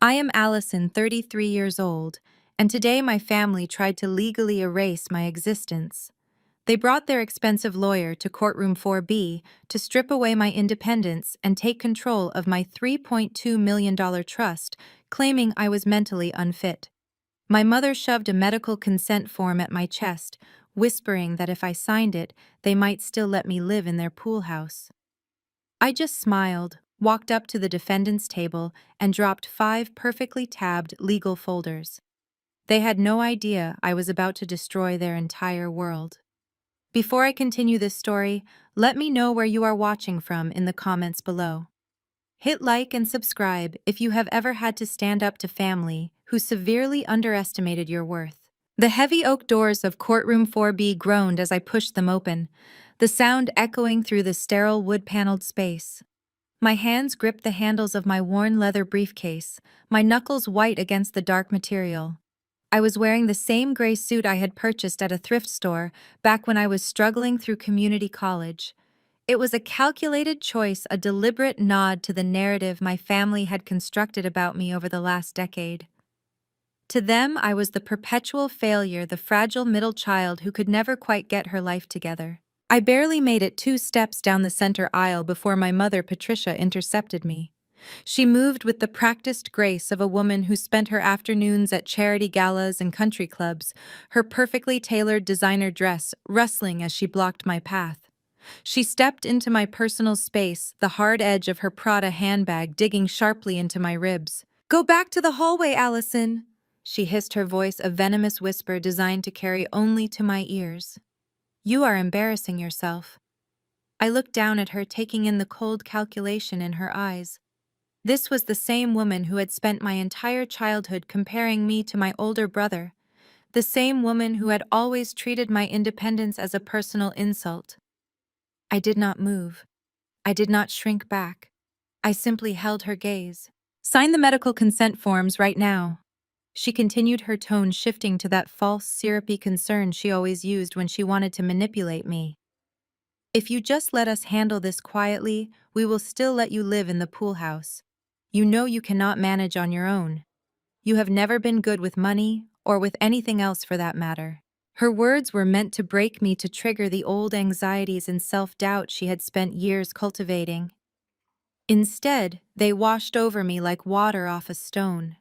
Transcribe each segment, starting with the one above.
I am Allison, 33 years old, and today my family tried to legally erase my existence. They brought their expensive lawyer to courtroom 4B to strip away my independence and take control of my $3.2 million trust, claiming I was mentally unfit. My mother shoved a medical consent form at my chest, whispering that if I signed it, they might still let me live in their pool house. I just smiled, walked up to the defendant's table, and dropped 5 perfectly tabbed legal folders. They had no idea I was about to destroy their entire world. Before I continue this story, let me know where you are watching from in the comments below. Hit like and subscribe if you have ever had to stand up to family who severely underestimated your worth. The heavy oak doors of courtroom 4B groaned as I pushed them open, the sound echoing through the sterile wood-paneled space. My hands gripped the handles of my worn leather briefcase, my knuckles white against the dark material. I was wearing the same gray suit I had purchased at a thrift store back when I was struggling through community college. It was a calculated choice, a deliberate nod to the narrative my family had constructed about me over the last decade. To them, I was the perpetual failure, the fragile middle child who could never quite get her life together. I barely made it 2 steps down the center aisle before my mother, Patricia, intercepted me. She moved with the practiced grace of a woman who spent her afternoons at charity galas and country clubs, her perfectly tailored designer dress rustling as she blocked my path. She stepped into my personal space, the hard edge of her Prada handbag digging sharply into my ribs. "Go back to the hallway, Allison!" She hissed, her voice a venomous whisper designed to carry only to my ears. "You are embarrassing yourself." I looked down at her, taking in the cold calculation in her eyes. This was the same woman who had spent my entire childhood comparing me to my older brother, the same woman who had always treated my independence as a personal insult. I did not move. I did not shrink back. I simply held her gaze. "Sign the medical consent forms right now." She continued, her tone shifting to that false, syrupy concern she always used when she wanted to manipulate me. "If you just let us handle this quietly, we will still let you live in the pool house. You know you cannot manage on your own. You have never been good with money, or with anything else for that matter." Her words were meant to break me, to trigger the old anxieties and self-doubt she had spent years cultivating. Instead, they washed over me like water off a stone.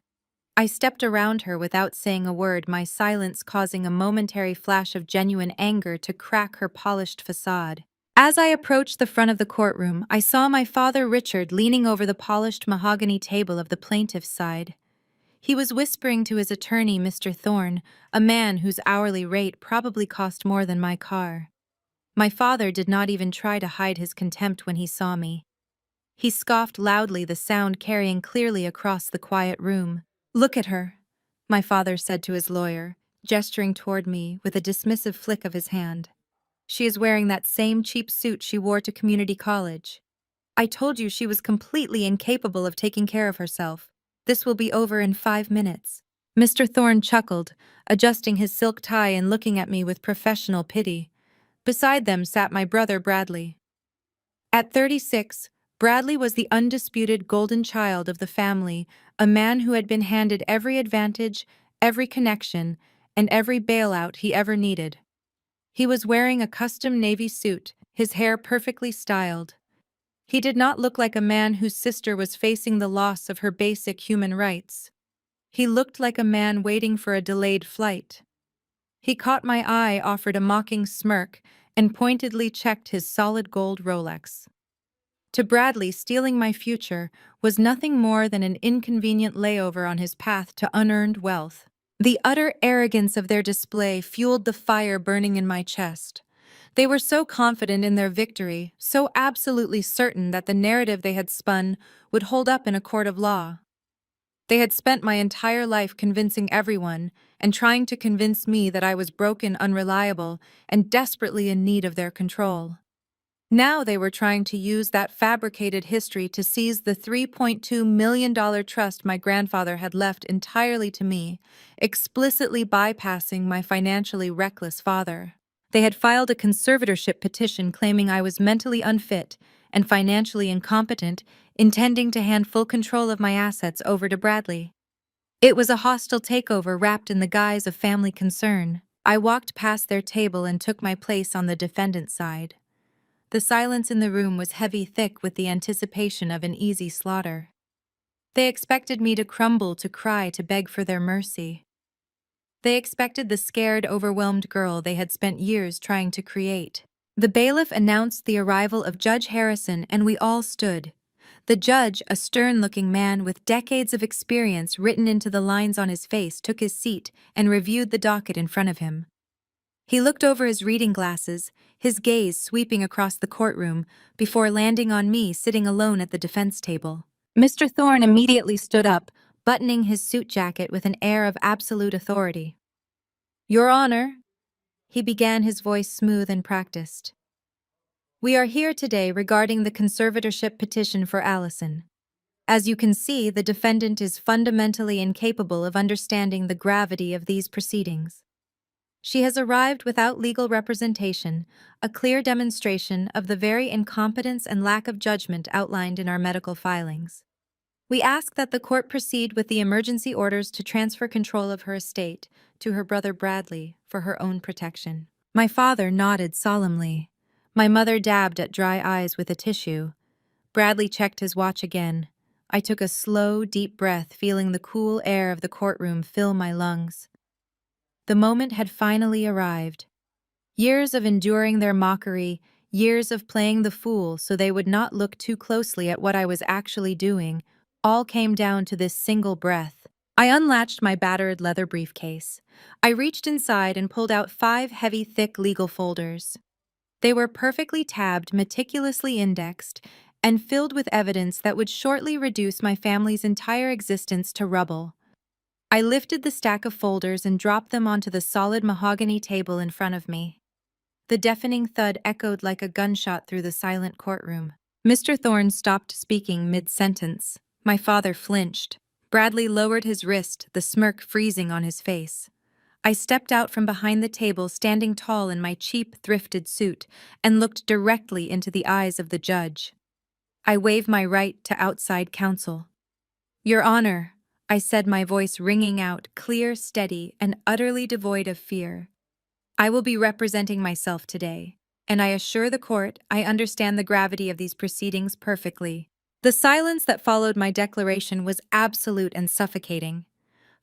I stepped around her without saying a word, my silence causing a momentary flash of genuine anger to crack her polished facade. As I approached the front of the courtroom, I saw my father, Richard, leaning over the polished mahogany table of the plaintiff's side. He was whispering to his attorney, Mr. Thorne, a man whose hourly rate probably cost more than my car. My father did not even try to hide his contempt when he saw me. He scoffed loudly, the sound carrying clearly across the quiet room. "Look at her," my father said to his lawyer, gesturing toward me with a dismissive flick of his hand. "She is wearing that same cheap suit she wore to community college. I told you she was completely incapable of taking care of herself. This will be over in 5 minutes." Mr. Thorne chuckled, adjusting his silk tie and looking at me with professional pity. Beside them sat my brother, Bradley. At 36, Bradley was the undisputed golden child of the family, a man who had been handed every advantage, every connection, and every bailout he ever needed. He was wearing a custom navy suit, his hair perfectly styled. He did not look like a man whose sister was facing the loss of her basic human rights. He looked like a man waiting for a delayed flight. He caught my eye, offered a mocking smirk, and pointedly checked his solid gold Rolex. To Bradley, stealing my future was nothing more than an inconvenient layover on his path to unearned wealth. The utter arrogance of their display fueled the fire burning in my chest. They were so confident in their victory, so absolutely certain that the narrative they had spun would hold up in a court of law. They had spent my entire life convincing everyone and trying to convince me that I was broken, unreliable, and desperately in need of their control. Now they were trying to use that fabricated history to seize the $3.2 million trust my grandfather had left entirely to me, explicitly bypassing my financially reckless father. They had filed a conservatorship petition claiming I was mentally unfit and financially incompetent intending to hand full control of my assets over to Bradley. It was a hostile takeover wrapped in the guise of family concern. I walked past their table and took my place on the defendant's side. The silence in the room was heavy thick with the anticipation of an easy slaughter. They expected me to crumble, to cry, to beg for their mercy. They expected the scared, overwhelmed girl they had spent years trying to create. The bailiff announced the arrival of Judge Harrison, and we all stood. The judge, a stern-looking man with decades of experience written into the lines on his face, took his seat and reviewed the docket in front of him. He looked over his reading glasses, his gaze sweeping across the courtroom, before landing on me sitting alone at the defense table. Mr. Thorne immediately stood up, buttoning his suit jacket with an air of absolute authority. "Your Honor," he began, his voice smooth and practiced. "We are here today regarding the conservatorship petition for Allison. As you can see, the defendant is fundamentally incapable of understanding the gravity of these proceedings. She has arrived without legal representation, a clear demonstration of the very incompetence and lack of judgment outlined in our medical filings. We ask that the court proceed with the emergency orders to transfer control of her estate to her brother Bradley for her own protection." My father nodded solemnly. My mother dabbed at dry eyes with a tissue. Bradley checked his watch again. I took a slow, deep breath, feeling the cool air of the courtroom fill my lungs. The moment had finally arrived. Years of enduring their mockery, years of playing the fool so they would not look too closely at what I was actually doing, all came down to this single breath. I unlatched my battered leather briefcase. I reached inside and pulled out 5 heavy, thick legal folders. They were perfectly tabbed, meticulously indexed, and filled with evidence that would shortly reduce my family's entire existence to rubble. I lifted the stack of folders and dropped them onto the solid mahogany table in front of me. The deafening thud echoed like a gunshot through the silent courtroom. Mr. Thorne stopped speaking mid-sentence. My father flinched. Bradley lowered his wrist, the smirk freezing on his face. I stepped out from behind the table, standing tall in my cheap, thrifted suit, and looked directly into the eyes of the judge. I waved my right to outside counsel. "Your Honor," I said, my voice ringing out, clear, steady, and utterly devoid of fear. "I will be representing myself today, and I assure the court I understand the gravity of these proceedings perfectly." The silence that followed my declaration was absolute and suffocating.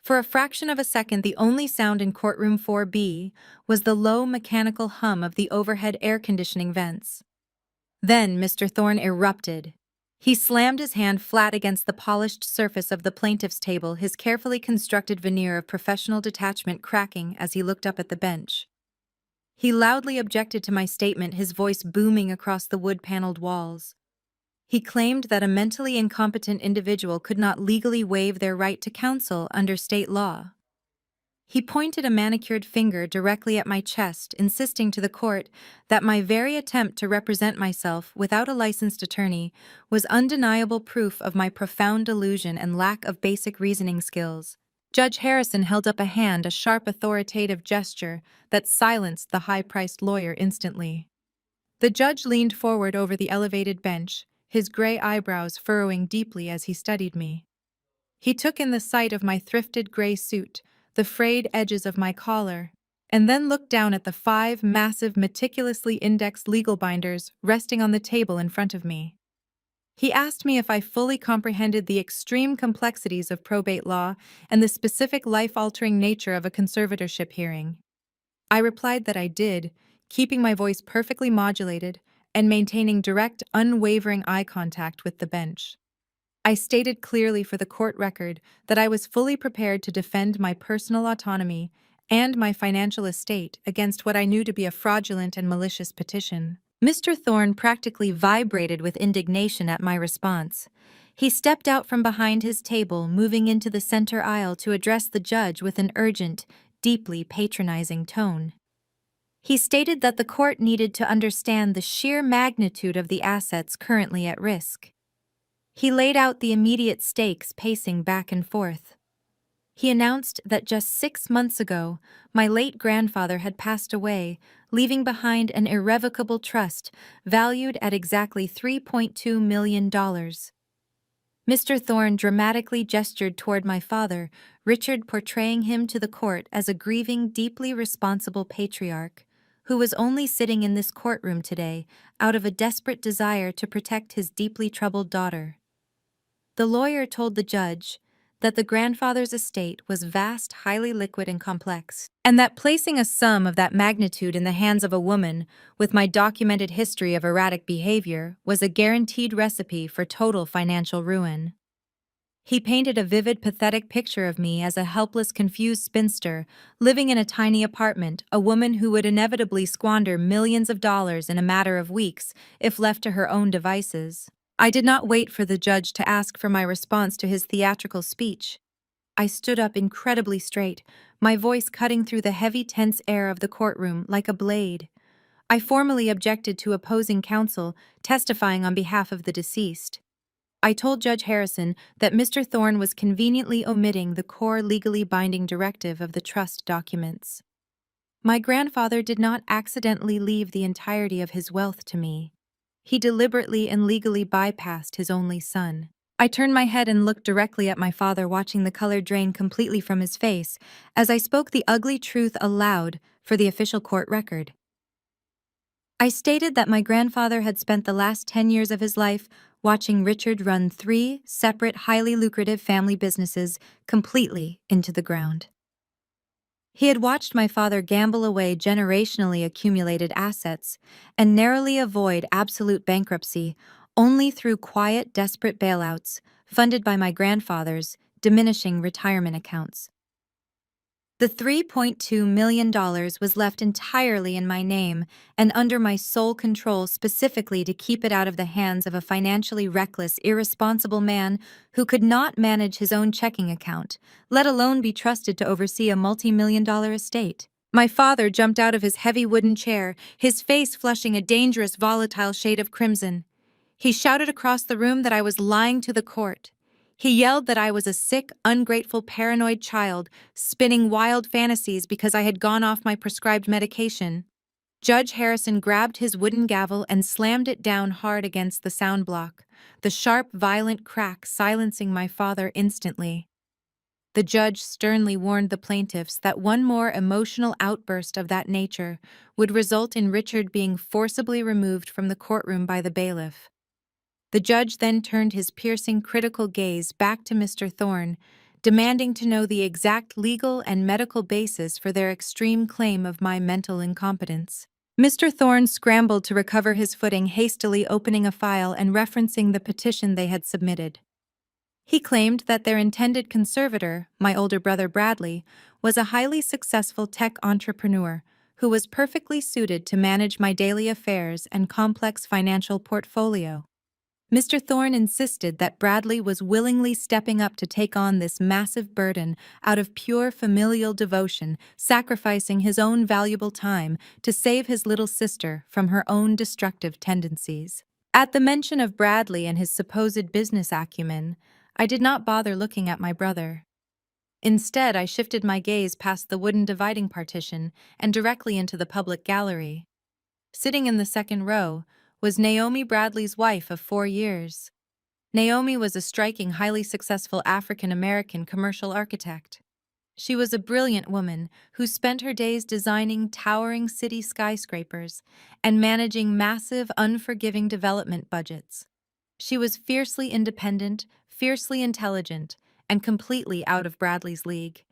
For a fraction of a second, the only sound in courtroom 4B was the low mechanical hum of the overhead air conditioning vents. Then Mr. Thorne erupted. He slammed his hand flat against the polished surface of the plaintiff's table, his carefully constructed veneer of professional detachment cracking as he looked up at the bench. He loudly objected to my statement, his voice booming across the wood-paneled walls. He claimed that a mentally incompetent individual could not legally waive their right to counsel under state law. He pointed a manicured finger directly at my chest, insisting to the court that my very attempt to represent myself without a licensed attorney was undeniable proof of my profound delusion and lack of basic reasoning skills. Judge Harrison held up a hand, a sharp authoritative gesture that silenced the high-priced lawyer instantly. The judge leaned forward over the elevated bench, his gray eyebrows furrowing deeply as he studied me. He took in the sight of my thrifted gray suit, the frayed edges of my collar, and then looked down at the 5 massive, meticulously indexed legal binders resting on the table in front of me. He asked me if I fully comprehended the extreme complexities of probate law and the specific life-altering nature of a conservatorship hearing. I replied that I did, keeping my voice perfectly modulated and maintaining direct, unwavering eye contact with the bench. I stated clearly for the court record that I was fully prepared to defend my personal autonomy and my financial estate against what I knew to be a fraudulent and malicious petition. Mr. Thorne practically vibrated with indignation at my response. He stepped out from behind his table, moving into the center aisle to address the judge with an urgent, deeply patronizing tone. He stated that the court needed to understand the sheer magnitude of the assets currently at risk. He laid out the immediate stakes, pacing back and forth. He announced that just 6 months ago, my late grandfather had passed away, leaving behind an irrevocable trust valued at exactly $3.2 million. Mr. Thorne dramatically gestured toward my father, Richard portraying him to the court as a grieving, deeply responsible patriarch, who was only sitting in this courtroom today out of a desperate desire to protect his deeply troubled daughter. The lawyer told the judge that the grandfather's estate was vast, highly liquid, and complex, and that placing a sum of that magnitude in the hands of a woman with my documented history of erratic behavior was a guaranteed recipe for total financial ruin. He painted a vivid, pathetic picture of me as a helpless, confused spinster living in a tiny apartment, a woman who would inevitably squander millions of dollars in a matter of weeks if left to her own devices. I did not wait for the judge to ask for my response to his theatrical speech. I stood up incredibly straight, my voice cutting through the heavy, tense air of the courtroom like a blade. I formally objected to opposing counsel testifying on behalf of the deceased. I told Judge Harrison that Mr. Thorne was conveniently omitting the core legally binding directive of the trust documents. My grandfather did not accidentally leave the entirety of his wealth to me. He deliberately and legally bypassed his only son. I turned my head and looked directly at my father, watching the color drain completely from his face as I spoke the ugly truth aloud for the official court record. I stated that my grandfather had spent the last 10 years of his life watching Richard run 3 separate, highly lucrative family businesses completely into the ground. He had watched my father gamble away generationally accumulated assets and narrowly avoid absolute bankruptcy only through quiet, desperate bailouts funded by my grandfather's diminishing retirement accounts. The $3.2 million was left entirely in my name and under my sole control, specifically to keep it out of the hands of a financially reckless, irresponsible man who could not manage his own checking account, let alone be trusted to oversee a multi-million-dollar estate. My father jumped out of his heavy wooden chair, his face flushing a dangerous, volatile shade of crimson. He shouted across the room that I was lying to the court. He yelled that I was a sick, ungrateful, paranoid child, spinning wild fantasies because I had gone off my prescribed medication. Judge Harrison grabbed his wooden gavel and slammed it down hard against the sound block, the sharp, violent crack silencing my father instantly. The judge sternly warned the plaintiffs that one more emotional outburst of that nature would result in Richard being forcibly removed from the courtroom by the bailiff. The judge then turned his piercing, critical gaze back to Mr. Thorne, demanding to know the exact legal and medical basis for their extreme claim of my mental incompetence. Mr. Thorne scrambled to recover his footing, hastily opening a file and referencing the petition they had submitted. He claimed that their intended conservator, my older brother Bradley, was a highly successful tech entrepreneur who was perfectly suited to manage my daily affairs and complex financial portfolio. Mr. Thorne insisted that Bradley was willingly stepping up to take on this massive burden out of pure familial devotion, sacrificing his own valuable time to save his little sister from her own destructive tendencies. At the mention of Bradley and his supposed business acumen, I did not bother looking at my brother. Instead, I shifted my gaze past the wooden dividing partition and directly into the public gallery. Sitting in the second row was Naomi Bradley's wife of 4 years. Naomi was a striking, highly successful African-American commercial architect. She was a brilliant woman who spent her days designing towering city skyscrapers and managing massive, unforgiving development budgets. She was fiercely independent, fiercely intelligent, and completely out of Bradley's league.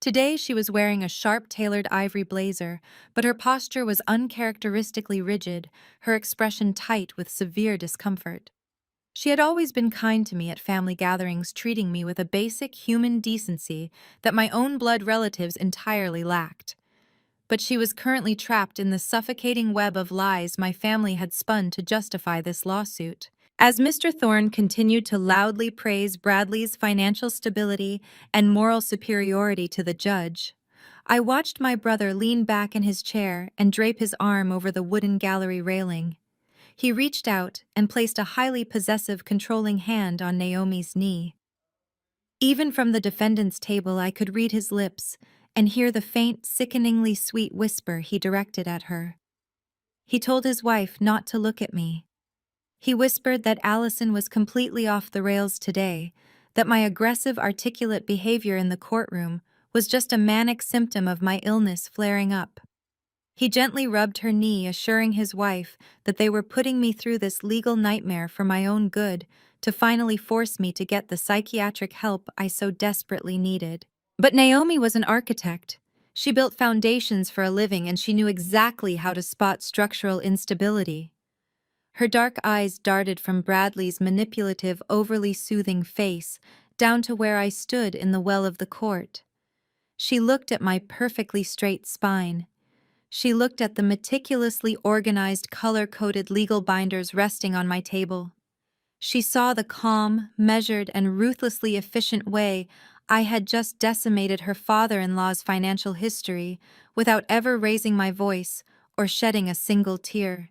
Today she was wearing a sharp-tailored ivory blazer, but her posture was uncharacteristically rigid, her expression tight with severe discomfort. She had always been kind to me at family gatherings, treating me with a basic human decency that my own blood relatives entirely lacked. But she was currently trapped in the suffocating web of lies my family had spun to justify this lawsuit. As Mr. Thorne continued to loudly praise Bradley's financial stability and moral superiority to the judge, I watched my brother lean back in his chair and drape his arm over the wooden gallery railing. He reached out and placed a highly possessive, controlling hand on Naomi's knee. Even from the defendant's table, I could read his lips and hear the faint, sickeningly sweet whisper he directed at her. He told his wife not to look at me. He whispered that Allison was completely off the rails today, that my aggressive, articulate behavior in the courtroom was just a manic symptom of my illness flaring up. He gently rubbed her knee, assuring his wife that they were putting me through this legal nightmare for my own good, to finally force me to get the psychiatric help I so desperately needed. But Naomi was an architect. She built foundations for a living, and she knew exactly how to spot structural instability. Her dark eyes darted from Bradley's manipulative, overly soothing face down to where I stood in the well of the court. She looked at my perfectly straight spine. She looked at the meticulously organized, color-coded legal binders resting on my table. She saw the calm, measured, and ruthlessly efficient way I had just decimated her father-in-law's financial history without ever raising my voice or shedding a single tear.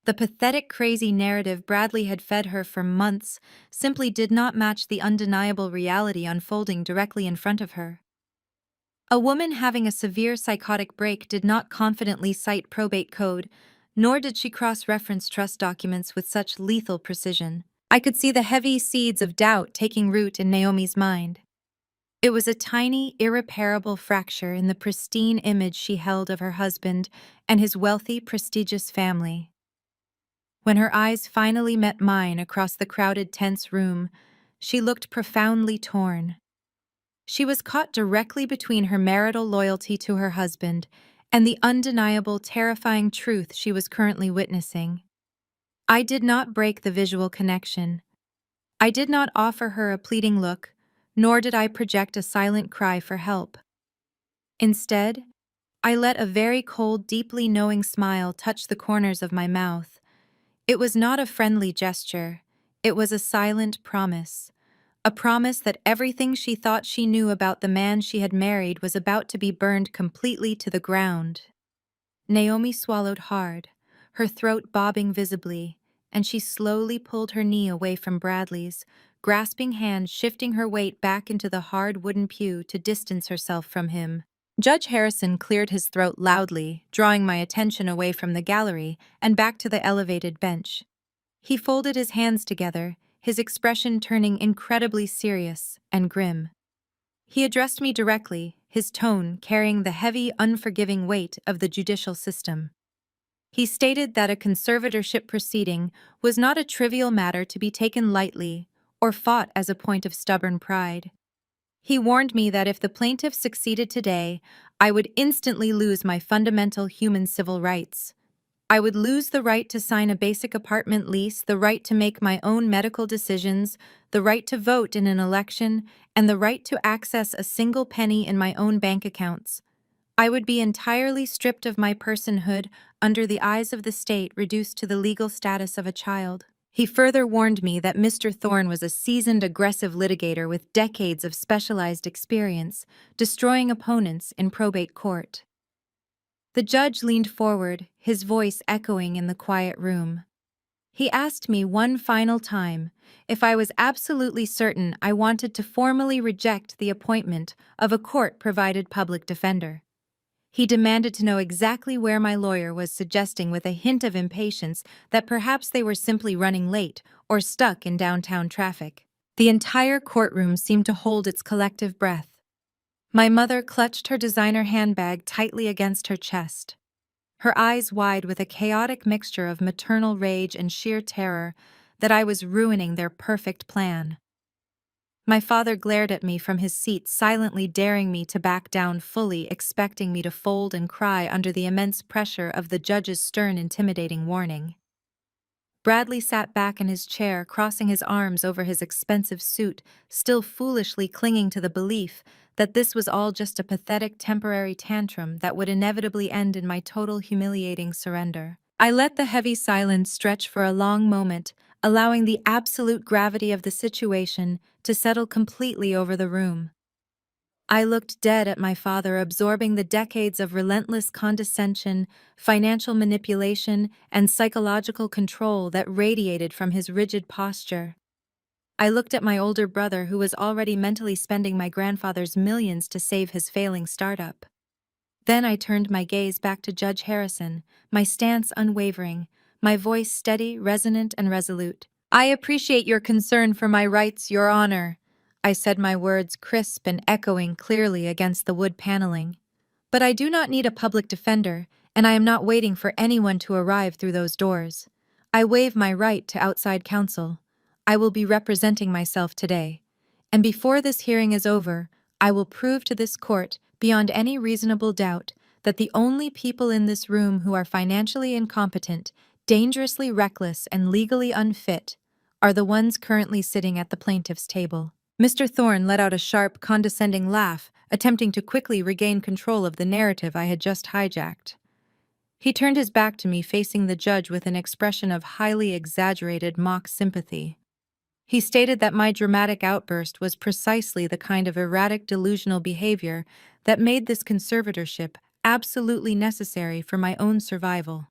The pathetic, crazy narrative Bradley had fed her for months simply did not match the undeniable reality unfolding directly in front of her. A woman having a severe psychotic break did not confidently cite probate code, nor did she cross-reference trust documents with such lethal precision. I could see the heavy seeds of doubt taking root in Naomi's mind. It was a tiny, irreparable fracture in the pristine image she held of her husband and his wealthy, prestigious family. When her eyes finally met mine across the crowded, tense room, she looked profoundly torn. She was caught directly between her marital loyalty to her husband and the undeniable, terrifying truth she was currently witnessing. I did not break the visual connection. I did not offer her a pleading look, nor did I project a silent cry for help. Instead, I let a very cold, deeply knowing smile touch the corners of my mouth. It was not a friendly gesture. It was a silent promise. A promise that everything she thought she knew about the man she had married was about to be burned completely to the ground. Naomi swallowed hard, her throat bobbing visibly, and she slowly pulled her knee away from Bradley's, grasping hand shifting her weight back into the hard wooden pew to distance herself from him. Judge Harrison cleared his throat loudly, drawing my attention away from the gallery and back to the elevated bench. He folded his hands together, his expression turning incredibly serious and grim. He addressed me directly, his tone carrying the heavy, unforgiving weight of the judicial system. He stated that a conservatorship proceeding was not a trivial matter to be taken lightly or fought as a point of stubborn pride. He warned me that if the plaintiff succeeded today, I would instantly lose my fundamental human civil rights. I would lose the right to sign a basic apartment lease, the right to make my own medical decisions, the right to vote in an election, and the right to access a single penny in my own bank accounts. I would be entirely stripped of my personhood, under the eyes of the state, reduced to the legal status of a child. He further warned me that Mr. Thorne was a seasoned, aggressive litigator with decades of specialized experience, destroying opponents in probate court. The judge leaned forward, his voice echoing in the quiet room. He asked me one final time if I was absolutely certain I wanted to formally reject the appointment of a court-provided public defender. He demanded to know exactly where my lawyer was, suggesting with a hint of impatience that perhaps they were simply running late or stuck in downtown traffic. The entire courtroom seemed to hold its collective breath. My mother clutched her designer handbag tightly against her chest, her eyes wide with a chaotic mixture of maternal rage and sheer terror that I was ruining their perfect plan. My father glared at me from his seat, silently daring me to back down, fully expecting me to fold and cry under the immense pressure of the judge's stern, intimidating warning. Bradley sat back in his chair, crossing his arms over his expensive suit, still foolishly clinging to the belief that this was all just a pathetic temporary tantrum that would inevitably end in my total humiliating surrender. I let the heavy silence stretch for a long moment, allowing the absolute gravity of the situation to settle completely over the room. I looked dead at my father, absorbing the decades of relentless condescension, financial manipulation, and psychological control that radiated from his rigid posture. I looked at my older brother, who was already mentally spending my grandfather's millions to save his failing startup. Then I turned my gaze back to Judge Harrison, my stance unwavering, my voice steady, resonant, and resolute. "I appreciate your concern for my rights, Your Honor." I said, my words crisp and echoing clearly against the wood paneling. "But I do not need a public defender, and I am not waiting for anyone to arrive through those doors. I waive my right to outside counsel. I will be representing myself today. And before this hearing is over, I will prove to this court, beyond any reasonable doubt, that the only people in this room who are financially incompetent, dangerously reckless, and legally unfit are the ones currently sitting at the plaintiff's table." Mr. Thorne let out a sharp, condescending laugh, attempting to quickly regain control of the narrative I had just hijacked. He turned his back to me, facing the judge with an expression of highly exaggerated mock sympathy. He stated that my dramatic outburst was precisely the kind of erratic delusional behavior that made this conservatorship absolutely necessary for my own survival.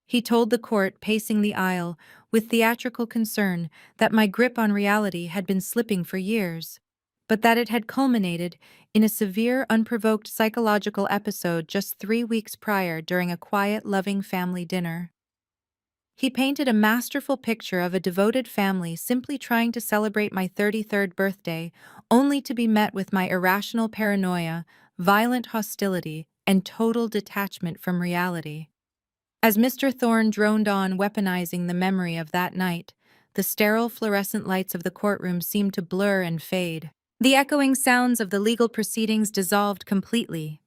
He told the court, pacing the aisle, with theatrical concern, that my grip on reality had been slipping for years, but that it had culminated in a severe, unprovoked psychological episode just 3 weeks prior during a quiet, loving family dinner. He painted a masterful picture of a devoted family simply trying to celebrate my 33rd birthday, only to be met with my irrational paranoia, violent hostility, and total detachment from reality. As Mr. Thorne droned on, weaponizing the memory of that night, the sterile fluorescent lights of the courtroom seemed to blur and fade. The echoing sounds of the legal proceedings dissolved completely,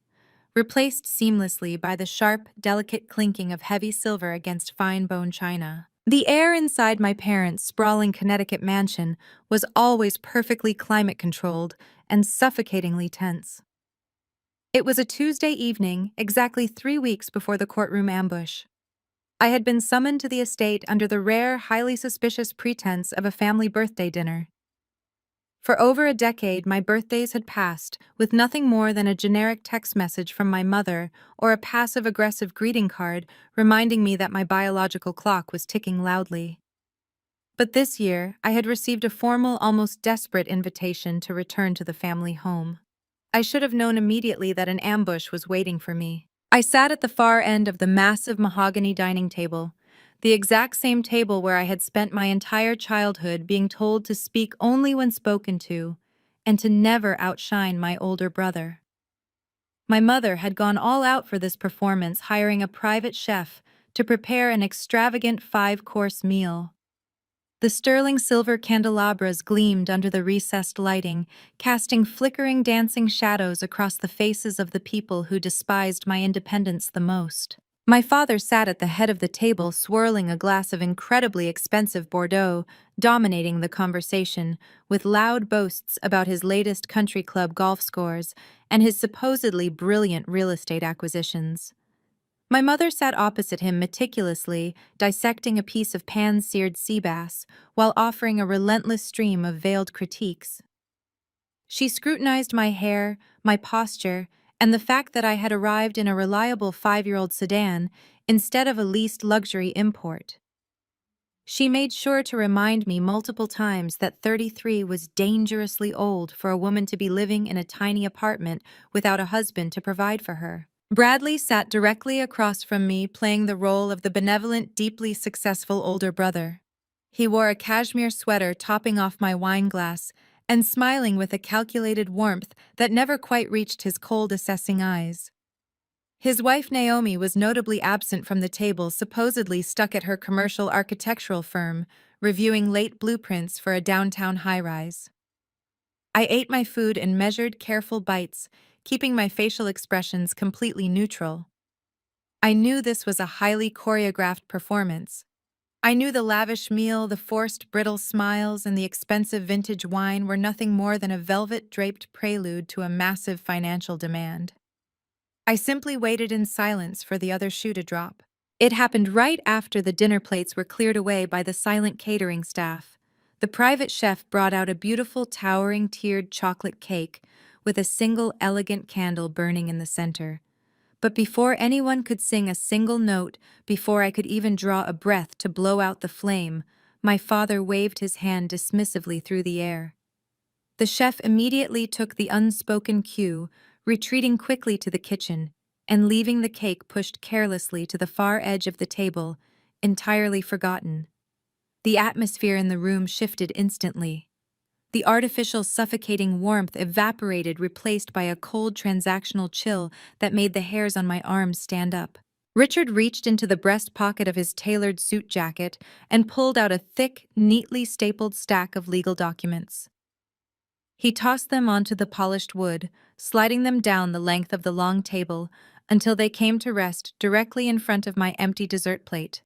replaced seamlessly by the sharp, delicate clinking of heavy silver against fine bone china. The air inside my parents' sprawling Connecticut mansion was always perfectly climate-controlled and suffocatingly tense. It was a Tuesday evening, exactly 3 weeks before the courtroom ambush. I had been summoned to the estate under the rare, highly suspicious pretense of a family birthday dinner. For over a decade, my birthdays had passed with nothing more than a generic text message from my mother or a passive-aggressive greeting card reminding me that my biological clock was ticking loudly. But this year, I had received a formal, almost desperate invitation to return to the family home. I should have known immediately that an ambush was waiting for me. I sat at the far end of the massive mahogany dining table, the exact same table where I had spent my entire childhood being told to speak only when spoken to, and to never outshine my older brother. My mother had gone all out for this performance, hiring a private chef to prepare an extravagant 5-course meal. The sterling silver candelabras gleamed under the recessed lighting, casting flickering, dancing shadows across the faces of the people who despised my independence the most. My father sat at the head of the table, swirling a glass of incredibly expensive Bordeaux, dominating the conversation, with loud boasts about his latest country club golf scores and his supposedly brilliant real estate acquisitions. My mother sat opposite him, meticulously dissecting a piece of pan-seared sea bass while offering a relentless stream of veiled critiques. She scrutinized my hair, my posture, and the fact that I had arrived in a reliable 5-year-old sedan instead of a leased luxury import. She made sure to remind me multiple times that 33 was dangerously old for a woman to be living in a tiny apartment without a husband to provide for her. Bradley sat directly across from me, playing the role of the benevolent, deeply successful older brother. He wore a cashmere sweater topping off my wine glass and smiling with a calculated warmth that never quite reached his cold, assessing eyes. His wife Naomi was notably absent from the table, supposedly stuck at her commercial architectural firm, reviewing late blueprints for a downtown high-rise. I ate my food in measured, careful bites, keeping my facial expressions completely neutral. I knew this was a highly choreographed performance. I knew the lavish meal, the forced brittle smiles, and the expensive vintage wine were nothing more than a velvet-draped prelude to a massive financial demand. I simply waited in silence for the other shoe to drop. It happened right after the dinner plates were cleared away by the silent catering staff. The private chef brought out a beautiful, towering, tiered chocolate cake with a single elegant candle burning in the center. But before anyone could sing a single note, before I could even draw a breath to blow out the flame, my father waved his hand dismissively through the air. The chef immediately took the unspoken cue, retreating quickly to the kitchen and leaving the cake pushed carelessly to the far edge of the table entirely forgotten. The atmosphere in the room shifted instantly. The artificial suffocating warmth evaporated, replaced by a cold transactional chill that made the hairs on my arms stand up. Richard reached into the breast pocket of his tailored suit jacket and pulled out a thick, neatly stapled stack of legal documents. He tossed them onto the polished wood, sliding them down the length of the long table until they came to rest directly in front of my empty dessert plate.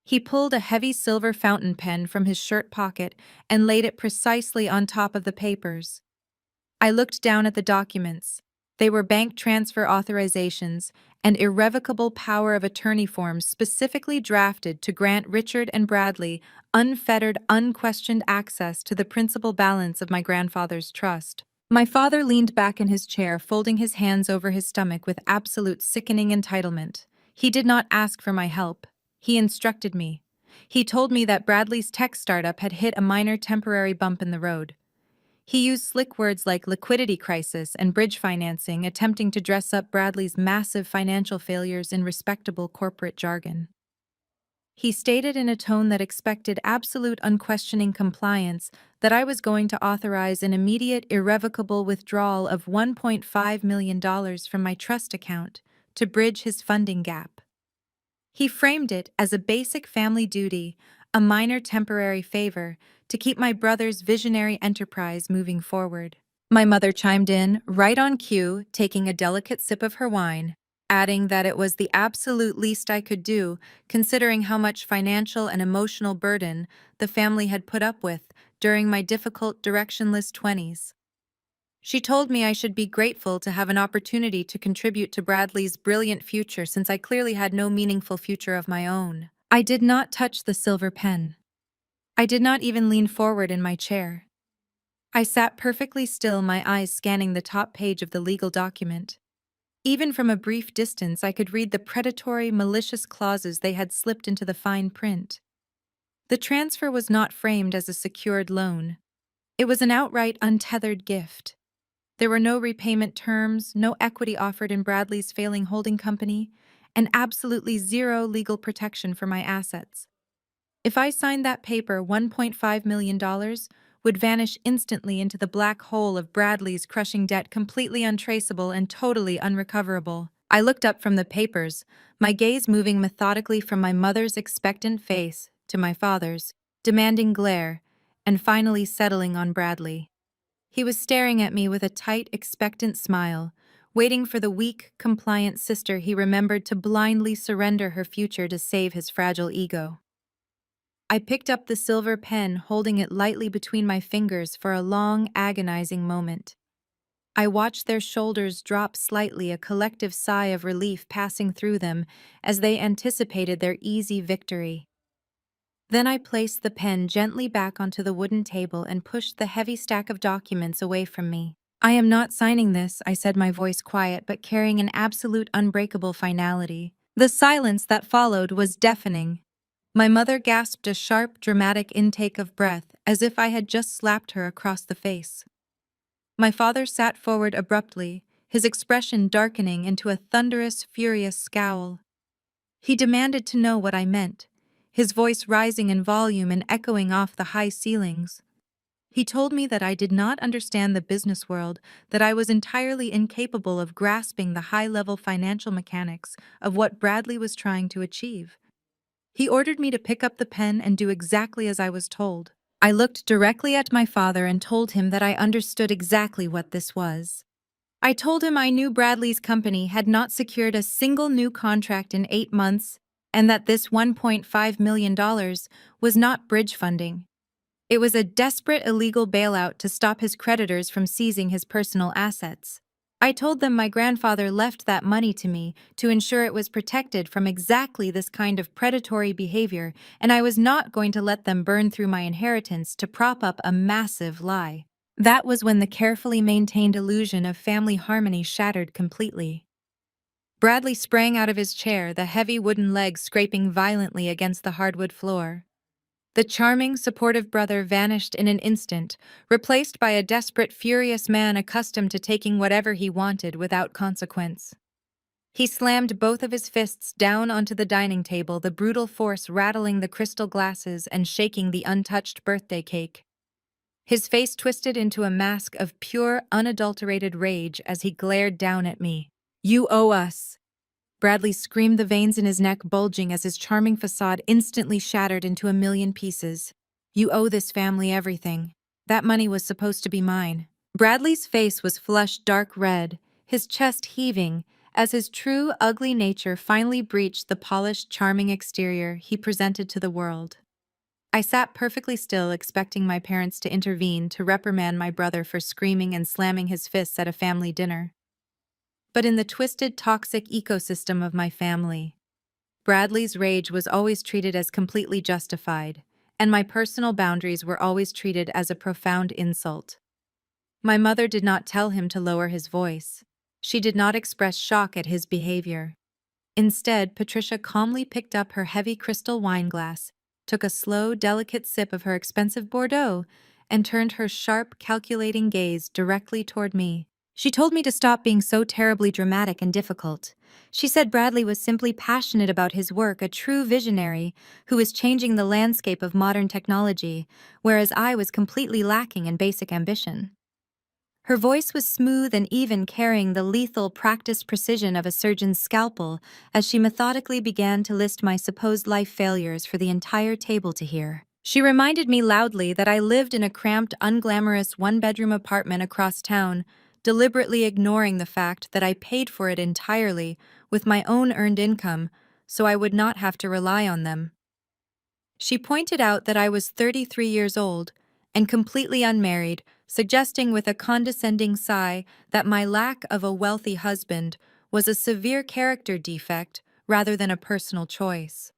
He pulled a heavy silver fountain pen from his shirt pocket and laid it precisely on top of the papers. I looked down at the documents. They were bank transfer authorizations and irrevocable power of attorney forms specifically drafted to grant Richard and Bradley unfettered, unquestioned access to the principal balance of my grandfather's trust. My father leaned back in his chair, folding his hands over his stomach with absolute sickening entitlement. He did not ask for my help. He instructed me. He told me that Bradley's tech startup had hit a minor temporary bump in the road. He used slick words like liquidity crisis and bridge financing, attempting to dress up Bradley's massive financial failures in respectable corporate jargon. He stated in a tone that expected absolute unquestioning compliance that I was going to authorize an immediate, irrevocable withdrawal of $1.5 million from my trust account to bridge his funding gap. He framed it as a basic family duty, a minor temporary favor, to keep my brother's visionary enterprise moving forward. My mother chimed in, right on cue, taking a delicate sip of her wine, adding that it was the absolute least I could do, considering how much financial and emotional burden the family had put up with during my difficult, directionless 20s. She told me I should be grateful to have an opportunity to contribute to Bradley's brilliant future since I clearly had no meaningful future of my own. I did not touch the silver pen. I did not even lean forward in my chair. I sat perfectly still, my eyes scanning the top page of the legal document. Even from a brief distance, I could read the predatory, malicious clauses they had slipped into the fine print. The transfer was not framed as a secured loan. It was an outright, untethered gift. There were no repayment terms, no equity offered in Bradley's failing holding company, and absolutely zero legal protection for my assets. If I signed that paper, $1.5 million would vanish instantly into the black hole of Bradley's crushing debt, completely untraceable and totally unrecoverable. I looked up from the papers, my gaze moving methodically from my mother's expectant face to my father's, demanding glare, and finally settling on Bradley. He was staring at me with a tight, expectant smile, waiting for the weak, compliant sister he remembered to blindly surrender her future to save his fragile ego. I picked up the silver pen, holding it lightly between my fingers for a long, agonizing moment. I watched their shoulders drop slightly, a collective sigh of relief passing through them as they anticipated their easy victory. Then I placed the pen gently back onto the wooden table and pushed the heavy stack of documents away from me. "I am not signing this," I said, my voice quiet but carrying an absolute unbreakable finality. The silence that followed was deafening. My mother gasped a sharp, dramatic intake of breath, as if I had just slapped her across the face. My father sat forward abruptly, his expression darkening into a thunderous, furious scowl. He demanded to know what I meant, his voice rising in volume and echoing off the high ceilings. He told me that I did not understand the business world, that I was entirely incapable of grasping the high-level financial mechanics of what Bradley was trying to achieve. He ordered me to pick up the pen and do exactly as I was told. I looked directly at my father and told him that I understood exactly what this was. I told him I knew Bradley's company had not secured a single new contract in 8 months and that this $1.5 million was not bridge funding. It was a desperate illegal bailout to stop his creditors from seizing his personal assets. I told them my grandfather left that money to me to ensure it was protected from exactly this kind of predatory behavior, and I was not going to let them burn through my inheritance to prop up a massive lie. That was when the carefully maintained illusion of family harmony shattered completely. Bradley sprang out of his chair, the heavy wooden legs scraping violently against the hardwood floor. The charming, supportive brother vanished in an instant, replaced by a desperate, furious man accustomed to taking whatever he wanted without consequence. He slammed both of his fists down onto the dining table, the brutal force rattling the crystal glasses and shaking the untouched birthday cake. His face twisted into a mask of pure, unadulterated rage as he glared down at me. "You owe us!" Bradley screamed, the veins in his neck bulging as his charming facade instantly shattered into a million pieces. "You owe this family everything. That money was supposed to be mine." Bradley's face was flushed dark red, his chest heaving, as his true, ugly nature finally breached the polished, charming exterior he presented to the world. I sat perfectly still, expecting my parents to intervene to reprimand my brother for screaming and slamming his fists at a family dinner. But in the twisted, toxic ecosystem of my family, Bradley's rage was always treated as completely justified, and my personal boundaries were always treated as a profound insult. My mother did not tell him to lower his voice. She did not express shock at his behavior. Instead, Patricia calmly picked up her heavy crystal wine glass, took a slow, delicate sip of her expensive Bordeaux, and turned her sharp, calculating gaze directly toward me. She told me to stop being so terribly dramatic and difficult. She said Bradley was simply passionate about his work, a true visionary who was changing the landscape of modern technology, whereas I was completely lacking in basic ambition. Her voice was smooth and even, carrying the lethal, practiced precision of a surgeon's scalpel as she methodically began to list my supposed life failures for the entire table to hear. She reminded me loudly that I lived in a cramped, unglamorous one-bedroom apartment across town, deliberately ignoring the fact that I paid for it entirely with my own earned income, so I would not have to rely on them. She pointed out that I was 33 years old and completely unmarried, suggesting with a condescending sigh that my lack of a wealthy husband was a severe character defect rather than a personal choice.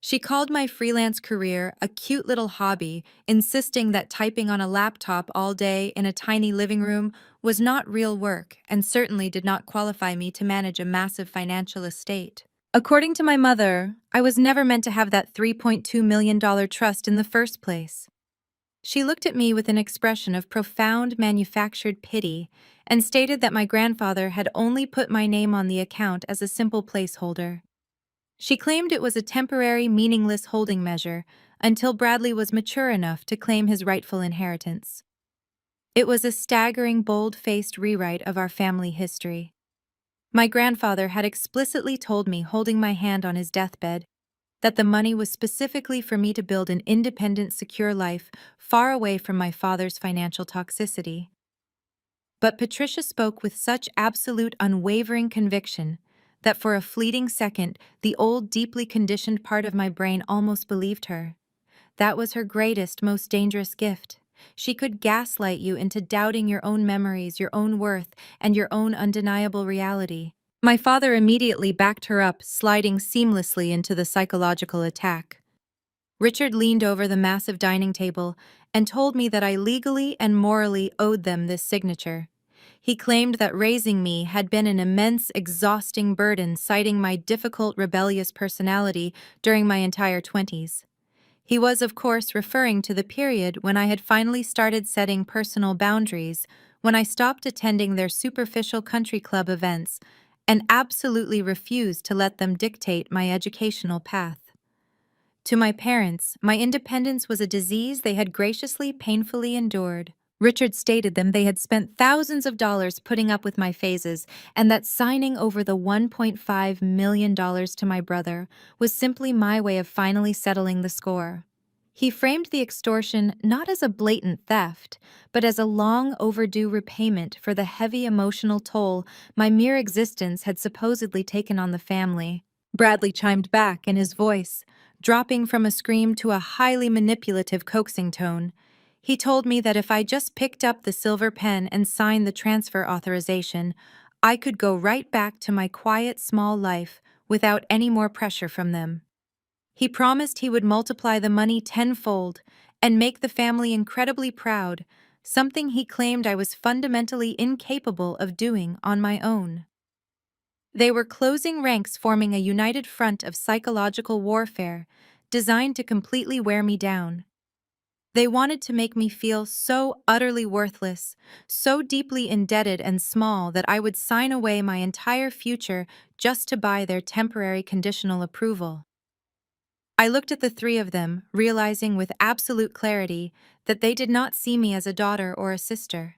She called my freelance career a cute little hobby, insisting that typing on a laptop all day in a tiny living room was not real work and certainly did not qualify me to manage a massive financial estate. According to my mother, I was never meant to have that $3.2 million trust in the first place. She looked at me with an expression of profound manufactured pity and stated that my grandfather had only put my name on the account as a simple placeholder. She claimed it was a temporary, meaningless holding measure until Bradley was mature enough to claim his rightful inheritance. It was a staggering, bold-faced rewrite of our family history. My grandfather had explicitly told me, holding my hand on his deathbed, that the money was specifically for me to build an independent, secure life far away from my father's financial toxicity. But Patricia spoke with such absolute, unwavering conviction that for a fleeting second, the old, deeply conditioned part of my brain almost believed her. That was her greatest, most dangerous gift. She could gaslight you into doubting your own memories, your own worth, and your own undeniable reality. My father immediately backed her up, sliding seamlessly into the psychological attack. Richard leaned over the massive dining table and told me that I legally and morally owed them this signature. He claimed that raising me had been an immense, exhausting burden, citing my difficult, rebellious personality during my entire 20s. He was, of course, referring to the period when I had finally started setting personal boundaries, when I stopped attending their superficial country club events and absolutely refused to let them dictate my educational path. To my parents, my independence was a disease they had graciously, painfully endured. Richard stated them they had spent thousands of dollars putting up with my phases, and that signing over the $1.5 million to my brother was simply my way of finally settling the score. He framed the extortion not as a blatant theft, but as a long overdue repayment for the heavy emotional toll my mere existence had supposedly taken on the family. Bradley chimed back in his voice, dropping from a scream to a highly manipulative, coaxing tone. He told me that if I just picked up the silver pen and signed the transfer authorization, I could go right back to my quiet, small life without any more pressure from them. He promised he would multiply the money tenfold and make the family incredibly proud, something he claimed I was fundamentally incapable of doing on my own. They were closing ranks, forming a united front of psychological warfare designed to completely wear me down. They wanted to make me feel so utterly worthless, so deeply indebted and small that I would sign away my entire future just to buy their temporary conditional approval. I looked at the three of them, realizing with absolute clarity that they did not see me as a daughter or a sister.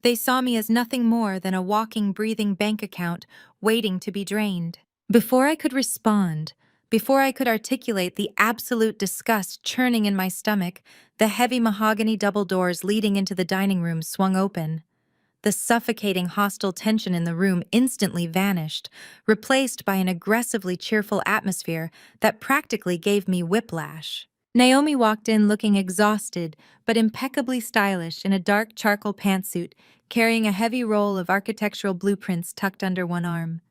They saw me as nothing more than a walking, breathing bank account waiting to be drained. Before I could respond, before I could articulate the absolute disgust churning in my stomach, the heavy mahogany double doors leading into the dining room swung open. The suffocating hostile tension in the room instantly vanished, replaced by an aggressively cheerful atmosphere that practically gave me whiplash. Naomi walked in looking exhausted, but impeccably stylish in a dark charcoal pantsuit, carrying a heavy roll of architectural blueprints tucked under one arm.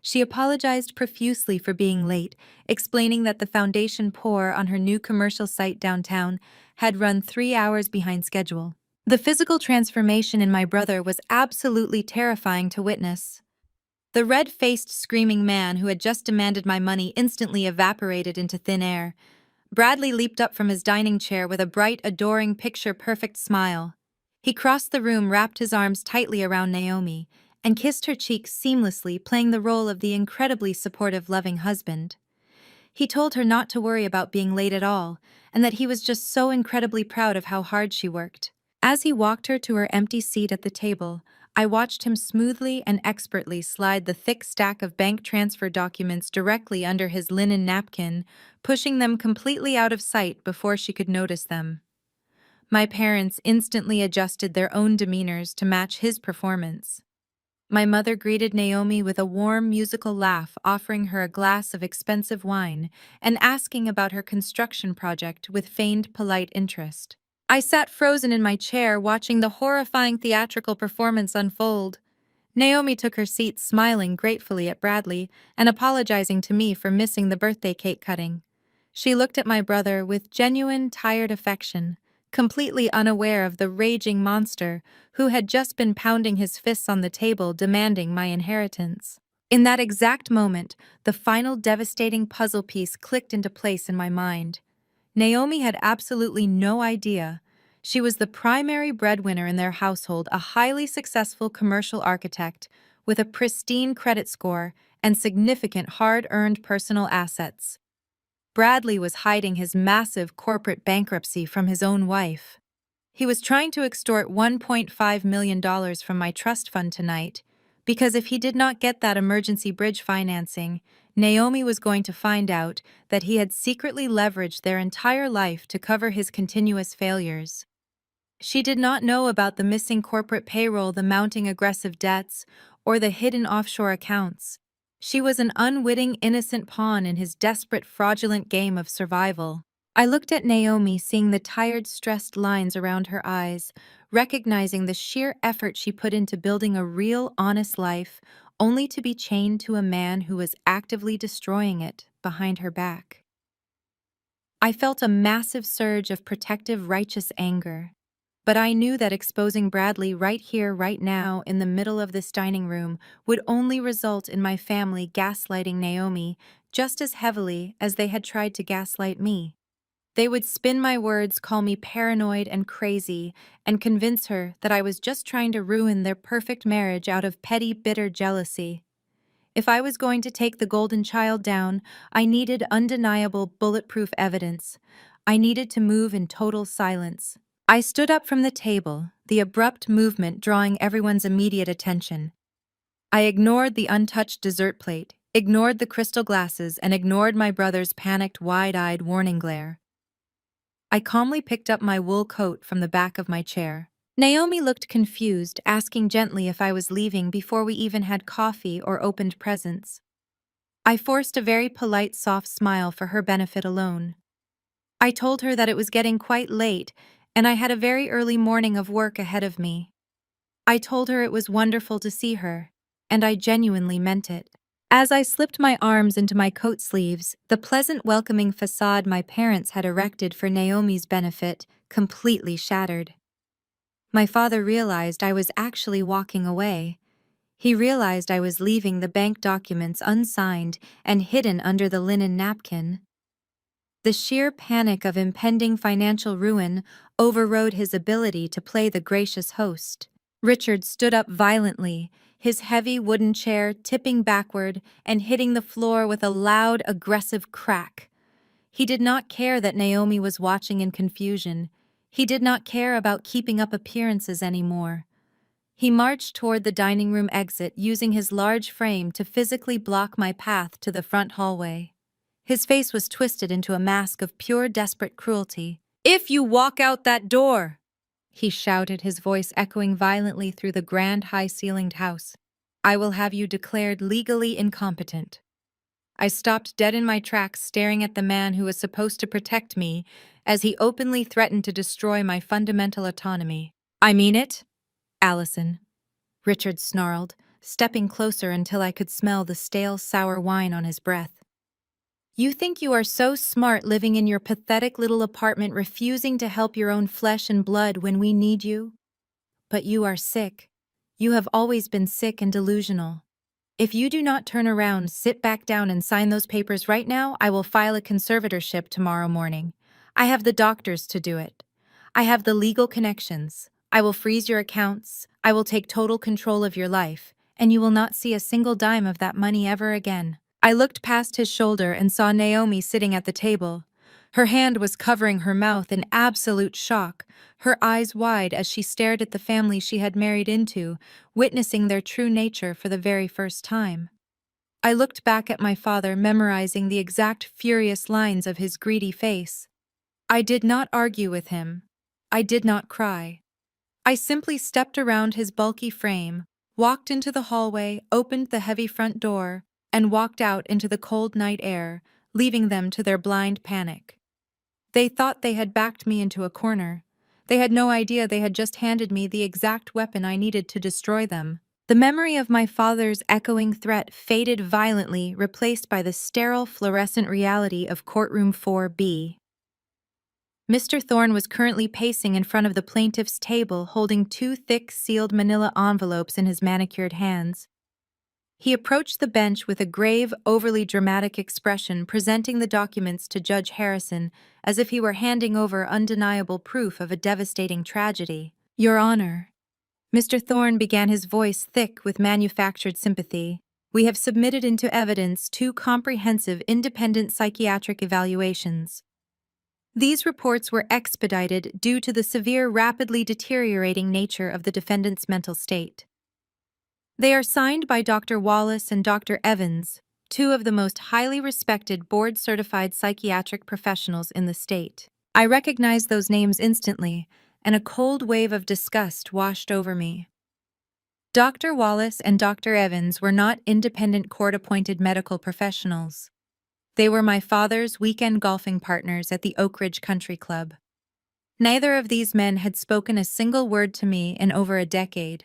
She apologized profusely for being late, explaining that the foundation pour on her new commercial site downtown had run 3 hours behind schedule. The physical transformation in my brother was absolutely terrifying to witness. The red-faced, screaming man who had just demanded my money instantly evaporated into thin air. Bradley leaped up from his dining chair with a bright, adoring, picture-perfect smile. He crossed the room, wrapped his arms tightly around Naomi, and kissed her cheeks seamlessly, playing the role of the incredibly supportive, loving husband. He told her not to worry about being late at all, and that he was just so incredibly proud of how hard she worked. As he walked her to her empty seat at the table, I watched him smoothly and expertly slide the thick stack of bank transfer documents directly under his linen napkin, pushing them completely out of sight before she could notice them. My parents instantly adjusted their own demeanors to match his performance. My mother greeted Naomi with a warm, musical laugh, offering her a glass of expensive wine and asking about her construction project with feigned polite interest. I sat frozen in my chair, watching the horrifying theatrical performance unfold. Naomi took her seat, smiling gratefully at Bradley and apologizing to me for missing the birthday cake cutting. She looked at my brother with genuine, tired affection, completely unaware of the raging monster who had just been pounding his fists on the table demanding my inheritance. In that exact moment, the final devastating puzzle piece clicked into place in my mind. Naomi had absolutely no idea. She was the primary breadwinner in their household, a highly successful commercial architect with a pristine credit score and significant hard-earned personal assets. Bradley was hiding his massive corporate bankruptcy from his own wife. He was trying to extort $1.5 million from my trust fund tonight, because if he did not get that emergency bridge financing, Naomi was going to find out that he had secretly leveraged their entire life to cover his continuous failures. She did not know about the missing corporate payroll, the mounting aggressive debts, or the hidden offshore accounts. She was an unwitting, innocent pawn in his desperate, fraudulent game of survival. I looked at Naomi, seeing the tired, stressed lines around her eyes, recognizing the sheer effort she put into building a real, honest life, only to be chained to a man who was actively destroying it behind her back. I felt a massive surge of protective, righteous anger. But I knew that exposing Bradley right here, right now, in the middle of this dining room, would only result in my family gaslighting Naomi just as heavily as they had tried to gaslight me. They would spin my words, call me paranoid and crazy, and convince her that I was just trying to ruin their perfect marriage out of petty, bitter jealousy. If I was going to take the golden child down, I needed undeniable, bulletproof evidence. I needed to move in total silence. I stood up from the table, the abrupt movement drawing everyone's immediate attention. I ignored the untouched dessert plate, ignored the crystal glasses, and ignored my brother's panicked, wide-eyed warning glare. I calmly picked up my wool coat from the back of my chair. Naomi looked confused, asking gently if I was leaving before we even had coffee or opened presents. I forced a very polite, soft smile for her benefit alone. I told her that it was getting quite late, and I had a very early morning of work ahead of me. I told her it was wonderful to see her, and I genuinely meant it. As I slipped my arms into my coat sleeves, the pleasant, welcoming facade my parents had erected for Naomi's benefit completely shattered. My father realized I was actually walking away. He realized I was leaving the bank documents unsigned and hidden under the linen napkin. The sheer panic of impending financial ruin overrode his ability to play the gracious host. Richard stood up violently, his heavy wooden chair tipping backward and hitting the floor with a loud, aggressive crack. He did not care that Naomi was watching in confusion. He did not care about keeping up appearances anymore. He marched toward the dining room exit, using his large frame to physically block my path to the front hallway. His face was twisted into a mask of pure desperate cruelty. "If you walk out that door!" he shouted, his voice echoing violently through the grand high-ceilinged house. "I will have you declared legally incompetent." I stopped dead in my tracks, staring at the man who was supposed to protect me as he openly threatened to destroy my fundamental autonomy. "I mean it, Allison," Richard snarled, stepping closer until I could smell the stale, sour wine on his breath. "You think you are so smart living in your pathetic little apartment, refusing to help your own flesh and blood when we need you? But you are sick. You have always been sick and delusional. If you do not turn around, sit back down and sign those papers right now, I will file a conservatorship tomorrow morning. I have the doctors to do it. I have the legal connections. I will freeze your accounts. I will take total control of your life, and you will not see a single dime of that money ever again." I looked past his shoulder and saw Naomi sitting at the table. Her hand was covering her mouth in absolute shock, her eyes wide as she stared at the family she had married into, witnessing their true nature for the very first time. I looked back at my father, memorizing the exact furious lines of his greedy face. I did not argue with him. I did not cry. I simply stepped around his bulky frame, walked into the hallway, opened the heavy front door, and walked out into the cold night air, leaving them to their blind panic. They thought they had backed me into a corner. They had no idea they had just handed me the exact weapon I needed to destroy them. The memory of my father's echoing threat faded violently, replaced by the sterile fluorescent reality of courtroom 4B. Mr. Thorne was currently pacing in front of the plaintiff's table, holding two thick, sealed manila envelopes in his manicured hands. He approached the bench with a grave, overly dramatic expression, presenting the documents to Judge Harrison as if he were handing over undeniable proof of a devastating tragedy. "Your Honor," Mr. Thorne began, his voice thick with manufactured sympathy, "we have submitted into evidence two comprehensive independent psychiatric evaluations. These reports were expedited due to the severe, rapidly deteriorating nature of the defendant's mental state. They are signed by Dr. Wallace and Dr. Evans, two of the most highly respected board-certified psychiatric professionals in the state." I recognized those names instantly, and a cold wave of disgust washed over me. Dr. Wallace and Dr. Evans were not independent court-appointed medical professionals. They were my father's weekend golfing partners at the Oak Ridge Country Club. Neither of these men had spoken a single word to me in over a decade.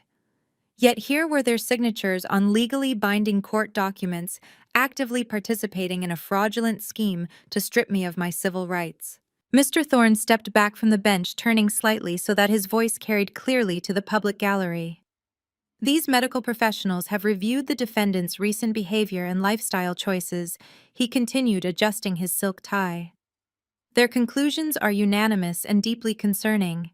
Yet here were their signatures on legally binding court documents, actively participating in a fraudulent scheme to strip me of my civil rights. Mr. Thorne stepped back from the bench, turning slightly so that his voice carried clearly to the public gallery. "These medical professionals have reviewed the defendant's recent behavior and lifestyle choices," he continued, adjusting his silk tie. "Their conclusions are unanimous and deeply concerning.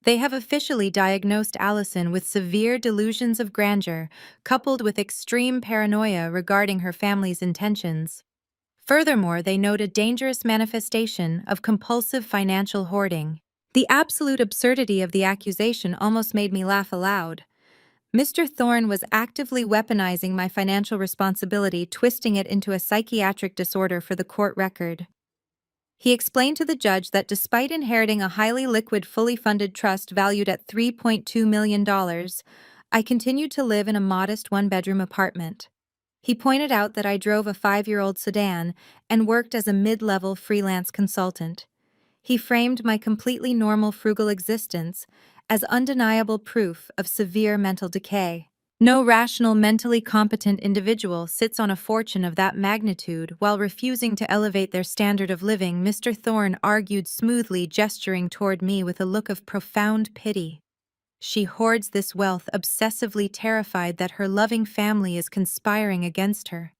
They have officially diagnosed Allison with severe delusions of grandeur, coupled with extreme paranoia regarding her family's intentions. Furthermore, they note a dangerous manifestation of compulsive financial hoarding." The absolute absurdity of the accusation almost made me laugh aloud. Mr. Thorne was actively weaponizing my financial responsibility, twisting it into a psychiatric disorder for the court record. He explained to the judge that despite inheriting a highly liquid, fully funded trust valued at $3.2 million, I continued to live in a modest one-bedroom apartment. He pointed out that I drove a 5-year-old sedan and worked as a mid-level freelance consultant. He framed my completely normal, frugal existence as undeniable proof of severe mental decay. No rational, mentally competent individual sits on a fortune of that magnitude while refusing to elevate their standard of living, Mr. Thorne argued smoothly, gesturing toward me with a look of profound pity. "She hoards this wealth, obsessively terrified that her loving family is conspiring against her.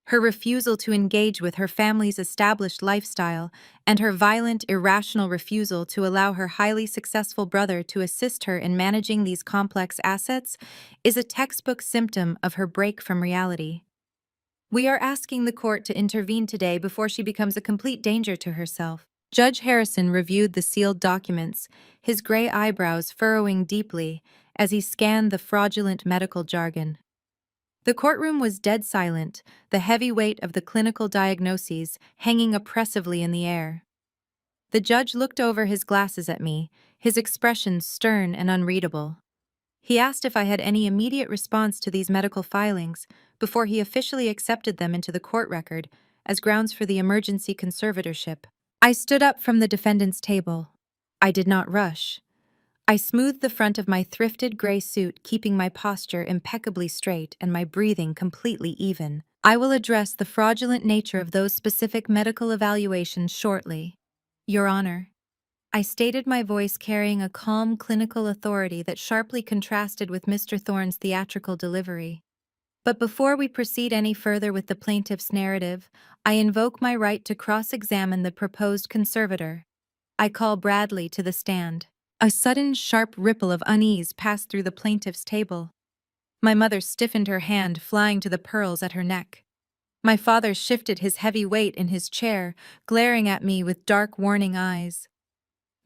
Her refusal to engage with her family's established lifestyle, and her violent, irrational refusal to allow her highly successful brother to assist her in managing these complex assets, is a textbook symptom of her break from reality. We are asking the court to intervene today before she becomes a complete danger to herself. Judge Harrison reviewed the sealed documents, his gray eyebrows furrowing deeply as he scanned the fraudulent medical jargon. The courtroom was dead silent, the heavy weight of the clinical diagnoses hanging oppressively in the air. The judge looked over his glasses at me, his expression stern and unreadable. He asked if I had any immediate response to these medical filings before he officially accepted them into the court record as grounds for the emergency conservatorship. I stood up from the defendant's table. I did not rush. I smoothed the front of my thrifted gray suit, keeping my posture impeccably straight and my breathing completely even. I will address the fraudulent nature of those specific medical evaluations shortly. Your Honor, I stated, my voice carrying a calm clinical authority that sharply contrasted with Mr. Thorne's theatrical delivery. But before we proceed any further with the plaintiff's narrative, I invoke my right to cross-examine the proposed conservator. I call Bradley to the stand. A sudden, sharp ripple of unease passed through the plaintiff's table. My mother stiffened her hand, flying to the pearls at her neck. My father shifted his heavy weight in his chair, glaring at me with dark, warning eyes.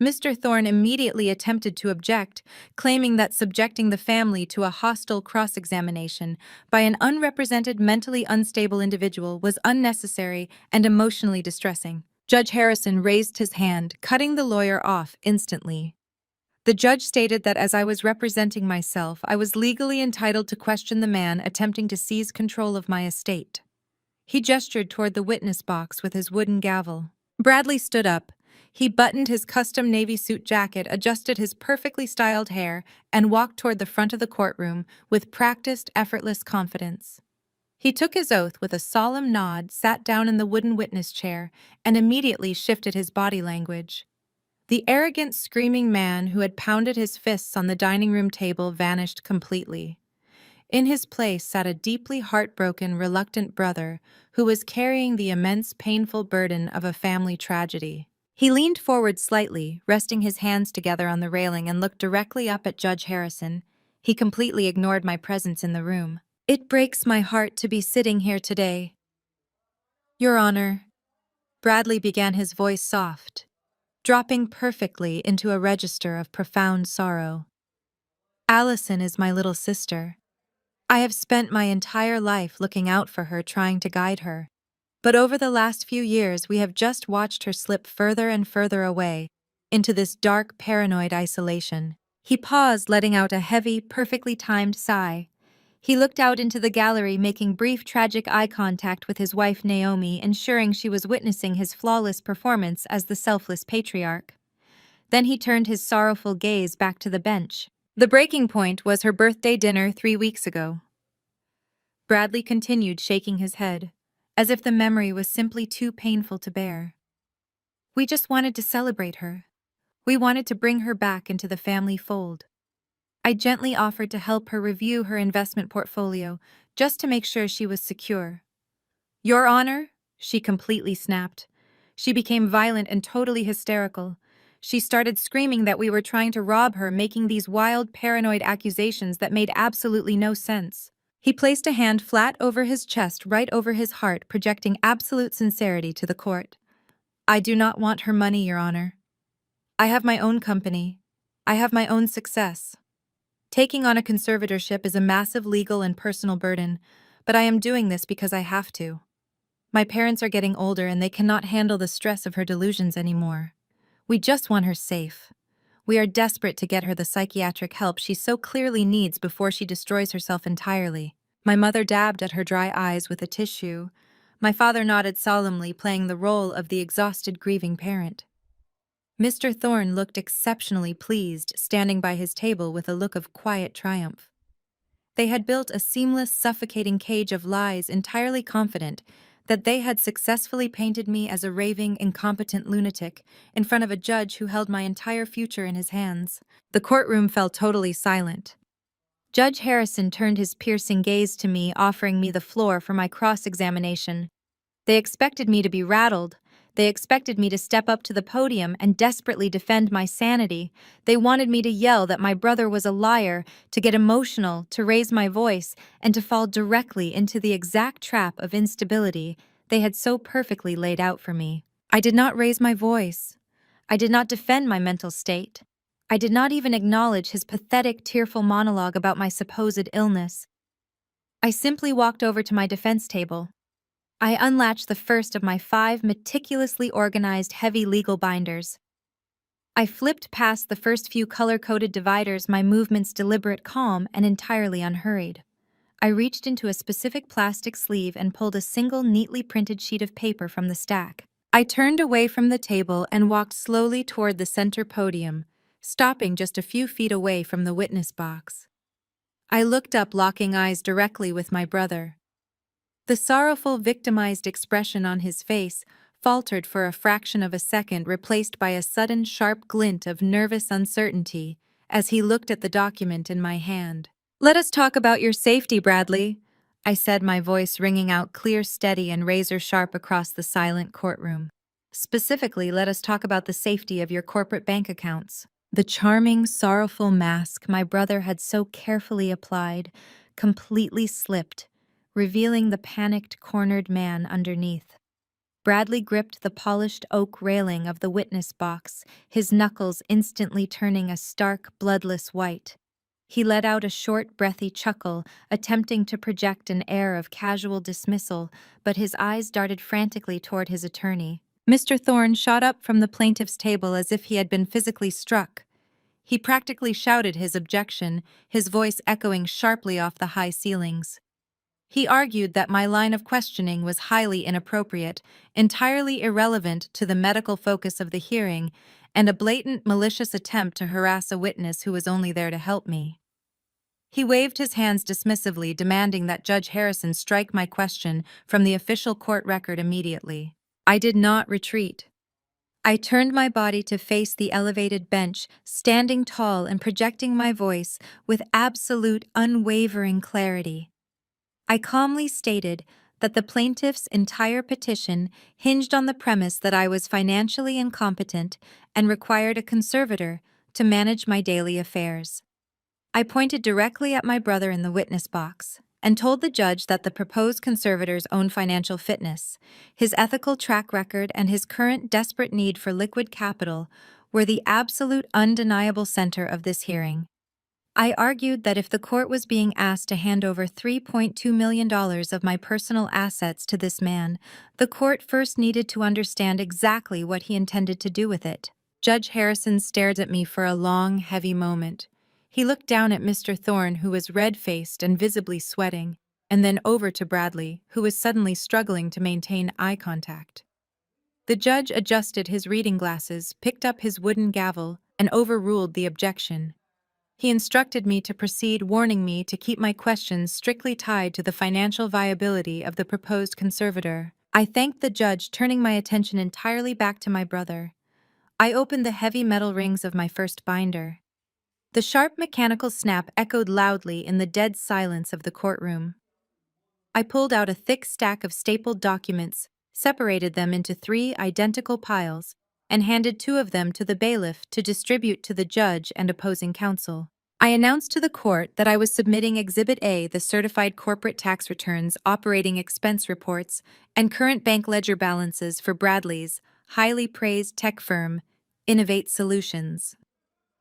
Mr. Thorne immediately attempted to object, claiming that subjecting the family to a hostile cross-examination by an unrepresented, mentally unstable individual was unnecessary and emotionally distressing. Judge Harrison raised his hand, cutting the lawyer off instantly. The judge stated that as I was representing myself, I was legally entitled to question the man attempting to seize control of my estate. He gestured toward the witness box with his wooden gavel. Bradley stood up. He buttoned his custom navy suit jacket, adjusted his perfectly styled hair, and walked toward the front of the courtroom with practiced, effortless confidence. He took his oath with a solemn nod, sat down in the wooden witness chair, and immediately shifted his body language. The arrogant, screaming man who had pounded his fists on the dining room table vanished completely. In his place sat a deeply heartbroken, reluctant brother who was carrying the immense, painful burden of a family tragedy. He leaned forward slightly, resting his hands together on the railing, and looked directly up at Judge Harrison. He completely ignored my presence in the room. It breaks my heart to be sitting here today. Your Honor, Bradley began, his voice soft, dropping perfectly into a register of profound sorrow. Allison is my little sister. I have spent my entire life looking out for her, trying to guide her. But over the last few years, we have just watched her slip further and further away into this dark, paranoid isolation. He paused, letting out a heavy, perfectly timed sigh. He looked out into the gallery, making brief, tragic eye contact with his wife Naomi, ensuring she was witnessing his flawless performance as the selfless patriarch. Then he turned his sorrowful gaze back to the bench. The breaking point was her birthday dinner 3 weeks ago. Bradley continued, shaking his head, as if the memory was simply too painful to bear. We just wanted to celebrate her. We wanted to bring her back into the family fold. I gently offered to help her review her investment portfolio, just to make sure she was secure. Your Honor, she completely snapped. She became violent and totally hysterical. She started screaming that we were trying to rob her, making these wild, paranoid accusations that made absolutely no sense. He placed a hand flat over his chest, right over his heart, projecting absolute sincerity to the court. I do not want her money, Your Honor. I have my own company. I have my own success. Taking on a conservatorship is a massive legal and personal burden, but I am doing this because I have to. My parents are getting older and they cannot handle the stress of her delusions anymore. We just want her safe. We are desperate to get her the psychiatric help she so clearly needs before she destroys herself entirely. My mother dabbed at her dry eyes with a tissue. My father nodded solemnly, playing the role of the exhausted, grieving parent. Mr. Thorne looked exceptionally pleased, standing by his table with a look of quiet triumph. They had built a seamless, suffocating cage of lies, entirely confident that they had successfully painted me as a raving, incompetent lunatic in front of a judge who held my entire future in his hands. The courtroom fell totally silent. Judge Harrison turned his piercing gaze to me, offering me the floor for my cross-examination. They expected me to be rattled. They expected me to step up to the podium and desperately defend my sanity. They wanted me to yell that my brother was a liar, to get emotional, to raise my voice, and to fall directly into the exact trap of instability they had so perfectly laid out for me. I did not raise my voice. I did not defend my mental state. I did not even acknowledge his pathetic, tearful monologue about my supposed illness. I simply walked over to my defense table. I unlatched the first of my 5 meticulously organized heavy legal binders. I flipped past the first few color-coded dividers, my movements deliberate, calm, and entirely unhurried. I reached into a specific plastic sleeve and pulled a single neatly printed sheet of paper from the stack. I turned away from the table and walked slowly toward the center podium, stopping just a few feet away from the witness box. I looked up, locking eyes directly with my brother. The sorrowful, victimized expression on his face faltered for a fraction of a second, replaced by a sudden, sharp glint of nervous uncertainty as he looked at the document in my hand. "Let us talk about your safety, Bradley," I said, my voice ringing out clear, steady, and razor-sharp across the silent courtroom. "Specifically, let us talk about the safety of your corporate bank accounts." The charming, sorrowful mask my brother had so carefully applied completely slipped, revealing the panicked, cornered man underneath. Bradley gripped the polished oak railing of the witness box, his knuckles instantly turning a stark, bloodless white. He let out a short, breathy chuckle, attempting to project an air of casual dismissal, but his eyes darted frantically toward his attorney. Mr. Thorne shot up from the plaintiff's table as if he had been physically struck. He practically shouted his objection, his voice echoing sharply off the high ceilings. He argued that my line of questioning was highly inappropriate, entirely irrelevant to the medical focus of the hearing, and a blatant, malicious attempt to harass a witness who was only there to help me. He waved his hands dismissively, demanding that Judge Harrison strike my question from the official court record immediately. I did not retreat. I turned my body to face the elevated bench, standing tall and projecting my voice with absolute, unwavering clarity. I calmly stated that the plaintiff's entire petition hinged on the premise that I was financially incompetent and required a conservator to manage my daily affairs. I pointed directly at my brother in the witness box and told the judge that the proposed conservator's own financial fitness, his ethical track record, and his current desperate need for liquid capital were the absolute, undeniable center of this hearing. I argued that if the court was being asked to hand over $3.2 million of my personal assets to this man, the court first needed to understand exactly what he intended to do with it. Judge Harrison stared at me for a long, heavy moment. He looked down at Mr. Thorne, who was red-faced and visibly sweating, and then over to Bradley, who was suddenly struggling to maintain eye contact. The judge adjusted his reading glasses, picked up his wooden gavel, and overruled the objection. He instructed me to proceed, warning me to keep my questions strictly tied to the financial viability of the proposed conservator. I thanked the judge, turning my attention entirely back to my brother. I opened the heavy metal rings of my first binder. The sharp mechanical snap echoed loudly in the dead silence of the courtroom. I pulled out a thick stack of stapled documents, separated them into 3 identical piles, and handed 2 of them to the bailiff to distribute to the judge and opposing counsel. I announced to the court that I was submitting Exhibit A, the certified corporate tax returns, operating expense reports, and current bank ledger balances for Bradley's highly praised tech firm, Innovate Solutions.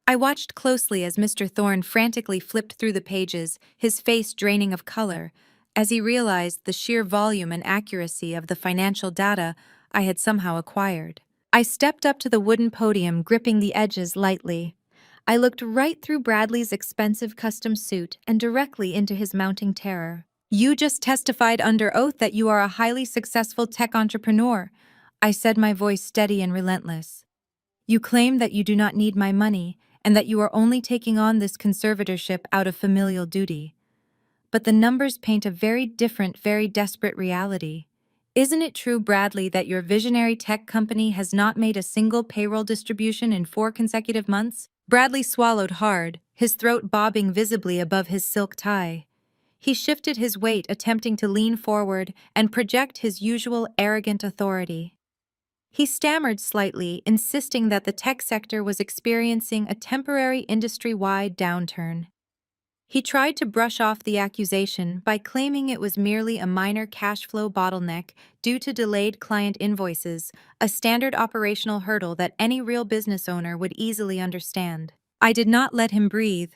I watched closely as Mr. Thorne frantically flipped through the pages, his face draining of color, as he realized the sheer volume and accuracy of the financial data I had somehow acquired. I stepped up to the wooden podium, gripping the edges lightly. I looked right through Bradley's expensive custom suit and directly into his mounting terror. "You just testified under oath that you are a highly successful tech entrepreneur," I said, my voice steady and relentless. "You claim that you do not need my money and that you are only taking on this conservatorship out of familial duty. But the numbers paint a very different, very desperate reality. Isn't it true, Bradley, that your visionary tech company has not made a single payroll distribution in 4 consecutive months?" Bradley swallowed hard, his throat bobbing visibly above his silk tie. He shifted his weight, attempting to lean forward and project his usual arrogant authority. He stammered slightly, insisting that the tech sector was experiencing a temporary industry-wide downturn. He tried to brush off the accusation by claiming it was merely a minor cash flow bottleneck due to delayed client invoices, a standard operational hurdle that any real business owner would easily understand. I did not let him breathe.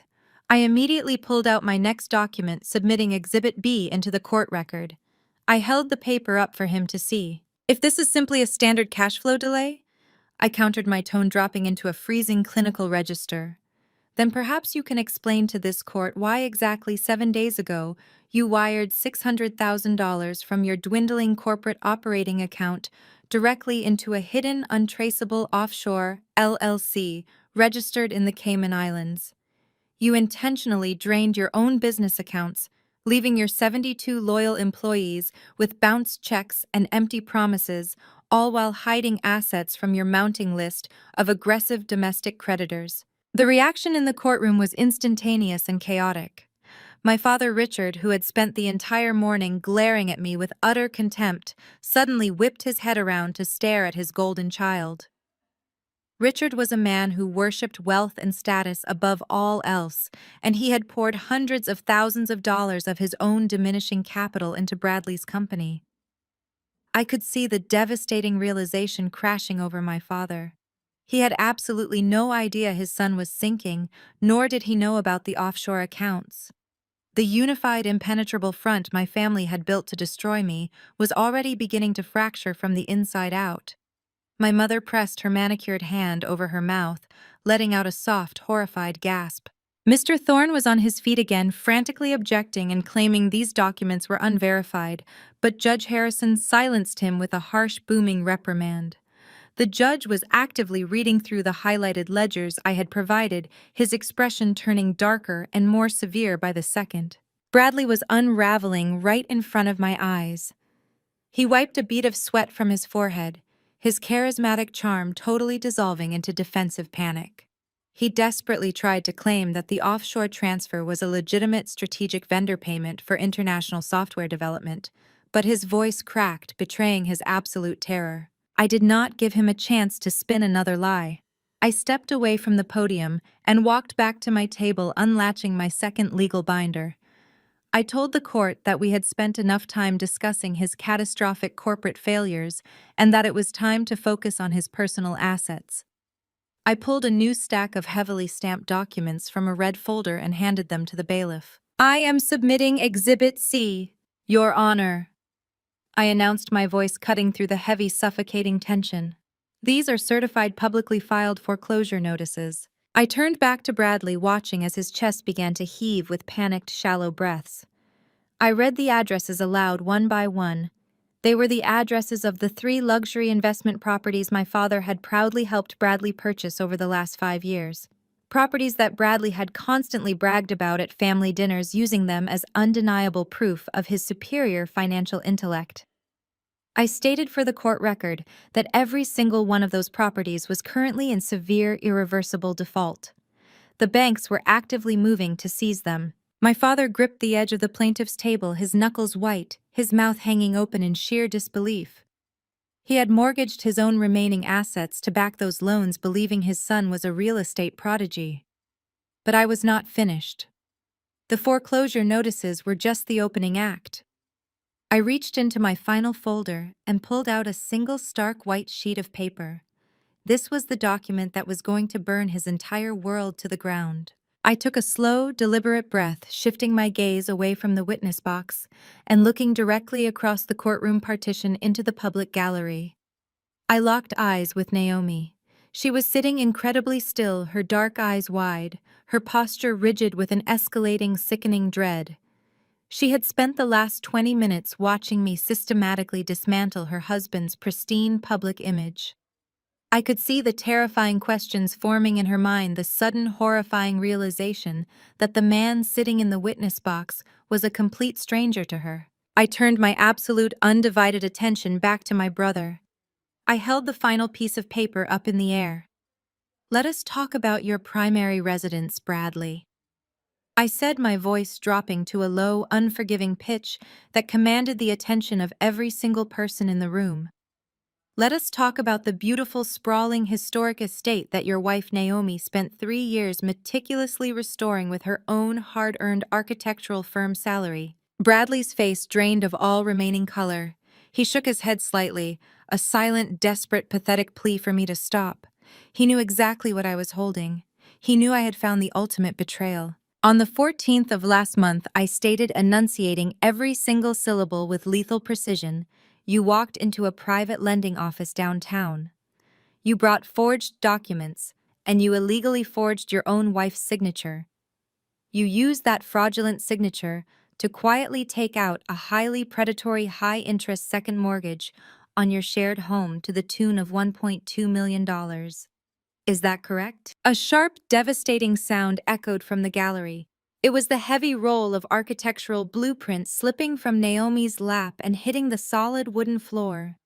I immediately pulled out my next document, submitting Exhibit B into the court record. I held the paper up for him to see. If this is simply a standard cash flow delay, I countered, my tone dropping into a freezing clinical register. Then perhaps you can explain to this court why exactly 7 days ago you wired $600,000 from your dwindling corporate operating account directly into a hidden, untraceable offshore LLC registered in the Cayman Islands. You intentionally drained your own business accounts, leaving your 72 loyal employees with bounced checks and empty promises, all while hiding assets from your mounting list of aggressive domestic creditors. The reaction in the courtroom was instantaneous and chaotic. My father Richard, who had spent the entire morning glaring at me with utter contempt, suddenly whipped his head around to stare at his golden child. Richard was a man who worshipped wealth and status above all else, and he had poured hundreds of thousands of dollars of his own diminishing capital into Bradley's company. I could see the devastating realization crashing over my father. He had absolutely no idea his son was sinking, nor did he know about the offshore accounts. The unified, impenetrable front my family had built to destroy me was already beginning to fracture from the inside out. My mother pressed her manicured hand over her mouth, letting out a soft, horrified gasp. Mr. Thorne was on his feet again, frantically objecting and claiming these documents were unverified, but Judge Harrison silenced him with a harsh, booming reprimand. The judge was actively reading through the highlighted ledgers I had provided, his expression turning darker and more severe by the second. Bradley was unraveling right in front of my eyes. He wiped a bead of sweat from his forehead, his charismatic charm totally dissolving into defensive panic. He desperately tried to claim that the offshore transfer was a legitimate strategic vendor payment for international software development, but his voice cracked, betraying his absolute terror. I did not give him a chance to spin another lie. I stepped away from the podium and walked back to my table, unlatching my second legal binder. I told the court that we had spent enough time discussing his catastrophic corporate failures and that it was time to focus on his personal assets. I pulled a new stack of heavily stamped documents from a red folder and handed them to the bailiff. "I am submitting Exhibit C, Your Honor," I announced, my voice cutting through the heavy, suffocating tension. "These are certified publicly filed foreclosure notices." I turned back to Bradley, watching as his chest began to heave with panicked, shallow breaths. I read the addresses aloud one by one. They were the addresses of the 3 luxury investment properties my father had proudly helped Bradley purchase over the last 5 years. Properties that Bradley had constantly bragged about at family dinners, using them as undeniable proof of his superior financial intellect. I stated for the court record that every single one of those properties was currently in severe, irreversible default. The banks were actively moving to seize them. My father gripped the edge of the plaintiff's table, his knuckles white, his mouth hanging open in sheer disbelief. He had mortgaged his own remaining assets to back those loans, believing his son was a real estate prodigy. But I was not finished. The foreclosure notices were just the opening act. I reached into my final folder and pulled out a single stark white sheet of paper. This was the document that was going to burn his entire world to the ground. I took a slow, deliberate breath, shifting my gaze away from the witness box and looking directly across the courtroom partition into the public gallery. I locked eyes with Naomi. She was sitting incredibly still, her dark eyes wide, her posture rigid with an escalating, sickening dread. She had spent the last 20 minutes watching me systematically dismantle her husband's pristine public image. I could see the terrifying questions forming in her mind, the sudden horrifying realization that the man sitting in the witness box was a complete stranger to her. I turned my absolute, undivided attention back to my brother. I held the final piece of paper up in the air. "Let us talk about your primary residence, Bradley." I said, my voice dropping to a low, unforgiving pitch that commanded the attention of every single person in the room. Let us talk about the beautiful, sprawling, historic estate that your wife Naomi spent 3 years meticulously restoring with her own hard-earned architectural firm salary. Bradley's face drained of all remaining color. He shook his head slightly, a silent, desperate, pathetic plea for me to stop. He knew exactly what I was holding. He knew I had found the ultimate betrayal. On the 14th of last month, I stated, enunciating every single syllable with lethal precision, you walked into a private lending office downtown. You brought forged documents, and you illegally forged your own wife's signature. You used that fraudulent signature to quietly take out a highly predatory, high-interest second mortgage on your shared home to the tune of $1.2 million. Is that correct? A sharp, devastating sound echoed from the gallery. It was the heavy roll of architectural blueprints slipping from Naomi's lap and hitting the solid wooden floor.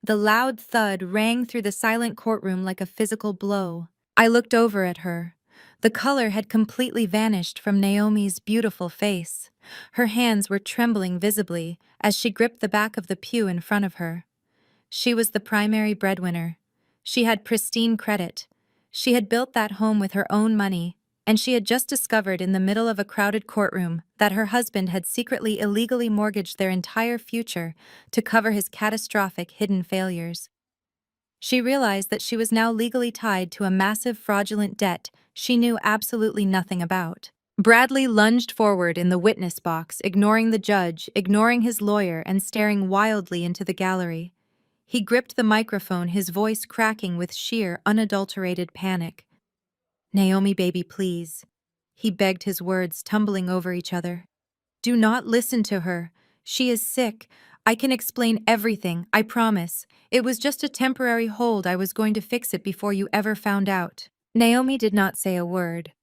The loud thud rang through the silent courtroom like a physical blow. I looked over at her. The color had completely vanished from Naomi's beautiful face. Her hands were trembling visibly as she gripped the back of the pew in front of her. She was the primary breadwinner. She had pristine credit. She had built that home with her own money, and she had just discovered in the middle of a crowded courtroom that her husband had secretly illegally mortgaged their entire future to cover his catastrophic hidden failures. She realized that she was now legally tied to a massive fraudulent debt she knew absolutely nothing about. Bradley lunged forward in the witness box, ignoring the judge, ignoring his lawyer, and staring wildly into the gallery. He gripped the microphone, his voice cracking with sheer, unadulterated panic. "Naomi, baby, please." He begged, his words tumbling over each other. "Do not listen to her. She is sick. I can explain everything, I promise. It was just a temporary hold. I was going to fix it before you ever found out." Naomi did not say a word.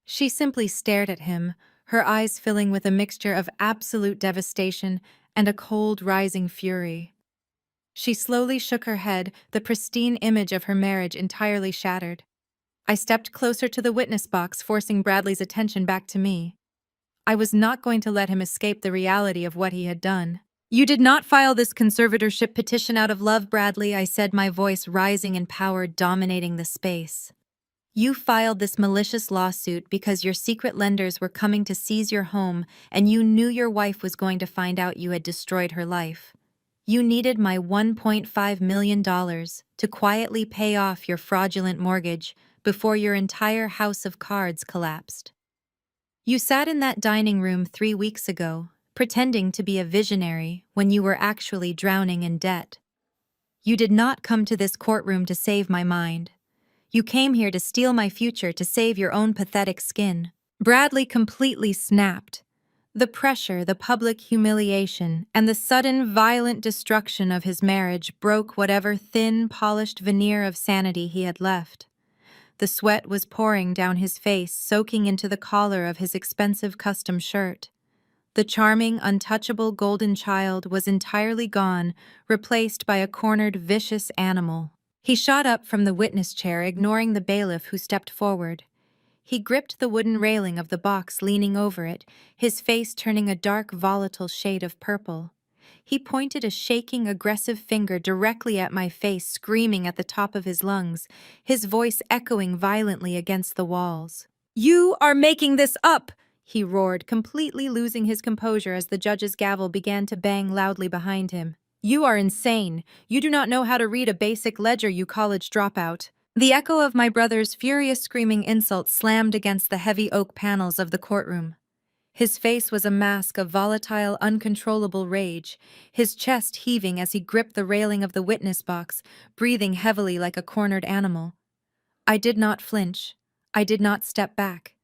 She simply stared at him, her eyes filling with a mixture of absolute devastation and a cold, rising fury. She slowly shook her head, the pristine image of her marriage entirely shattered. I stepped closer to the witness box, forcing Bradley's attention back to me. I was not going to let him escape the reality of what he had done. "You did not file this conservatorship petition out of love, Bradley," I said, my voice rising in power, dominating the space. "You filed this malicious lawsuit because your secret lenders were coming to seize your home and you knew your wife was going to find out you had destroyed her life. You needed my $1.5 million to quietly pay off your fraudulent mortgage before your entire house of cards collapsed. You sat in that dining room 3 weeks ago, pretending to be a visionary when you were actually drowning in debt. You did not come to this courtroom to save my mind. You came here to steal my future to save your own pathetic skin." Bradley completely snapped. The pressure, the public humiliation, and the sudden, violent destruction of his marriage broke whatever thin, polished veneer of sanity he had left. The sweat was pouring down his face, soaking into the collar of his expensive custom shirt. The charming, untouchable golden child was entirely gone, replaced by a cornered, vicious animal. He shot up from the witness chair, ignoring the bailiff who stepped forward. He gripped the wooden railing of the box, leaning over it, his face turning a dark, volatile shade of purple. He pointed a shaking, aggressive finger directly at my face, screaming at the top of his lungs, his voice echoing violently against the walls. "You are making this up!" he roared, completely losing his composure as the judge's gavel began to bang loudly behind him. "You are insane. You do not know how to read a basic ledger, you college dropout." The echo of my brother's furious screaming insult slammed against the heavy oak panels of the courtroom. His face was a mask of volatile, uncontrollable rage, his chest heaving as he gripped the railing of the witness box, breathing heavily like a cornered animal. I did not flinch. I did not step back.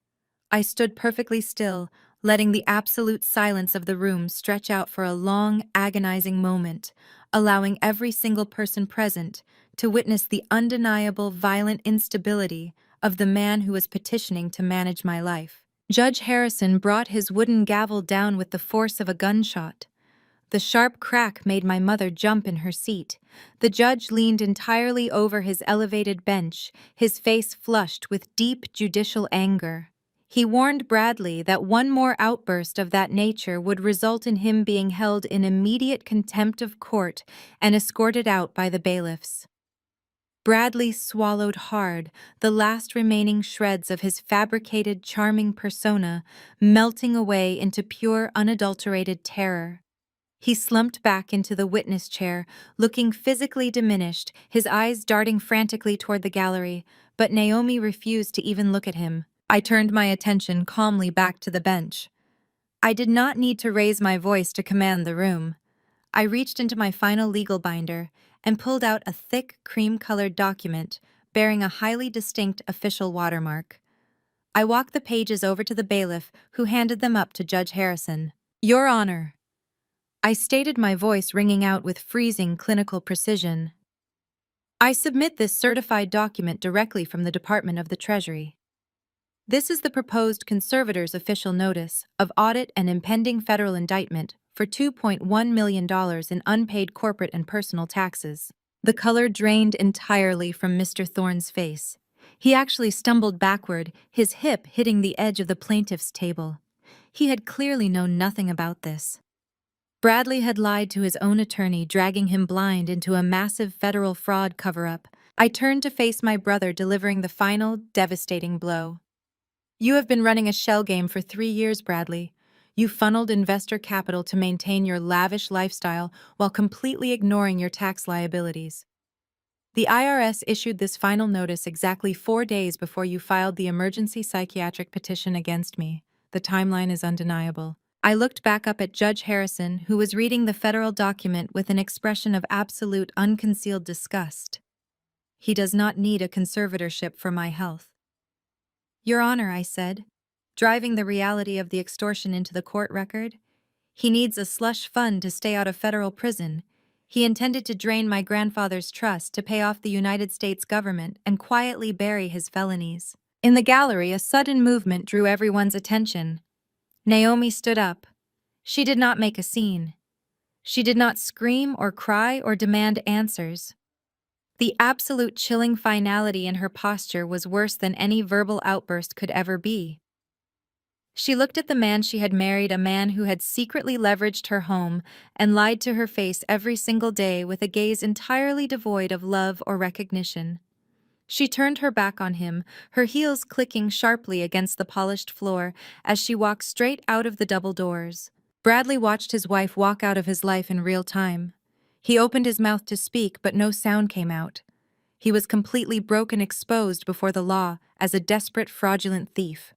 I stood perfectly still, letting the absolute silence of the room stretch out for a long, agonizing moment, allowing every single person present to witness the undeniable, violent instability of the man who was petitioning to manage my life. Judge Harrison brought his wooden gavel down with the force of a gunshot. The sharp crack made my mother jump in her seat. The judge leaned entirely over his elevated bench, his face flushed with deep judicial anger. He warned Bradley that one more outburst of that nature would result in him being held in immediate contempt of court and escorted out by the bailiffs. Bradley swallowed hard, the last remaining shreds of his fabricated, charming persona melting away into pure, unadulterated terror. He slumped back into the witness chair, looking physically diminished, his eyes darting frantically toward the gallery, but Naomi refused to even look at him. I turned my attention calmly back to the bench. I did not need to raise my voice to command the room. I reached into my final legal binder and pulled out a thick, cream-colored document bearing a highly distinct official watermark. I walked the pages over to the bailiff, who handed them up to Judge Harrison. "Your Honor," I stated, my voice ringing out with freezing clinical precision, "I submit this certified document directly from the Department of the Treasury. This is the proposed conservator's official notice of audit and impending federal indictment for $2.1 million in unpaid corporate and personal taxes." The color drained entirely from Mr. Thorne's face. He actually stumbled backward, his hip hitting the edge of the plaintiff's table. He had clearly known nothing about this. Bradley had lied to his own attorney, dragging him blind into a massive federal fraud cover-up. I turned to face my brother, delivering the final, devastating blow. "You have been running a shell game for 3 years, Bradley. You funneled investor capital to maintain your lavish lifestyle while completely ignoring your tax liabilities. The IRS issued this final notice exactly 4 days before you filed the emergency psychiatric petition against me. The timeline is undeniable." I looked back up at Judge Harrison, who was reading the federal document with an expression of absolute, unconcealed disgust. "He does not need a conservatorship for my health." "Your Honor," I said, driving the reality of the extortion into the court record, "he needs a slush fund to stay out of federal prison. He intended to drain my grandfather's trust to pay off the United States government and quietly bury his felonies." In the gallery, a sudden movement drew everyone's attention. Naomi stood up. She did not make a scene. She did not scream or cry or demand answers. The absolute chilling finality in her posture was worse than any verbal outburst could ever be. She looked at the man she had married, a man who had secretly leveraged her home and lied to her face every single day with a gaze entirely devoid of love or recognition. She turned her back on him, her heels clicking sharply against the polished floor as she walked straight out of the double doors. Bradley watched his wife walk out of his life in real time. He opened his mouth to speak, but no sound came out. He was completely broken, exposed before the law as a desperate, fraudulent thief.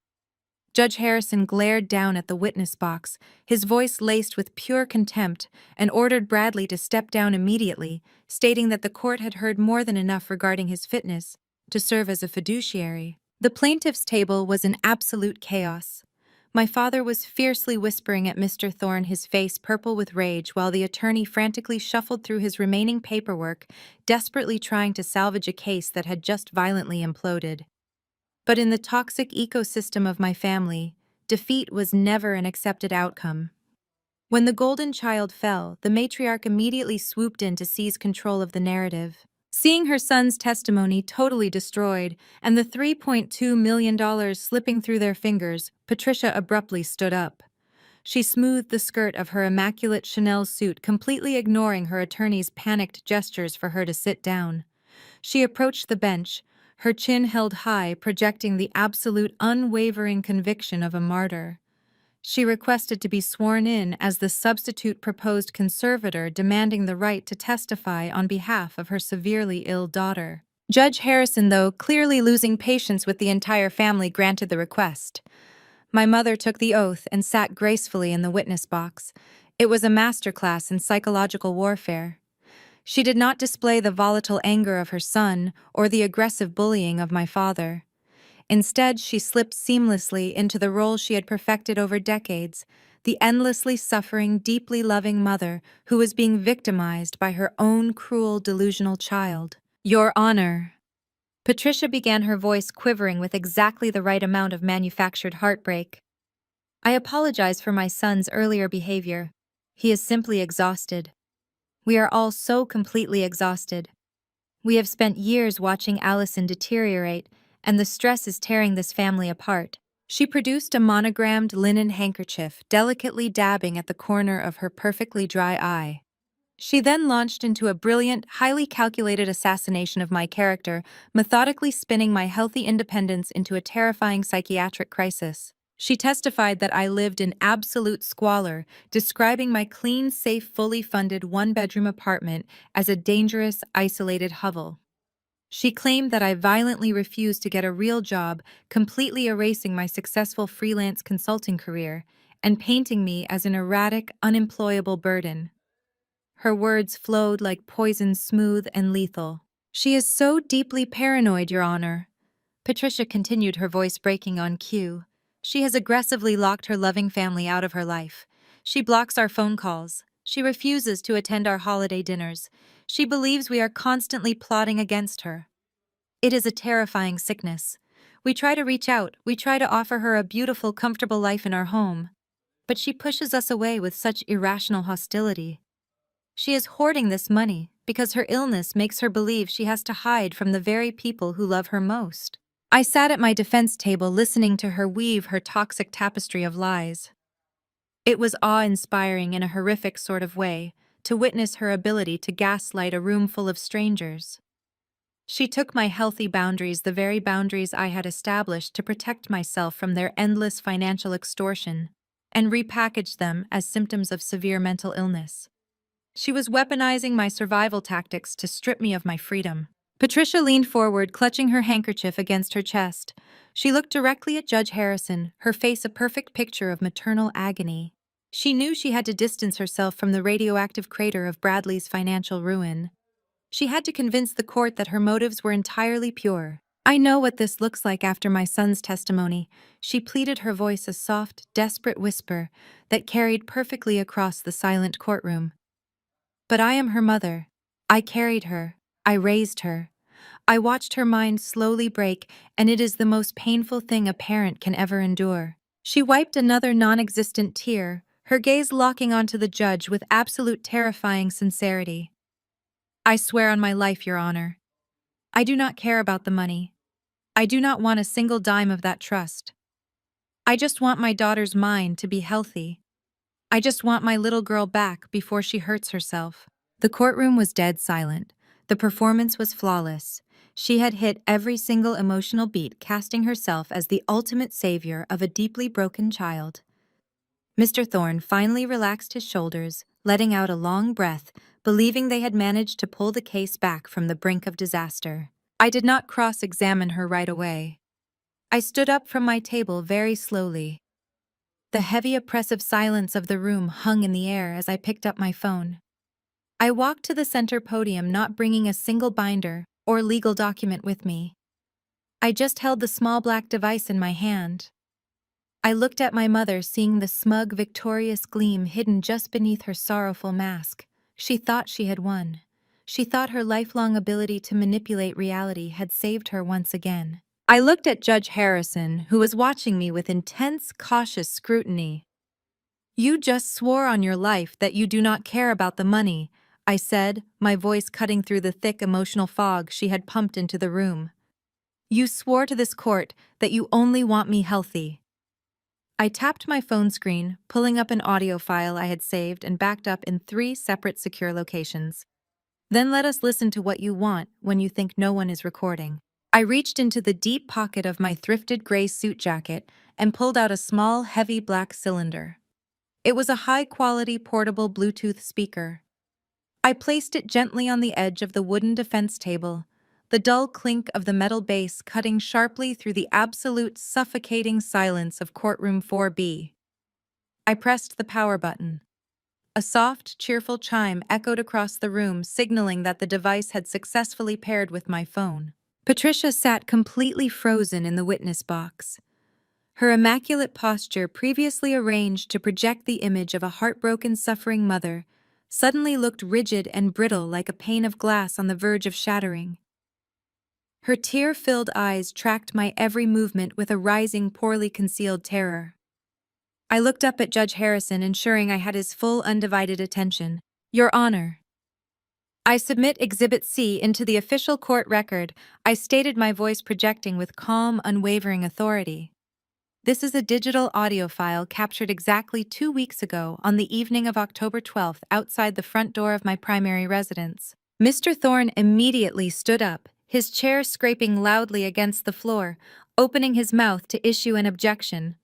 Judge Harrison glared down at the witness box, his voice laced with pure contempt, and ordered Bradley to step down immediately, stating that the court had heard more than enough regarding his fitness to serve as a fiduciary. The plaintiff's table was in absolute chaos. My father was fiercely whispering at Mr. Thorne, his face purple with rage, while the attorney frantically shuffled through his remaining paperwork, desperately trying to salvage a case that had just violently imploded. But in the toxic ecosystem of my family, defeat was never an accepted outcome. When the golden child fell, the matriarch immediately swooped in to seize control of the narrative. Seeing her son's testimony totally destroyed and the $3.2 million slipping through their fingers, Patricia abruptly stood up. She smoothed the skirt of her immaculate Chanel suit, completely ignoring her attorney's panicked gestures for her to sit down. She approached the bench, her chin held high, projecting the absolute unwavering conviction of a martyr. She requested to be sworn in as the substitute proposed conservator, demanding the right to testify on behalf of her severely ill daughter. Judge Harrison, though clearly losing patience with the entire family, granted the request. My mother took the oath and sat gracefully in the witness box. It was a masterclass in psychological warfare. She did not display the volatile anger of her son or the aggressive bullying of my father. Instead, she slipped seamlessly into the role she had perfected over decades, the endlessly suffering, deeply loving mother who was being victimized by her own cruel, delusional child. "Your Honor." Patricia began, her voice quivering with exactly the right amount of manufactured heartbreak. "I apologize for my son's earlier behavior. He is simply exhausted. We are all so completely exhausted. We have spent years watching Allison deteriorate, and the stress is tearing this family apart." She produced a monogrammed linen handkerchief, delicately dabbing at the corner of her perfectly dry eye. She then launched into a brilliant, highly calculated assassination of my character, methodically spinning my healthy independence into a terrifying psychiatric crisis. She testified that I lived in absolute squalor, describing my clean, safe, fully funded one-bedroom apartment as a dangerous, isolated hovel. She claimed that I violently refused to get a real job, completely erasing my successful freelance consulting career and painting me as an erratic, unemployable burden. Her words flowed like poison, smooth and lethal. "She is so deeply paranoid, Your Honor," Patricia continued, her voice breaking on cue. "She has aggressively locked her loving family out of her life. She blocks our phone calls. She refuses to attend our holiday dinners. She believes we are constantly plotting against her. It is a terrifying sickness. We try to reach out, we try to offer her a beautiful, comfortable life in our home. But she pushes us away with such irrational hostility. She is hoarding this money because her illness makes her believe she has to hide from the very people who love her most." I sat at my defense table listening to her weave her toxic tapestry of lies. It was awe-inspiring in a horrific sort of way to witness her ability to gaslight a room full of strangers. She took my healthy boundaries, the very boundaries I had established to protect myself from their endless financial extortion, and repackaged them as symptoms of severe mental illness. She was weaponizing my survival tactics to strip me of my freedom. Patricia leaned forward, clutching her handkerchief against her chest. She looked directly at Judge Harrison, her face a perfect picture of maternal agony. She knew she had to distance herself from the radioactive crater of Bradley's financial ruin. She had to convince the court that her motives were entirely pure. "I know what this looks like after my son's testimony," she pleaded, her voice a soft, desperate whisper that carried perfectly across the silent courtroom. "But I am her mother. I carried her. I raised her. I watched her mind slowly break, and it is the most painful thing a parent can ever endure." She wiped another non-existent tear, her gaze locking onto the judge with absolute terrifying sincerity. "I swear on my life, Your Honor. I do not care about the money. I do not want a single dime of that trust. I just want my daughter's mind to be healthy. I just want my little girl back before she hurts herself." The courtroom was dead silent. The performance was flawless. She had hit every single emotional beat, casting herself as the ultimate savior of a deeply broken child. Mr. Thorne finally relaxed his shoulders, letting out a long breath, believing they had managed to pull the case back from the brink of disaster. I did not cross-examine her right away. I stood up from my table very slowly. The heavy, oppressive silence of the room hung in the air as I picked up my phone. I walked to the center podium, not bringing a single binder or legal document with me. I just held the small black device in my hand. I looked at my mother, seeing the smug, victorious gleam hidden just beneath her sorrowful mask. She thought she had won. She thought her lifelong ability to manipulate reality had saved her once again. I looked at Judge Harrison, who was watching me with intense, cautious scrutiny. "You just swore on your life that you do not care about the money," I said, my voice cutting through the thick emotional fog she had pumped into the room. "You swore to this court that you only want me healthy." I tapped my phone screen, pulling up an audio file I had saved and backed up in 3 separate secure locations. "Then let us listen to what you want when you think no one is recording." I reached into the deep pocket of my thrifted gray suit jacket and pulled out a small, heavy black cylinder. It was a high-quality portable Bluetooth speaker. I placed it gently on the edge of the wooden defense table, the dull clink of the metal base cutting sharply through the absolute suffocating silence of courtroom 4B. I pressed the power button. A soft, cheerful chime echoed across the room, signaling that the device had successfully paired with my phone. Patricia sat completely frozen in the witness box. Her immaculate posture, previously arranged to project the image of a heartbroken, suffering mother, suddenly looked rigid and brittle, like a pane of glass on the verge of shattering. Her tear-filled eyes tracked my every movement with a rising, poorly concealed terror. I looked up at Judge Harrison, ensuring I had his full, undivided attention. "Your Honor, I submit Exhibit C into the official court record," I stated, my voice projecting with calm, unwavering authority. This is a digital audio file captured exactly 2 weeks ago on the evening of October 12th outside the front door of my primary residence. Mr. Thorne immediately stood up, his chair scraping loudly against the floor, opening his mouth to issue an objection.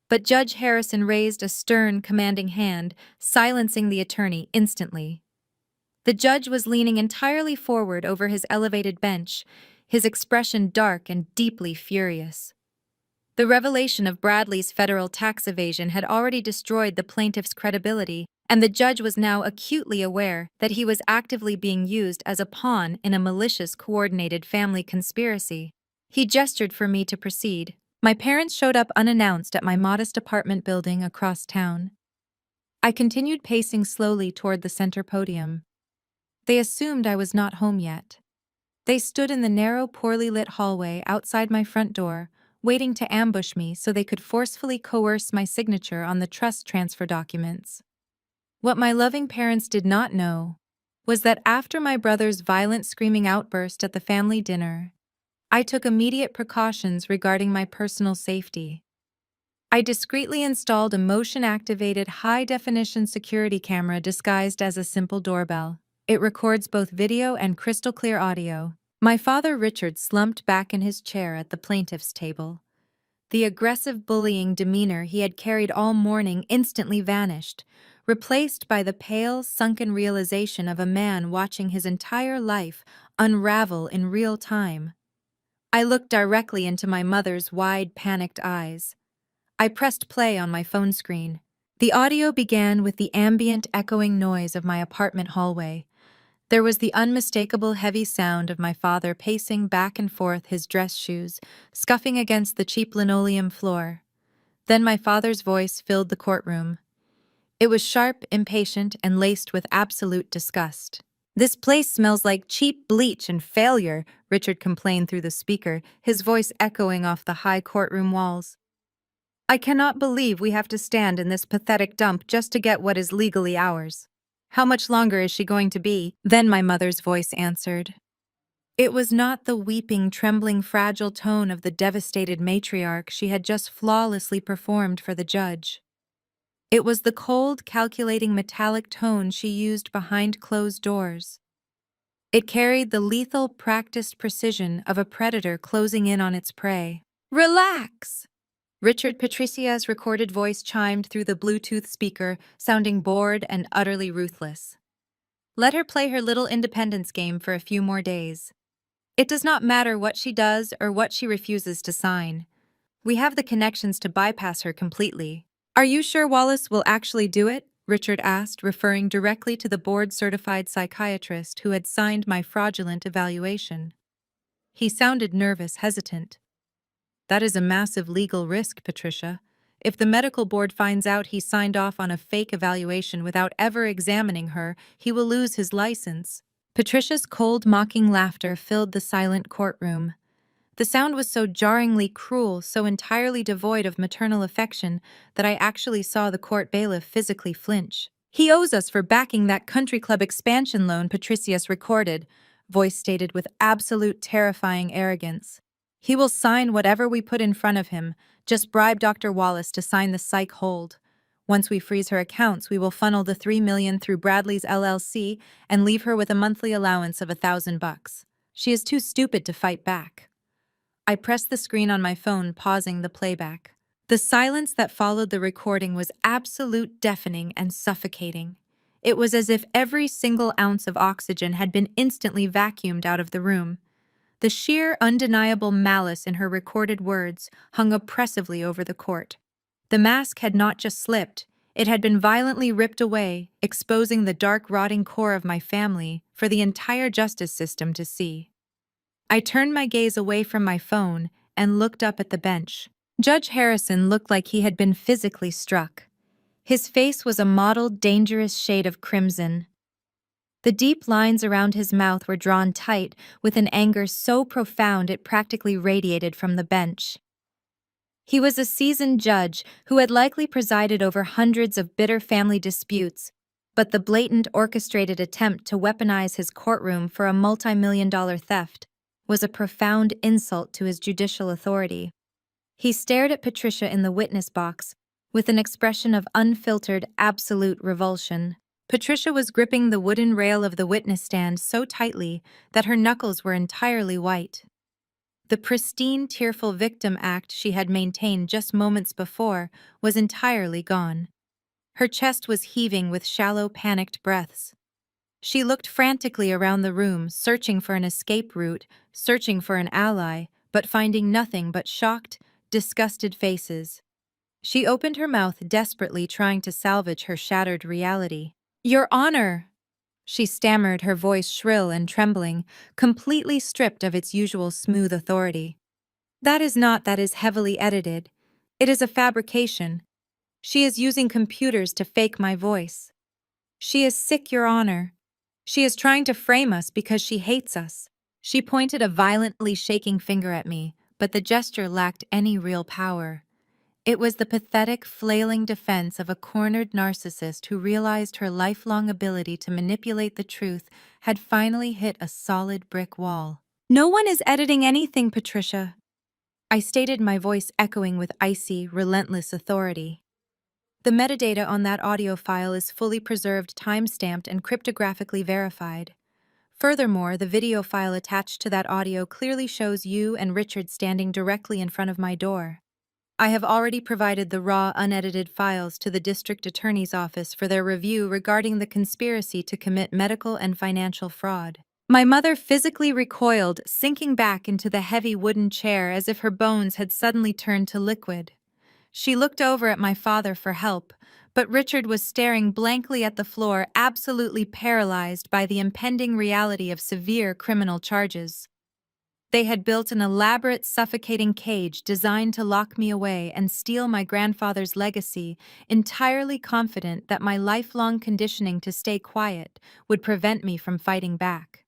But Judge Harrison raised a stern, commanding hand, silencing the attorney instantly. The judge was leaning entirely forward over his elevated bench, his expression dark and deeply furious. The revelation of Bradley's federal tax evasion had already destroyed the plaintiff's credibility, and the judge was now acutely aware that he was actively being used as a pawn in a malicious, coordinated family conspiracy. He gestured for me to proceed. My parents showed up unannounced at my modest apartment building across town. I continued pacing slowly toward the center podium. They assumed I was not home yet. They stood in the narrow, poorly lit hallway outside my front door, waiting to ambush me so they could forcefully coerce my signature on the trust transfer documents. What my loving parents did not know was that after my brother's violent screaming outburst at the family dinner, I took immediate precautions regarding my personal safety. I discreetly installed a motion-activated high-definition security camera disguised as a simple doorbell. It records both video and crystal-clear audio. My father Richard slumped back in his chair at the plaintiff's table. The aggressive bullying demeanor he had carried all morning instantly vanished, replaced by the pale, sunken realization of a man watching his entire life unravel in real time. I looked directly into my mother's wide, panicked eyes. I pressed play on my phone screen. The audio began with the ambient, echoing noise of my apartment hallway. There was the unmistakable heavy sound of my father pacing back and forth, his dress shoes scuffing against the cheap linoleum floor. Then my father's voice filled the courtroom. It was sharp, impatient, and laced with absolute disgust. "This place smells like cheap bleach and failure," Richard complained through the speaker, his voice echoing off the high courtroom walls. "I cannot believe we have to stand in this pathetic dump just to get what is legally ours. How much longer is she going to be?" Then my mother's voice answered. It was not the weeping, trembling, fragile tone of the devastated matriarch she had just flawlessly performed for the judge. It was the cold, calculating metallic tone she used behind closed doors. It carried the lethal, practiced precision of a predator closing in on its prey. "Relax!" Richard Patricia's recorded voice chimed through the Bluetooth speaker, sounding bored and utterly ruthless. "Let her play her little independence game for a few more days. It does not matter what she does or what she refuses to sign. We have the connections to bypass her completely." "Are you sure Wallace will actually do it?" Richard asked, referring directly to the board-certified psychiatrist who had signed my fraudulent evaluation. He sounded nervous, hesitant. "That is a massive legal risk, Patricia. If the medical board finds out he signed off on a fake evaluation without ever examining her, he will lose his license." Patricia's cold, mocking laughter filled the silent courtroom. The sound was so jarringly cruel, so entirely devoid of maternal affection, that I actually saw the court bailiff physically flinch. "He owes us for backing that country club expansion loan," Patricius recorded, voice stated with absolute terrifying arrogance. "He will sign whatever we put in front of him. Just bribe Dr. Wallace to sign the psych hold. Once we freeze her accounts, we will funnel the $3 million through Bradley's LLC and leave her with a monthly allowance of $1,000. She is too stupid to fight back." I pressed the screen on my phone, pausing the playback. The silence that followed the recording was absolute, deafening, and suffocating. It was as if every single ounce of oxygen had been instantly vacuumed out of the room. The sheer, undeniable malice in her recorded words hung oppressively over the court. The mask had not just slipped, it had been violently ripped away, exposing the dark, rotting core of my family for the entire justice system to see. I turned my gaze away from my phone and looked up at the bench. Judge Harrison looked like he had been physically struck. His face was a mottled, dangerous shade of crimson. The deep lines around his mouth were drawn tight with an anger so profound it practically radiated from the bench. He was a seasoned judge who had likely presided over hundreds of bitter family disputes, but the blatant, orchestrated attempt to weaponize his courtroom for a multi-million-dollar theft was a profound insult to his judicial authority. He stared at Patricia in the witness box with an expression of unfiltered, absolute revulsion. Patricia was gripping the wooden rail of the witness stand so tightly that her knuckles were entirely white. The pristine, tearful victim act she had maintained just moments before was entirely gone. Her chest was heaving with shallow, panicked breaths. She looked frantically around the room, searching for an escape route, searching for an ally, but finding nothing but shocked, disgusted faces. She opened her mouth desperately, trying to salvage her shattered reality. "Your Honor!" She stammered, her voice shrill and trembling, completely stripped of its usual smooth authority. That is heavily edited. It is a fabrication. She is using computers to fake my voice. She is sick, Your Honor. She is trying to frame us because she hates us." She pointed a violently shaking finger at me, but the gesture lacked any real power. It was the pathetic, flailing defense of a cornered narcissist who realized her lifelong ability to manipulate the truth had finally hit a solid brick wall. "No one is editing anything, Patricia," I stated, my voice echoing with icy, relentless authority. "The metadata on that audio file is fully preserved, time-stamped, and cryptographically verified. Furthermore, the video file attached to that audio clearly shows you and Richard standing directly in front of my door. I have already provided the raw, unedited files to the district attorney's office for their review regarding the conspiracy to commit medical and financial fraud." My mother physically recoiled, sinking back into the heavy wooden chair as if her bones had suddenly turned to liquid. She looked over at my father for help, but Richard was staring blankly at the floor, absolutely paralyzed by the impending reality of severe criminal charges. They had built an elaborate, suffocating cage designed to lock me away and steal my grandfather's legacy, entirely confident that my lifelong conditioning to stay quiet would prevent me from fighting back.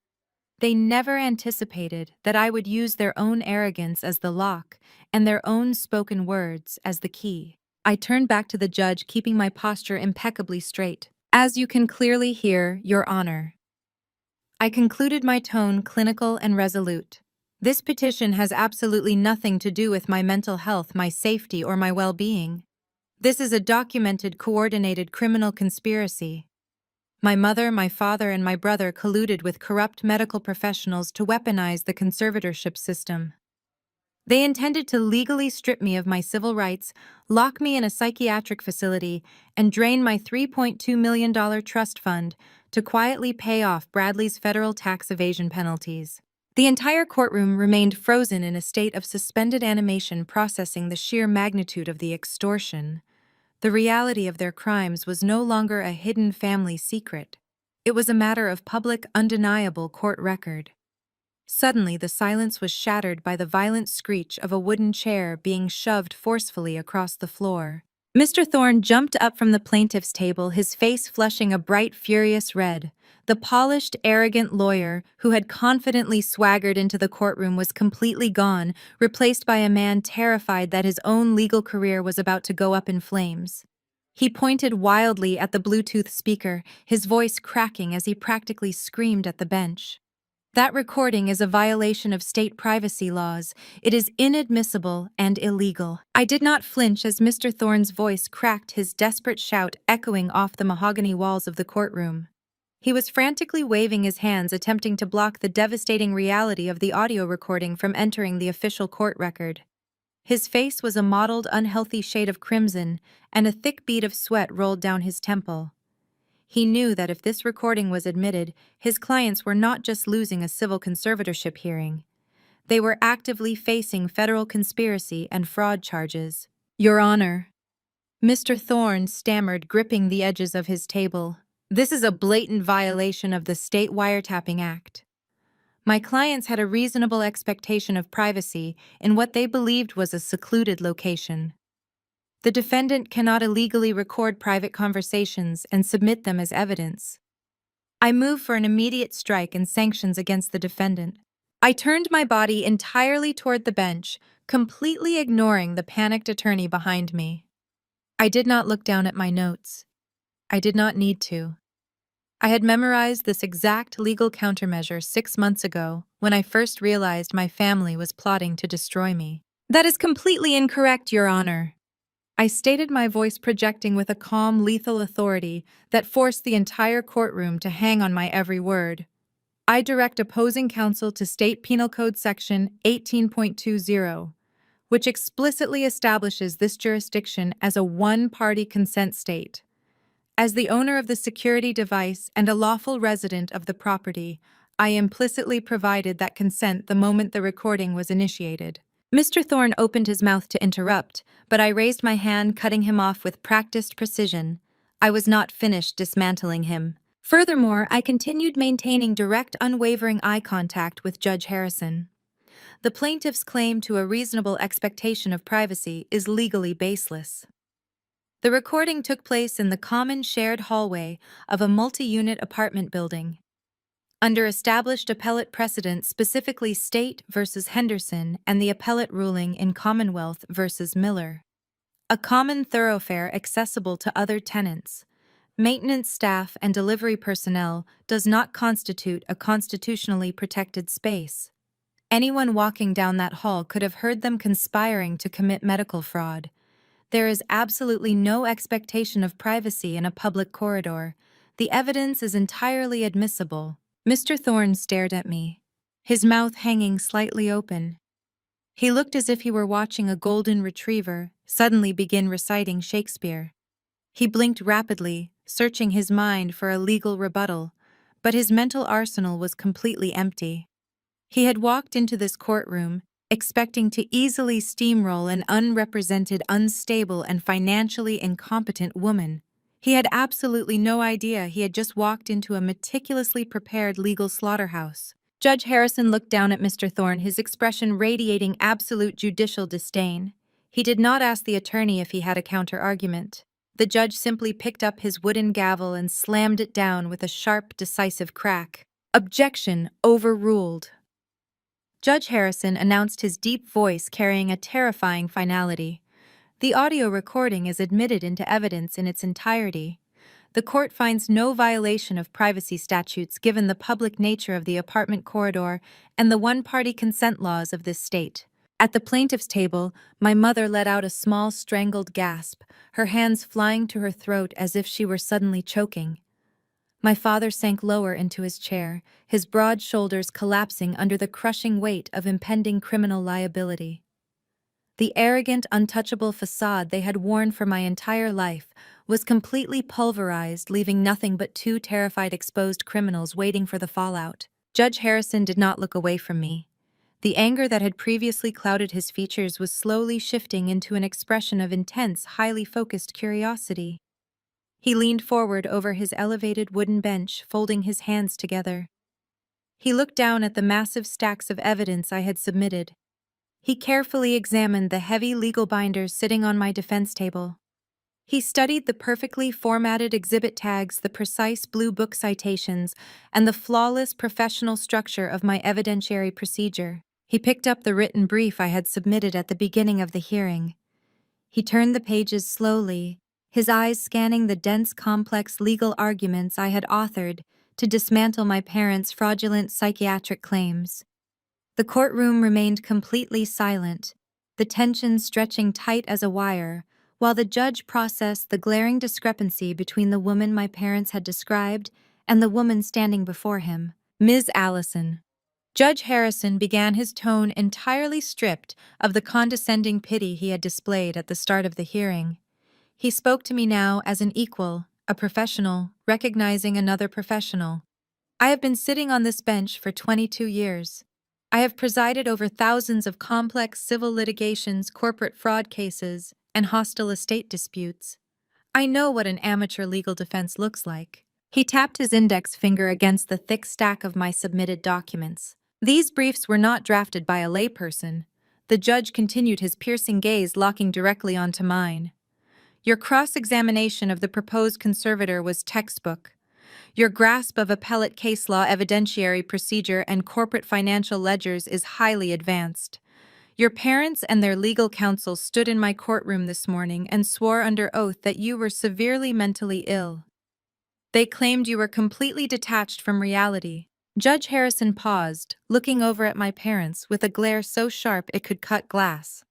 They never anticipated that I would use their own arrogance as the lock and their own spoken words as the key. I turned back to the judge, keeping my posture impeccably straight. "As you can clearly hear, Your Honor." I concluded, my tone clinical and resolute. "This petition has absolutely nothing to do with my mental health, my safety, or my well-being. This is a documented, coordinated criminal conspiracy. My mother, my father, and my brother colluded with corrupt medical professionals to weaponize the conservatorship system. They intended to legally strip me of my civil rights, lock me in a psychiatric facility, and drain my $3.2 million trust fund to quietly pay off Bradley's federal tax evasion penalties." The entire courtroom remained frozen in a state of suspended animation, processing the sheer magnitude of the extortion. The reality of their crimes was no longer a hidden family secret. It was a matter of public, undeniable court record. Suddenly, the silence was shattered by the violent screech of a wooden chair being shoved forcefully across the floor. Mr. Thorne jumped up from the plaintiff's table, his face flushing a bright, furious red. The polished, arrogant lawyer who had confidently swaggered into the courtroom was completely gone, replaced by a man terrified that his own legal career was about to go up in flames. He pointed wildly at the Bluetooth speaker, his voice cracking as he practically screamed at the bench. "That recording is a violation of state privacy laws. It is inadmissible and illegal." I did not flinch as Mr. Thorne's voice cracked, his desperate shout echoing off the mahogany walls of the courtroom. He was frantically waving his hands, attempting to block the devastating reality of the audio recording from entering the official court record. His face was a mottled, unhealthy shade of crimson, and a thick bead of sweat rolled down his temple. He knew that if this recording was admitted, his clients were not just losing a civil conservatorship hearing. They were actively facing federal conspiracy and fraud charges. "Your Honor," Mr. Thorne stammered, gripping the edges of his table, "this is a blatant violation of the State Wiretapping Act. My clients had a reasonable expectation of privacy in what they believed was a secluded location. The defendant cannot illegally record private conversations and submit them as evidence. I move for an immediate strike and sanctions against the defendant." I turned my body entirely toward the bench, completely ignoring the panicked attorney behind me. I did not look down at my notes. I did not need to. I had memorized this exact legal countermeasure 6 months ago when I first realized my family was plotting to destroy me. That is completely incorrect, Your Honor. I stated, my voice projecting with a calm, lethal authority that forced the entire courtroom to hang on my every word. I direct opposing counsel to state Penal Code Section 18.20, which explicitly establishes this jurisdiction as a one-party consent state. As the owner of the security device and a lawful resident of the property, I implicitly provided that consent the moment the recording was initiated. Mr. Thorne opened his mouth to interrupt, but I raised my hand, cutting him off with practiced precision. I was not finished dismantling him. Furthermore, I continued maintaining direct, unwavering eye contact with Judge Harrison. The plaintiff's claim to a reasonable expectation of privacy is legally baseless. The recording took place in the common shared hallway of a multi-unit apartment building. Under established appellate precedent, specifically State versus Henderson and the appellate ruling in Commonwealth versus Miller, a common thoroughfare accessible to other tenants, maintenance staff, and delivery personnel does not constitute a constitutionally protected space. Anyone walking down that hall could have heard them conspiring to commit medical fraud. There is absolutely no expectation of privacy in a public corridor. The evidence is entirely admissible. Mr. Thorne stared at me, his mouth hanging slightly open. He looked as if he were watching a golden retriever suddenly begin reciting Shakespeare. He blinked rapidly, searching his mind for a legal rebuttal, but his mental arsenal was completely empty. He had walked into this courtroom expecting to easily steamroll an unrepresented, unstable, and financially incompetent woman. He had absolutely no idea he had just walked into a meticulously prepared legal slaughterhouse. Judge Harrison looked down at Mr. Thorne, his expression radiating absolute judicial disdain. He did not ask the attorney if he had a counter-argument. The judge simply picked up his wooden gavel and slammed it down with a sharp, decisive crack. Objection overruled. Judge Harrison announced, his deep voice carrying a terrifying finality. The audio recording is admitted into evidence in its entirety. The court finds no violation of privacy statutes given the public nature of the apartment corridor and the one-party consent laws of this state. At the plaintiff's table, my mother let out a small, strangled gasp, her hands flying to her throat as if she were suddenly choking. My father sank lower into his chair, his broad shoulders collapsing under the crushing weight of impending criminal liability. The arrogant, untouchable facade they had worn for my entire life was completely pulverized, leaving nothing but two terrified, exposed criminals waiting for the fallout. Judge Harrison did not look away from me. The anger that had previously clouded his features was slowly shifting into an expression of intense, highly focused curiosity. He leaned forward over his elevated wooden bench, folding his hands together. He looked down at the massive stacks of evidence I had submitted. He carefully examined the heavy legal binders sitting on my defense table. He studied the perfectly formatted exhibit tags, the precise blue book citations, and the flawless professional structure of my evidentiary procedure. He picked up the written brief I had submitted at the beginning of the hearing. He turned the pages slowly, his eyes scanning the dense, complex legal arguments I had authored to dismantle my parents' fraudulent psychiatric claims. The courtroom remained completely silent, the tension stretching tight as a wire, while the judge processed the glaring discrepancy between the woman my parents had described and the woman standing before him. Ms. Allison. Judge Harrison began, his tone entirely stripped of the condescending pity he had displayed at the start of the hearing. He spoke to me now as an equal, a professional, recognizing another professional. I have been sitting on this bench for 22 years. I have presided over thousands of complex civil litigations, corporate fraud cases, and hostile estate disputes. I know what an amateur legal defense looks like. He tapped his index finger against the thick stack of my submitted documents. These briefs were not drafted by a layperson. The judge continued, his piercing gaze locking directly onto mine. Your cross-examination of the proposed conservator was textbook. Your grasp of appellate case law, evidentiary procedure, and corporate financial ledgers is highly advanced. Your parents and their legal counsel stood in my courtroom this morning and swore under oath that you were severely mentally ill. They claimed you were completely detached from reality. Judge Harrison paused, looking over at my parents with a glare so sharp it could cut glass.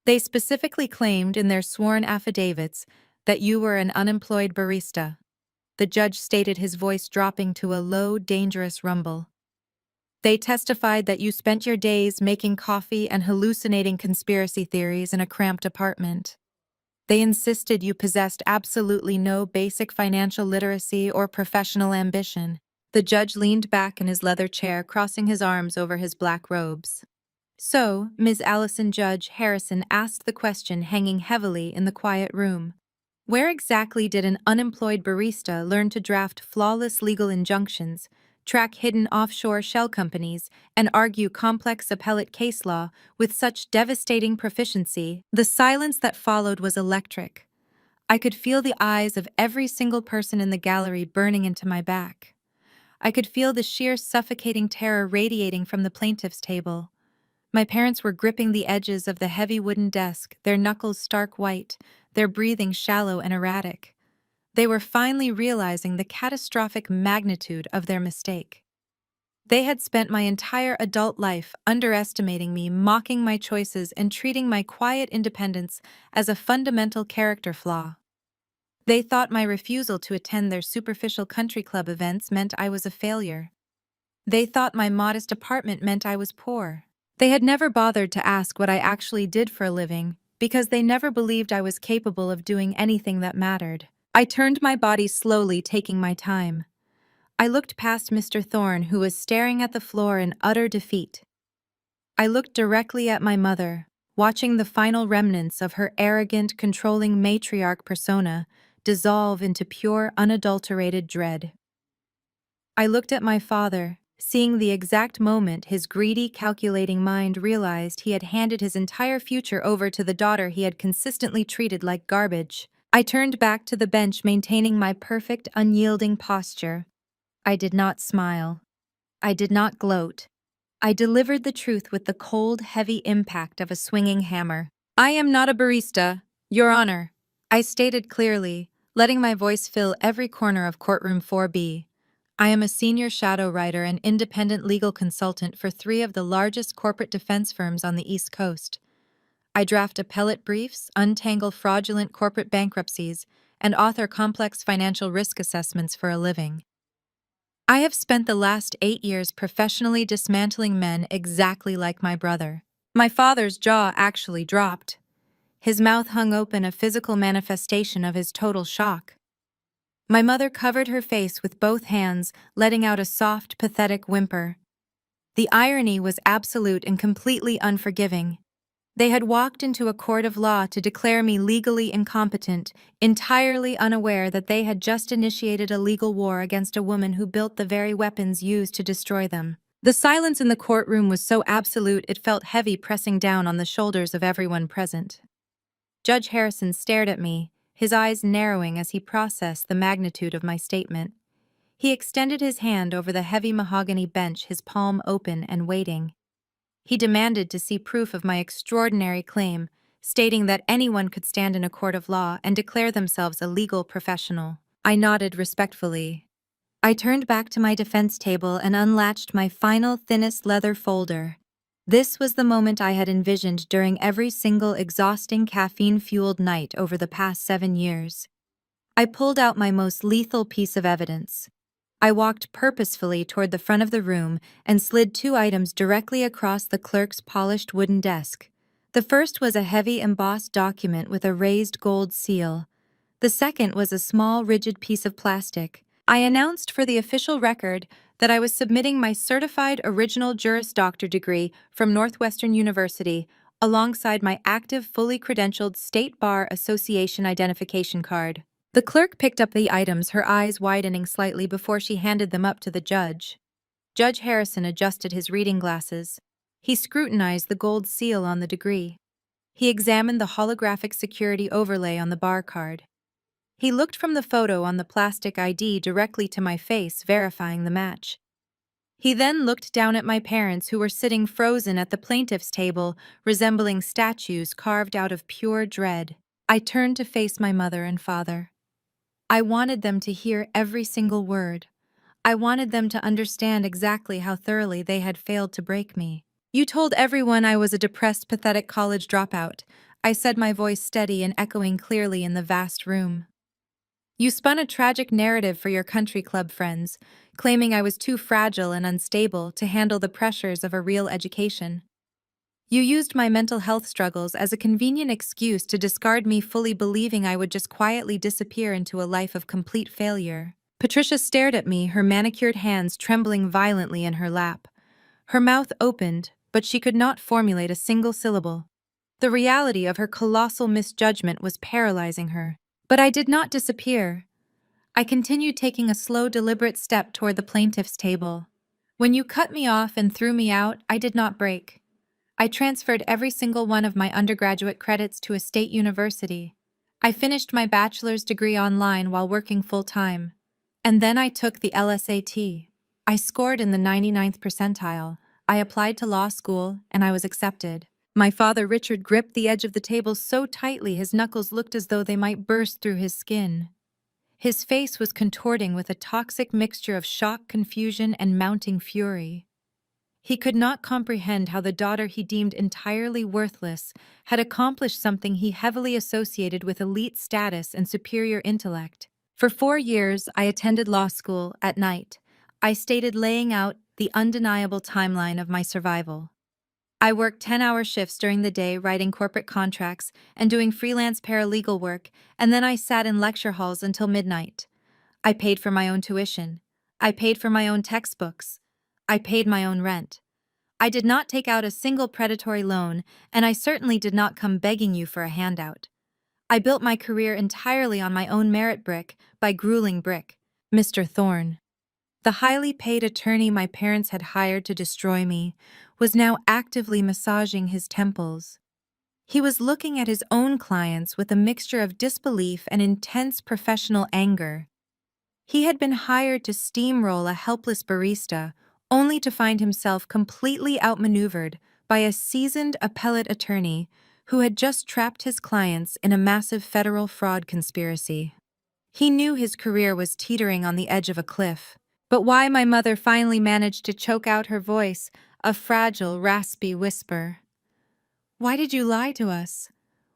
They specifically claimed in their sworn affidavits that you were an unemployed barista. The judge stated, his voice dropping to a low, dangerous rumble. They testified that you spent your days making coffee and hallucinating conspiracy theories in a cramped apartment. They insisted you possessed absolutely no basic financial literacy or professional ambition. The judge leaned back in his leather chair, crossing his arms over his black robes. So, Ms. Allison Judge Harrison asked the question hanging heavily in the quiet room. Where exactly did an unemployed barista learn to draft flawless legal injunctions, track hidden offshore shell companies, and argue complex appellate case law with such devastating proficiency? The silence that followed was electric. I could feel the eyes of every single person in the gallery burning into my back. I could feel the sheer suffocating terror radiating from the plaintiff's table. My parents were gripping the edges of the heavy wooden desk, their knuckles stark white, their breathing shallow and erratic. They were finally realizing the catastrophic magnitude of their mistake. They had spent my entire adult life underestimating me, mocking my choices, and treating my quiet independence as a fundamental character flaw. They thought my refusal to attend their superficial country club events meant I was a failure. They thought my modest apartment meant I was poor. They had never bothered to ask what I actually did for a living, because they never believed I was capable of doing anything that mattered. I turned my body slowly, taking my time. I looked past Mr. Thorne, who was staring at the floor in utter defeat. I looked directly at my mother, watching the final remnants of her arrogant, controlling matriarch persona dissolve into pure, unadulterated dread. I looked at my father, seeing the exact moment his greedy, calculating mind realized he had handed his entire future over to the daughter he had consistently treated like garbage. I turned back to the bench, maintaining my perfect, unyielding posture. I did not smile. I did not gloat. I delivered the truth with the cold, heavy impact of a swinging hammer. I am not a barista, Your Honor, I stated clearly, letting my voice fill every corner of courtroom 4B. I am a senior shadow writer and independent legal consultant for 3 of the largest corporate defense firms on the East Coast. I draft appellate briefs, untangle fraudulent corporate bankruptcies, and author complex financial risk assessments for a living. I have spent the last 8 years professionally dismantling men exactly like my brother. My father's jaw actually dropped. His mouth hung open, a physical manifestation of his total shock. My mother covered her face with both hands, letting out a soft, pathetic whimper. The irony was absolute and completely unforgiving. They had walked into a court of law to declare me legally incompetent, entirely unaware that they had just initiated a legal war against a woman who built the very weapons used to destroy them. The silence in the courtroom was so absolute it felt heavy, pressing down on the shoulders of everyone present. Judge Harrison stared at me, his eyes narrowing as he processed the magnitude of my statement. He extended his hand over the heavy mahogany bench, his palm open and waiting. He demanded to see proof of my extraordinary claim, stating that anyone could stand in a court of law and declare themselves a legal professional. I nodded respectfully. I turned back to my defense table and unlatched my final, thinnest leather folder. This was the moment I had envisioned during every single exhausting, caffeine-fueled night over the past 7 years. I pulled out my most lethal piece of evidence. I walked purposefully toward the front of the room and slid 2 items directly across the clerk's polished wooden desk. The first was a heavy embossed document with a raised gold seal. The second was a small, rigid piece of plastic. I announced for the official record that I was submitting my certified original Juris Doctor degree from Northwestern University alongside my active, fully credentialed State Bar Association identification card. The clerk picked up the items, her eyes widening slightly before she handed them up to the judge. Judge Harrison adjusted his reading glasses. He scrutinized the gold seal on the degree. He examined the holographic security overlay on the bar card. He looked from the photo on the plastic ID directly to my face, verifying the match. He then looked down at my parents, who were sitting frozen at the plaintiff's table, resembling statues carved out of pure dread. I turned to face my mother and father. I wanted them to hear every single word. I wanted them to understand exactly how thoroughly they had failed to break me. You told everyone I was a depressed, pathetic college dropout. I said, my voice steady and echoing clearly in the vast room. You spun a tragic narrative for your country club friends, claiming I was too fragile and unstable to handle the pressures of a real education. You used my mental health struggles as a convenient excuse to discard me, fully believing I would just quietly disappear into a life of complete failure. Patricia stared at me, her manicured hands trembling violently in her lap. Her mouth opened, but she could not formulate a single syllable. The reality of her colossal misjudgment was paralyzing her. But I did not disappear. I continued, taking a slow, deliberate step toward the plaintiff's table. When you cut me off and threw me out, I did not break. I transferred every single one of my undergraduate credits to a state university. I finished my bachelor's degree online while working full-time. And then I took the LSAT. I scored in the 99th percentile. I applied to law school, and I was accepted. My father, Richard, gripped the edge of the table so tightly his knuckles looked as though they might burst through his skin. His face was contorting with a toxic mixture of shock, confusion, and mounting fury. He could not comprehend how the daughter he deemed entirely worthless had accomplished something he heavily associated with elite status and superior intellect. For 4 years, I attended law school at night. I stated, laying out the undeniable timeline of my survival. I worked 10-hour shifts during the day, writing corporate contracts and doing freelance paralegal work, and then I sat in lecture halls until midnight. I paid for my own tuition. I paid for my own textbooks. I paid my own rent. I did not take out a single predatory loan, and I certainly did not come begging you for a handout. I built my career entirely on my own merit, brick by grueling brick. Mr. Thorne, the highly paid attorney my parents had hired to destroy me, was now actively massaging his temples. He was looking at his own clients with a mixture of disbelief and intense professional anger. He had been hired to steamroll a helpless barista, only to find himself completely outmaneuvered by a seasoned appellate attorney who had just trapped his clients in a massive federal fraud conspiracy. He knew his career was teetering on the edge of a cliff. But why? My mother finally managed to choke out her voice, a fragile, raspy whisper. Why did you lie to us?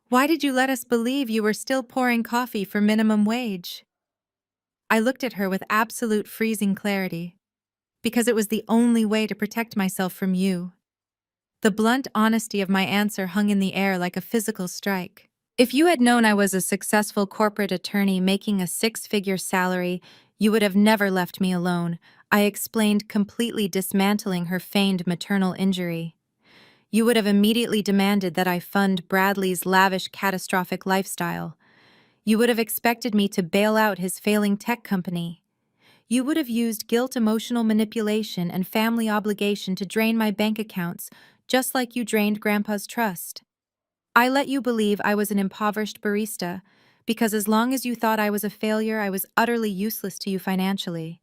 Why did you let us believe you were still pouring coffee for minimum wage? I looked at her with absolute freezing clarity. Because it was the only way to protect myself from you. The blunt honesty of my answer hung in the air like a physical strike. If you had known I was a successful corporate attorney making a 6-figure salary, you would have never left me alone, I explained, completely dismantling her feigned maternal injury. You would have immediately demanded that I fund Bradley's lavish, catastrophic lifestyle. You would have expected me to bail out his failing tech company. You would have used guilt, emotional manipulation, and family obligation to drain my bank accounts, just like you drained Grandpa's trust. I let you believe I was an impoverished barista, because as long as you thought I was a failure, I was utterly useless to you financially.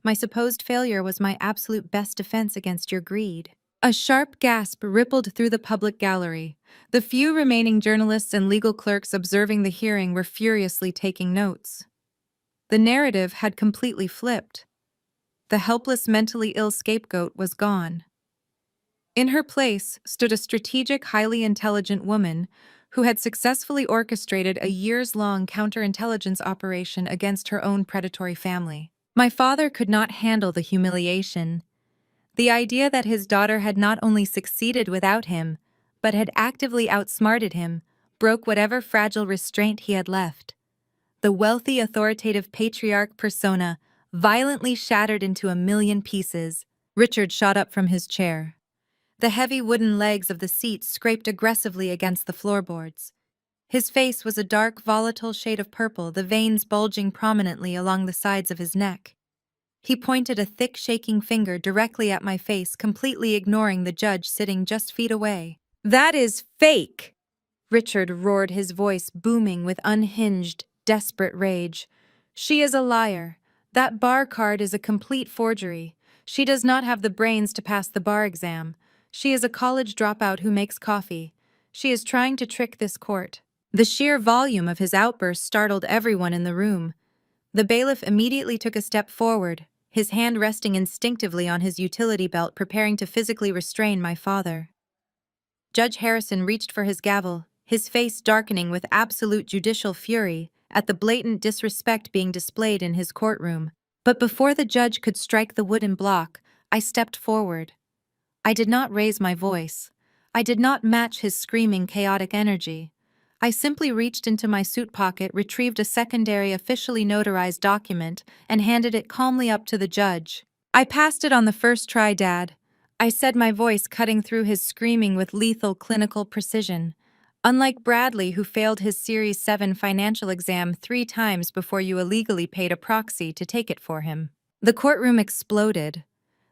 My supposed failure was my absolute best defense against your greed. A sharp gasp rippled through the public gallery. The few remaining journalists and legal clerks observing the hearing were furiously taking notes. The narrative had completely flipped. The helpless, mentally ill scapegoat was gone. In her place stood a strategic, highly intelligent woman who had successfully orchestrated a years-long counterintelligence operation against her own predatory family. My father could not handle the humiliation. The idea that his daughter had not only succeeded without him, but had actively outsmarted him, broke whatever fragile restraint he had left. The wealthy, authoritative patriarch persona violently shattered into a million pieces. Richard shot up from his chair. The heavy wooden legs of the seat scraped aggressively against the floorboards. His face was a dark, volatile shade of purple, the veins bulging prominently along the sides of his neck. He pointed a thick, shaking finger directly at my face, completely ignoring the judge sitting just feet away. "That is fake!" Richard roared, his voice booming with unhinged, desperate rage. "She is a liar. That bar card is a complete forgery. She does not have the brains to pass the bar exam. She is a college dropout who makes coffee. She is trying to trick this court." The sheer volume of his outburst startled everyone in the room. The bailiff immediately took a step forward, his hand resting instinctively on his utility belt, preparing to physically restrain my father. Judge Harrison reached for his gavel, his face darkening with absolute judicial fury at the blatant disrespect being displayed in his courtroom. But before the judge could strike the wooden block, I stepped forward. I did not raise my voice. I did not match his screaming, chaotic energy. I simply reached into my suit pocket, retrieved a secondary officially notarized document, and handed it calmly up to the judge. "I passed it on the first try, Dad," I said, my voice cutting through his screaming with lethal clinical precision. Unlike Bradley, who failed his Series 7 financial exam 3 times before you illegally paid a proxy to take it for him. The courtroom exploded.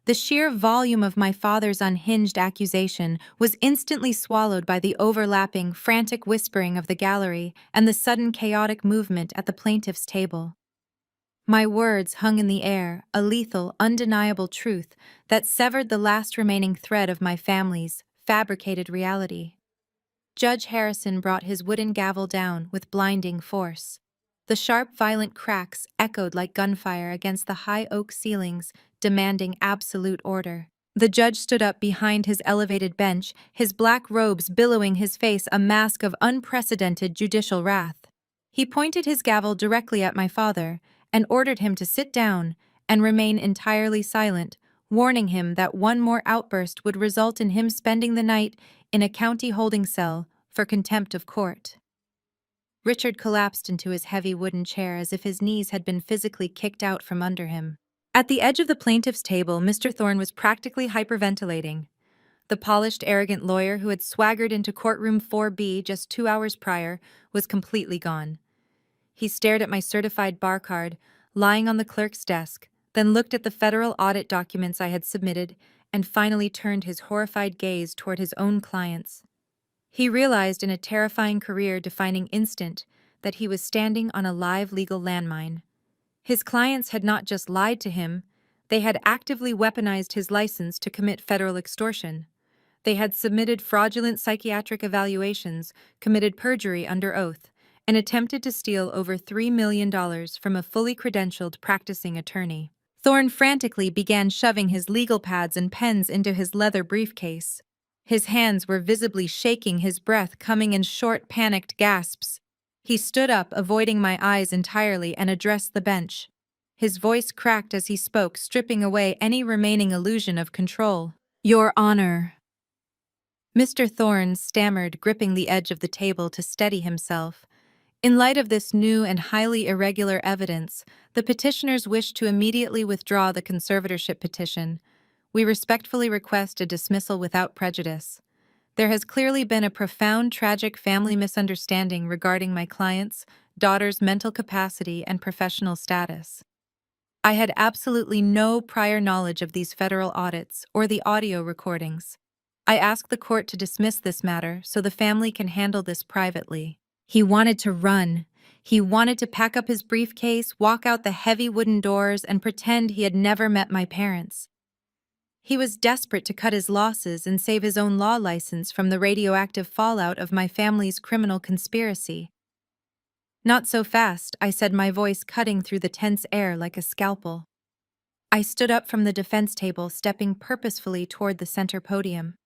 The sheer volume of my father's unhinged accusation was instantly swallowed by the overlapping, frantic whispering of the gallery and the sudden chaotic movement at the plaintiff's table. My words hung in the air, a lethal, undeniable truth that severed the last remaining thread of my family's fabricated reality. Judge Harrison brought his wooden gavel down with blinding force. The sharp, violent cracks echoed like gunfire against the high oak ceilings, demanding absolute order. The judge stood up behind his elevated bench, his black robes billowing his face a mask of unprecedented judicial wrath. He pointed his gavel directly at my father and ordered him to sit down and remain entirely silent, warning him that one more outburst would result in him spending the night in a county holding cell for contempt of court. Richard collapsed into his heavy wooden chair as if his knees had been physically kicked out from under him. At the edge of the plaintiff's table, Mr. Thorne was practically hyperventilating. The polished, arrogant lawyer who had swaggered into courtroom 4B just 2 hours prior was completely gone. He stared at my certified bar card, lying on the clerk's desk, then looked at the federal audit documents I had submitted, and finally turned his horrified gaze toward his own clients. He realized in a terrifying career-defining instant that he was standing on a live legal landmine. His clients had not just lied to him, they had actively weaponized his license to commit federal extortion. They had submitted fraudulent psychiatric evaluations, committed perjury under oath, and attempted to steal over $3 million from a fully credentialed practicing attorney. Thorne frantically began shoving his legal pads and pens into his leather briefcase. His hands were visibly shaking, his breath coming in short, panicked gasps. He stood up, avoiding my eyes entirely, and addressed the bench. His voice cracked as he spoke, stripping away any remaining illusion of control. "Your Honor." Mr. Thorne stammered, gripping the edge of the table to steady himself. In light of this new and highly irregular evidence, the petitioners wish to immediately withdraw the conservatorship petition. We respectfully request a dismissal without prejudice. There has clearly been a profound, tragic family misunderstanding regarding my client's daughter's mental capacity and professional status. I had absolutely no prior knowledge of these federal audits or the audio recordings. I ask the court to dismiss this matter so the family can handle this privately. He wanted to run. He wanted to pack up his briefcase, walk out the heavy wooden doors, and pretend he had never met my parents. He was desperate to cut his losses and save his own law license from the radioactive fallout of my family's criminal conspiracy. "Not so fast," I said, my voice cutting through the tense air like a scalpel. I stood up from the defense table, stepping purposefully toward the center podium.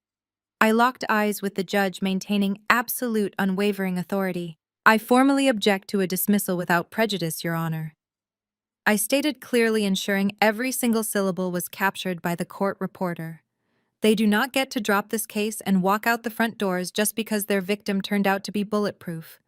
I locked eyes with the judge, maintaining absolute, unwavering authority. "I formally object to a dismissal without prejudice, Your Honor." I stated clearly, ensuring every single syllable was captured by the court reporter. They do not get to drop this case and walk out the front doors just because their victim turned out to be bulletproof.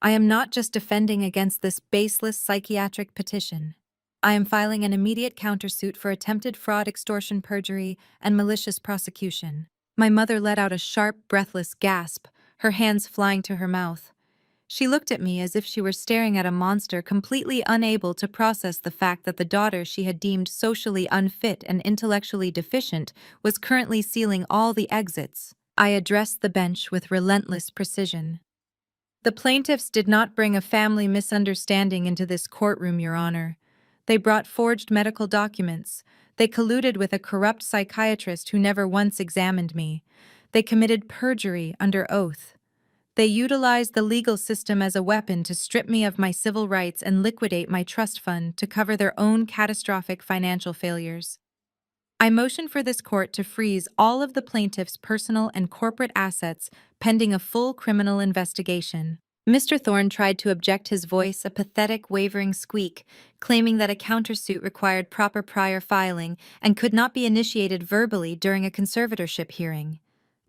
I am not just defending against this baseless psychiatric petition. I am filing an immediate countersuit for attempted fraud, extortion, perjury, and malicious prosecution. My mother let out a sharp, breathless gasp, her hands flying to her mouth. She looked at me as if she were staring at a monster, completely unable to process the fact that the daughter she had deemed socially unfit and intellectually deficient was currently sealing all the exits. I addressed the bench with relentless precision. "The plaintiffs did not bring a family misunderstanding into this courtroom, Your Honor. They brought forged medical documents. They colluded with a corrupt psychiatrist who never once examined me. They committed perjury under oath. They utilized the legal system as a weapon to strip me of my civil rights and liquidate my trust fund to cover their own catastrophic financial failures." I motion for this court to freeze all of the plaintiff's personal and corporate assets pending a full criminal investigation. Mr. Thorne tried to object, his voice a pathetic, wavering squeak, claiming that a countersuit required proper prior filing and could not be initiated verbally during a conservatorship hearing.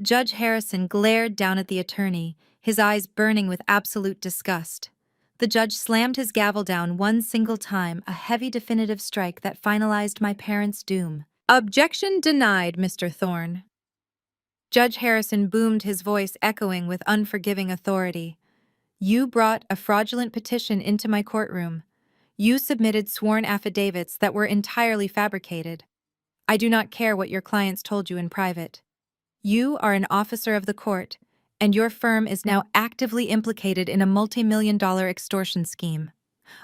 Judge Harrison glared down at the attorney, his eyes burning with absolute disgust. The judge slammed his gavel down one single time, a heavy definitive strike that finalized my parents' doom. Objection denied, Mr. Thorne. Judge Harrison boomed, his voice echoing with unforgiving authority. You brought a fraudulent petition into my courtroom. You submitted sworn affidavits that were entirely fabricated. I do not care what your clients told you in private. You are an officer of the court, and your firm is now actively implicated in a multi-million-dollar extortion scheme.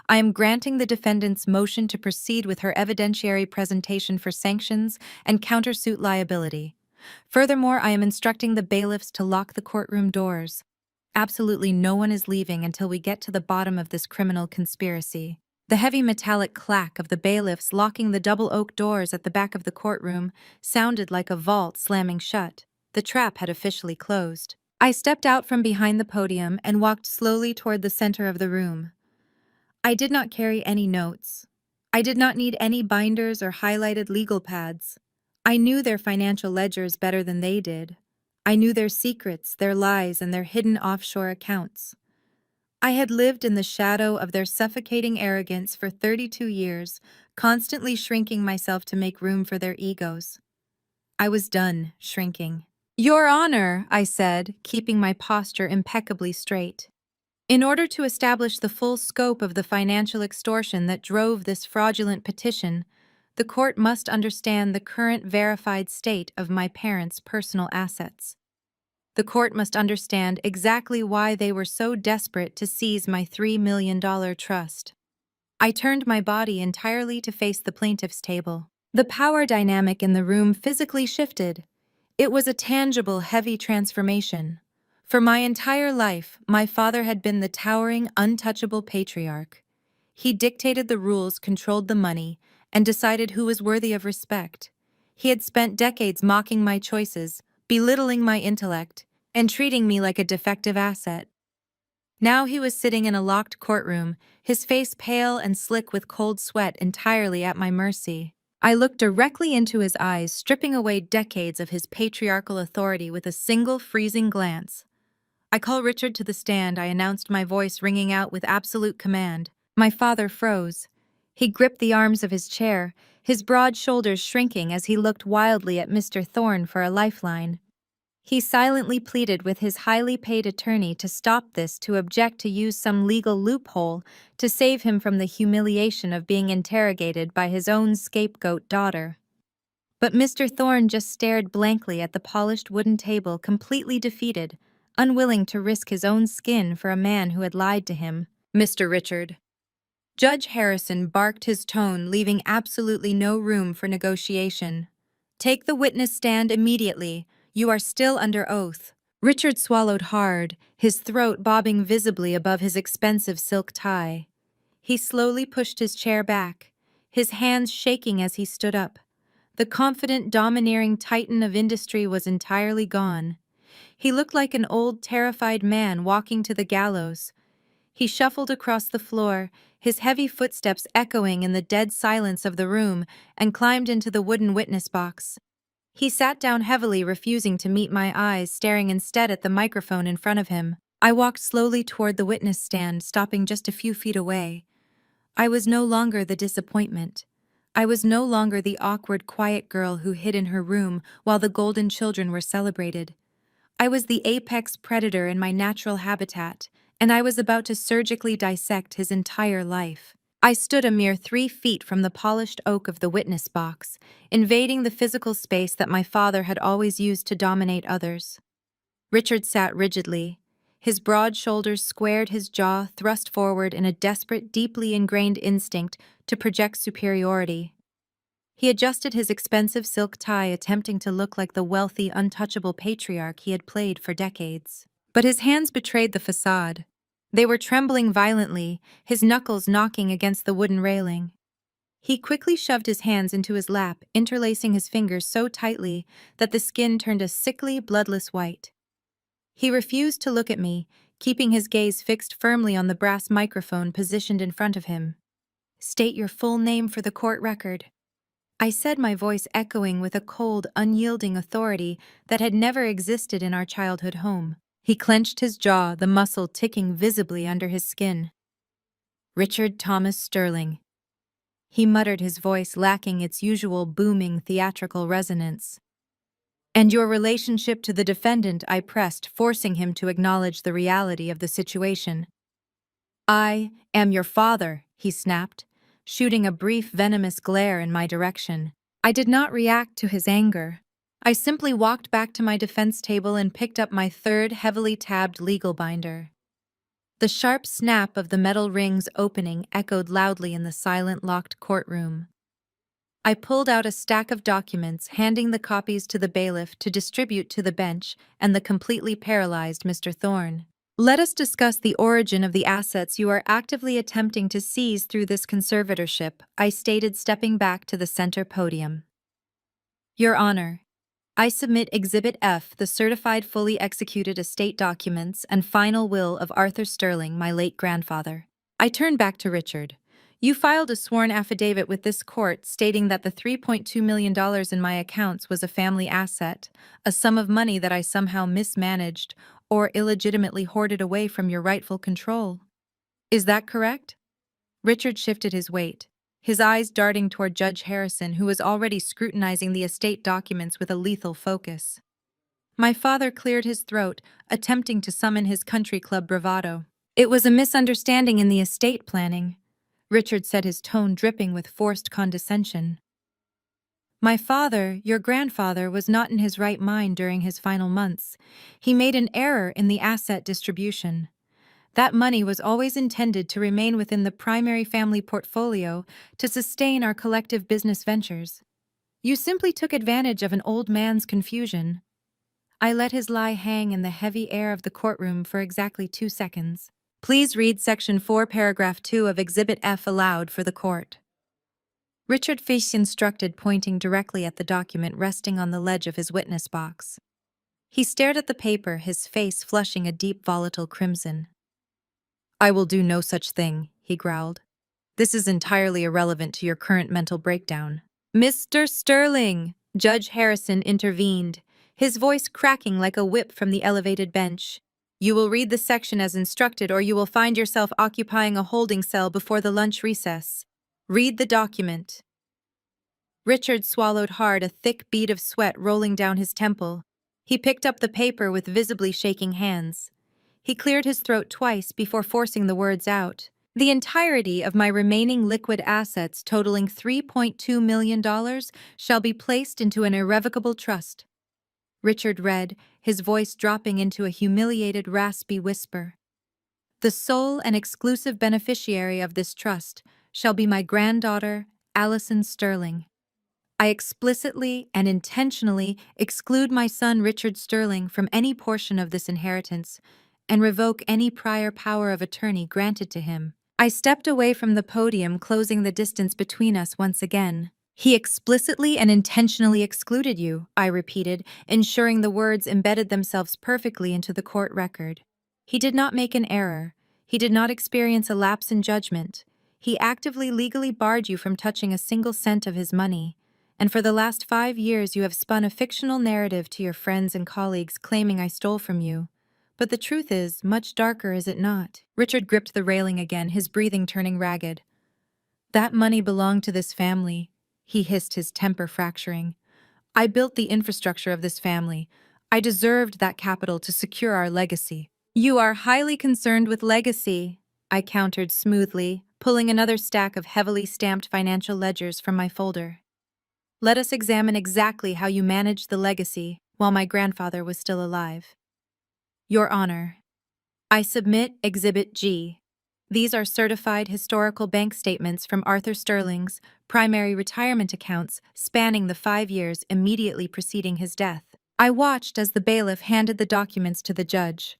I am granting the defendant's motion to proceed with her evidentiary presentation for sanctions and countersuit liability. Furthermore, I am instructing the bailiffs to lock the courtroom doors. Absolutely no one is leaving until we get to the bottom of this criminal conspiracy. The heavy metallic clack of the bailiffs locking the double oak doors at the back of the courtroom sounded like a vault slamming shut. The trap had officially closed. I stepped out from behind the podium and walked slowly toward the center of the room. I did not carry any notes. I did not need any binders or highlighted legal pads. I knew their financial ledgers better than they did. I knew their secrets, their lies, and their hidden offshore accounts. I had lived in the shadow of their suffocating arrogance for 32 years, constantly shrinking myself to make room for their egos. I was done shrinking. Your Honor, I said, keeping my posture impeccably straight. In order to establish the full scope of the financial extortion that drove this fraudulent petition, the court must understand the current verified state of my parents' personal assets. The court must understand exactly why they were so desperate to seize my $3 million trust. I turned my body entirely to face the plaintiff's table. The power dynamic in the room physically shifted. It was a tangible, heavy transformation. For my entire life, my father had been the towering, untouchable patriarch. He dictated the rules, controlled the money, and decided who was worthy of respect. He had spent decades mocking my choices, belittling my intellect, and treating me like a defective asset. Now he was sitting in a locked courtroom, his face pale and slick with cold sweat, entirely at my mercy. I looked directly into his eyes, stripping away decades of his patriarchal authority with a single freezing glance. I call Richard to the stand, I announced, my voice ringing out with absolute command. My father froze. He gripped the arms of his chair, his broad shoulders shrinking as he looked wildly at Mr. Thorne for a lifeline. He silently pleaded with his highly paid attorney to stop this, to object, to use some legal loophole to save him from the humiliation of being interrogated by his own scapegoat daughter. But Mr. Thorne just stared blankly at the polished wooden table, completely defeated, unwilling to risk his own skin for a man who had lied to him. Mr. Richard. Judge Harrison barked, his tone leaving absolutely no room for negotiation. Take the witness stand immediately. You are still under oath. Richard swallowed hard, his throat bobbing visibly above his expensive silk tie. He slowly pushed his chair back, his hands shaking as he stood up. The confident, domineering titan of industry was entirely gone. He looked like an old, terrified man walking to the gallows. He shuffled across the floor, his heavy footsteps echoing in the dead silence of the room, and climbed into the wooden witness box. He sat down heavily, refusing to meet my eyes, staring instead at the microphone in front of him. I walked slowly toward the witness stand, stopping just a few feet away. I was no longer the disappointment. I was no longer the awkward, quiet girl who hid in her room while the golden children were celebrated. I was the apex predator in my natural habitat, and I was about to surgically dissect his entire life. I stood a mere 3 feet from the polished oak of the witness box, invading the physical space that my father had always used to dominate others. Richard sat rigidly. His broad shoulders squared, his jaw thrust forward in a desperate, deeply ingrained instinct to project superiority. He adjusted his expensive silk tie, attempting to look like the wealthy, untouchable patriarch he had played for decades. But his hands betrayed the facade. They were trembling violently, his knuckles knocking against the wooden railing. He quickly shoved his hands into his lap, interlacing his fingers so tightly that the skin turned a sickly, bloodless white. He refused to look at me, keeping his gaze fixed firmly on the brass microphone positioned in front of him. "State your full name for the court record," I said, my voice echoing with a cold, unyielding authority that had never existed in our childhood home. He clenched his jaw, the muscle ticking visibly under his skin. "Richard Thomas Sterling," he muttered, his voice lacking its usual booming theatrical resonance. "And your relationship to the defendant," I pressed, forcing him to acknowledge the reality of the situation. "I am your father," he snapped, shooting a brief venomous glare in my direction. I did not react to his anger. I simply walked back to my defense table and picked up my third heavily tabbed legal binder. The sharp snap of the metal ring's opening echoed loudly in the silent, locked courtroom. I pulled out a stack of documents, handing the copies to the bailiff to distribute to the bench and the completely paralyzed Mr. Thorne. "Let us discuss the origin of the assets you are actively attempting to seize through this conservatorship," I stated, stepping back to the center podium. "Your Honor, I submit Exhibit F, the certified fully executed estate documents and final will of Arthur Sterling, my late grandfather." I turned back to Richard. "You filed a sworn affidavit with this court stating that the $3.2 million in my accounts was a family asset, a sum of money that I somehow mismanaged or illegitimately hoarded away from your rightful control. Is that correct?" Richard shifted his weight, his eyes darting toward Judge Harrison, who was already scrutinizing the estate documents with a lethal focus. My father cleared his throat, attempting to summon his country club bravado. "It was a misunderstanding in the estate planning," Richard said, his tone dripping with forced condescension. "My father, your grandfather, was not in his right mind during his final months. He made an error in the asset distribution. That money was always intended to remain within the primary family portfolio to sustain our collective business ventures. You simply took advantage of an old man's confusion." I let his lie hang in the heavy air of the courtroom for exactly 2 seconds. "Please read Section 4, Paragraph 2 of Exhibit F aloud for the court." Richard Fish instructed, pointing directly at the document resting on the ledge of his witness box. He stared at the paper, his face flushing a deep volatile crimson. "I will do no such thing," he growled. "This is entirely irrelevant to your current mental breakdown." "Mr. Sterling!" Judge Harrison intervened, his voice cracking like a whip from the elevated bench. "You will read the section as instructed, or you will find yourself occupying a holding cell before the lunch recess. Read the document." Richard swallowed hard, a thick bead of sweat rolling down his temple. He picked up the paper with visibly shaking hands. He cleared his throat twice before forcing the words out. "The entirety of my remaining liquid assets totaling $3.2 million shall be placed into an irrevocable trust." Richard read, his voice dropping into a humiliated, raspy whisper. "The sole and exclusive beneficiary of this trust shall be my granddaughter, Allison Sterling. I explicitly and intentionally exclude my son Richard Sterling from any portion of this inheritance and revoke any prior power of attorney granted to him." I stepped away from the podium, closing the distance between us once again. "He explicitly and intentionally excluded you," I repeated, ensuring the words embedded themselves perfectly into the court record. "He did not make an error. He did not experience a lapse in judgment. He actively legally barred you from touching a single cent of his money. And for the last 5 years you have spun a fictional narrative to your friends and colleagues claiming I stole from you. But the truth is much darker, is it not?" Richard gripped the railing again, his breathing turning ragged. "That money belonged to this family," he hissed, his temper fracturing. "I built the infrastructure of this family. I deserved that capital to secure our legacy." "You are highly concerned with legacy," I countered smoothly, pulling another stack of heavily stamped financial ledgers from my folder. "Let us examine exactly how you managed the legacy while my grandfather was still alive." "Your Honor, I submit Exhibit G. These are certified historical bank statements from Arthur Sterling's primary retirement accounts spanning the 5 years immediately preceding his death." I watched as the bailiff handed the documents to the judge.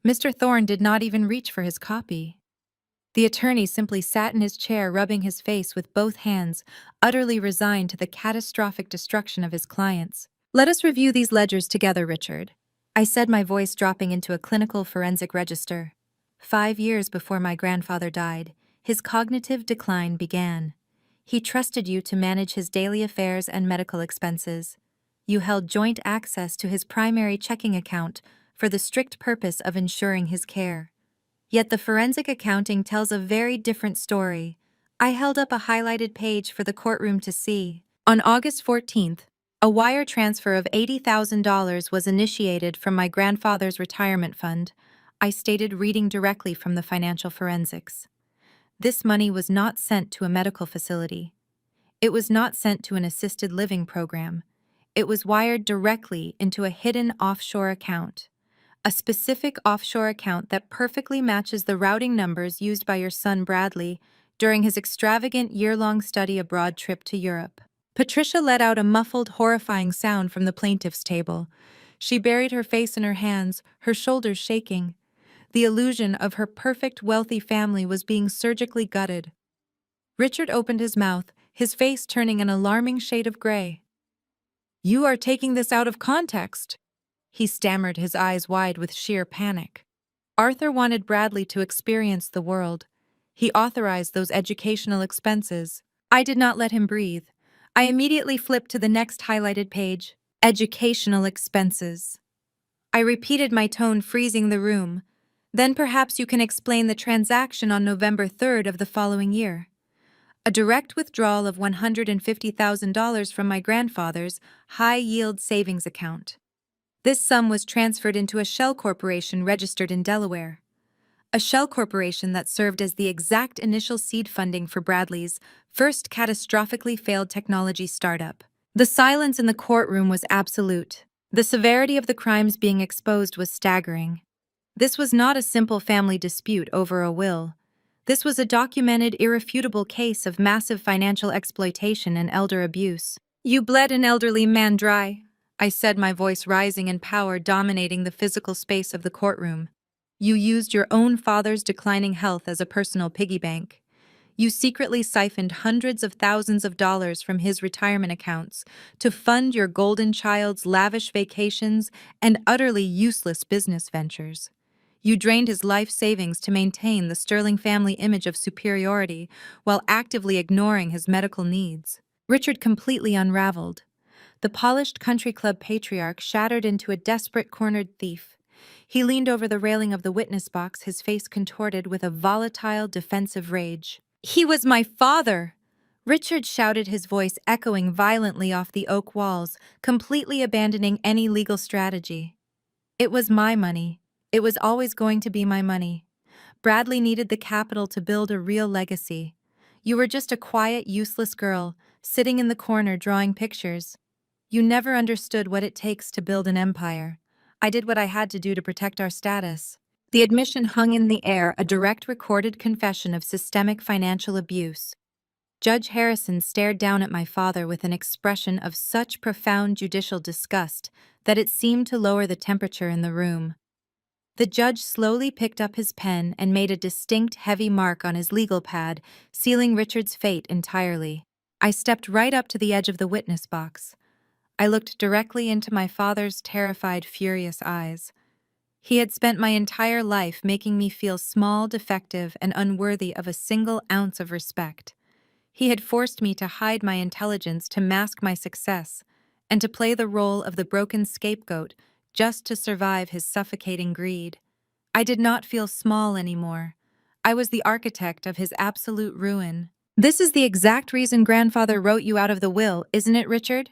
Mr. Thorne did not even reach for his copy. The attorney simply sat in his chair, rubbing his face with both hands, utterly resigned to the catastrophic destruction of his clients. "Let us review these ledgers together, Richard," I said, my voice dropping into a clinical forensic register. 5 years before my grandfather died, his cognitive decline began. He trusted you to manage his daily affairs and medical expenses. You held joint access to his primary checking account for the strict purpose of ensuring his care. Yet the forensic accounting tells a very different story. I held up a highlighted page for the courtroom to see. On August 14th, a wire transfer of $80,000 was initiated from my grandfather's retirement fund. I stated, reading directly from the financial forensics. This money was not sent to a medical facility. It was not sent to an assisted living program. It was wired directly into a hidden offshore account. A specific offshore account that perfectly matches the routing numbers used by your son Bradley during his extravagant year-long study abroad trip to Europe. Patricia let out a muffled, horrifying sound from the plaintiff's table. She buried her face in her hands, her shoulders shaking. The illusion of her perfect, wealthy family was being surgically gutted. Richard opened his mouth, his face turning an alarming shade of gray. "You are taking this out of context," he stammered, his eyes wide with sheer panic. "Arthur wanted Bradley to experience the world. He authorized those educational expenses. I did not let him breathe. I immediately flipped to the next highlighted page. Educational expenses. I repeated, my tone freezing the room. Then perhaps you can explain the transaction on November 3rd of the following year. A direct withdrawal of $150,000 from my grandfather's high-yield savings account. This sum was transferred into a shell corporation registered in Delaware. A shell corporation that served as the exact initial seed funding for Bradley's first catastrophically failed technology startup. The silence in the courtroom was absolute. The severity of the crimes being exposed was staggering. This was not a simple family dispute over a will. This was a documented, irrefutable case of massive financial exploitation and elder abuse. "You bled an elderly man dry," I said, my voice rising in power, dominating the physical space of the courtroom. "You used your own father's declining health as a personal piggy bank. You secretly siphoned hundreds of thousands of dollars from his retirement accounts to fund your golden child's lavish vacations and utterly useless business ventures. You drained his life savings to maintain the sterling family image of superiority while actively ignoring his medical needs." Richard completely unraveled. The polished country club patriarch shattered into a desperate, cornered thief. He leaned over the railing of the witness box, his face contorted with a volatile, defensive rage. "He was my father!" Richard shouted, his voice echoing violently off the oak walls, completely abandoning any legal strategy. "It was my money. It was always going to be my money. Bradley needed the capital to build a real legacy. You were just a quiet, useless girl, sitting in the corner drawing pictures. You never understood what it takes to build an empire. I did what I had to do to protect our status." The admission hung in the air, a direct recorded confession of systemic financial abuse. Judge Harrison stared down at my father with an expression of such profound judicial disgust that it seemed to lower the temperature in the room. The judge slowly picked up his pen and made a distinct, heavy mark on his legal pad, sealing Richard's fate entirely. I stepped right up to the edge of the witness box. I looked directly into my father's terrified, furious eyes. He had spent my entire life making me feel small, defective, and unworthy of a single ounce of respect. He had forced me to hide my intelligence, to mask my success, and to play the role of the broken scapegoat just to survive his suffocating greed. I did not feel small anymore. I was the architect of his absolute ruin. "This is the exact reason grandfather wrote you out of the will, isn't it, Richard?"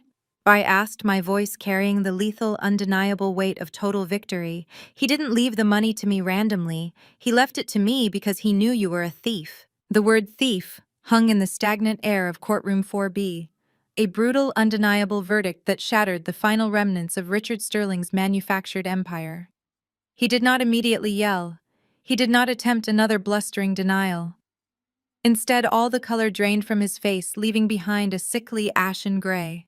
I asked, my voice carrying the lethal, undeniable weight of total victory. "He didn't leave the money to me randomly. He left it to me because he knew you were a thief." The word thief hung in the stagnant air of courtroom 4B, a brutal, undeniable verdict that shattered the final remnants of Richard Sterling's manufactured empire. He did not immediately yell. He did not attempt another blustering denial. Instead, all the color drained from his face, leaving behind a sickly, ashen gray.